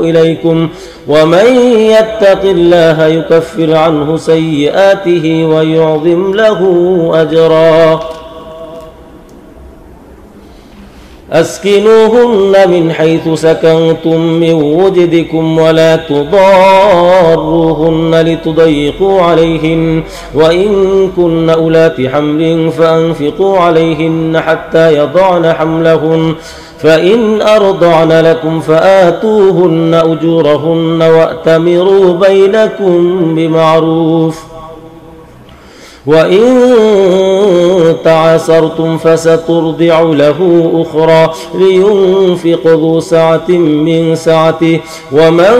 إليكم ومن يتق الله يكفر عنه سيئاته ويعظم له أجرا. أسكنوهن من حيث سكنتم من وجدكم ولا تضاروهن لتضيقوا عليهن وإن كن أولات حمل فأنفقوا عليهن حتى يضعن حملهن فإن أرضعن لكم فآتوهن أجورهن وأتمروا بينكم بمعروف وإن تعاسرتم فسترضع له أخرى لينفق ذو سعة من سعته ومن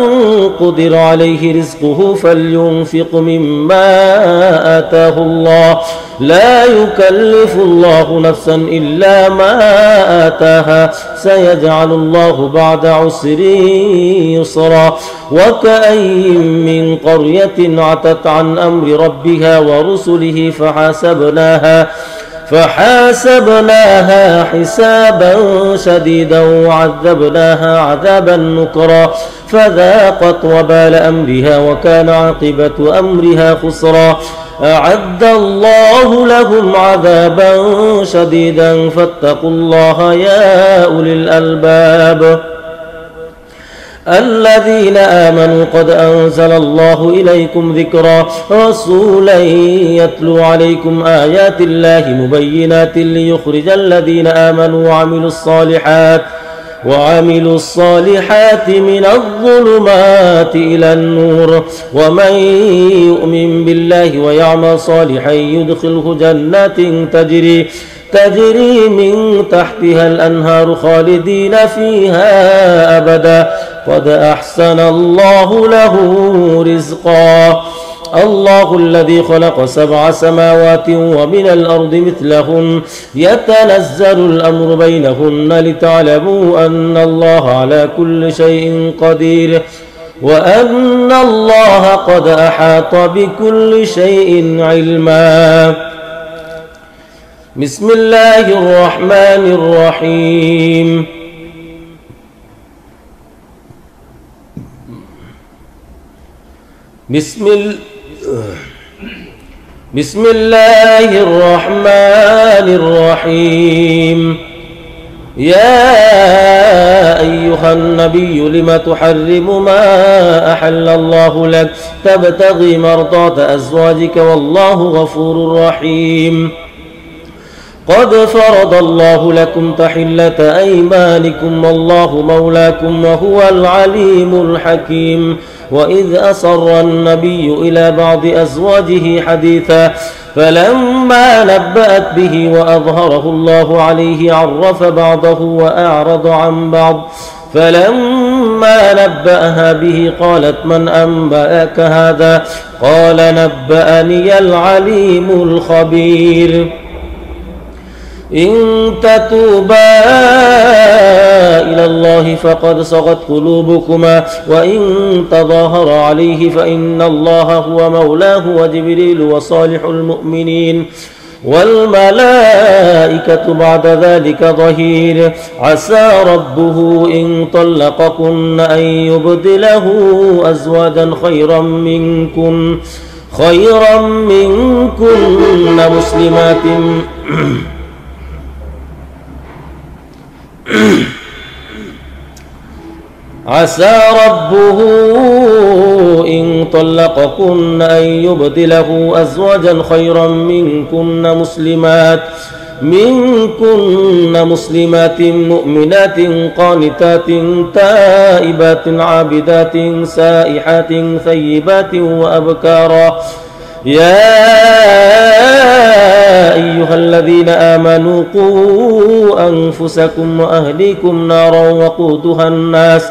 قدر عليه رزقه فلينفق مما آتاه الله لا يكلف الله نفسا إلا ما آتاها سيجعل الله بعد عسر يسرا. وكأين من قرية عتت عن أمر ربها ورسله فحاسبناها حسابا شديدا وعذبناها عذابا نكرا فذاقت وبال أمرها وكان عاقبة أمرها خسرا. أعد الله لهم عذابا شديدا فاتقوا الله يا أولي الألباب. الذين آمنوا قد أنزل الله إليكم ذكرا رسولا يتلو عليكم آيات الله مبينات ليخرج الذين آمنوا وعملوا الصالحات من الظلمات إلى النور ومن يؤمن بالله ويعمل صالحا يدخله جنات تجري من تحتها الأنهار خالدين فيها أبدا قد أحسن الله له رزقا الله الذي خلق 7 سماوات ومن الأرض مثلهن يتنزل الأمر بينهن لتعلموا أن الله على كل شيء قدير وأن الله قد أحاط بكل شيء علما. بسم الله الرحمن الرحيم. بسم الله الرحمن الرحيم. يا أيها النبي لم تحرم ما أحل الله لك تبتغي مرضات أزواجك والله غفور رحيم. قد فرض الله لكم تحلة أيمانكم والله مولاكم وهو العليم الحكيم. وإذ أسر النبي إلى بعض أزواجه حديثا فلما نبأت به وأظهره الله عليه عرف بعضه وأعرض عن بعض فلما نبأها به قالت من أنبأك هذا قال نبأني العليم الخبير. إن تتوبا إلى الله فقد صغت قلوبكما وإن تظاهر عليه فإن الله هو مولاه وجبريل وصالح المؤمنين والملائكة بعد ذلك ظهير. عسى ربه إن طلقكن أن يبدله أزواجا خيرا منكن مسلمات عسى ربه إن طلقكن أن يبدله أزواجا خيرا منكن مسلمات مؤمنات قانتات تائبات عابدات سائحات ثيبات وأبكارا. يا أيها الذين آمنوا قوا أنفسكم وأهليكم نارا وقودها الناس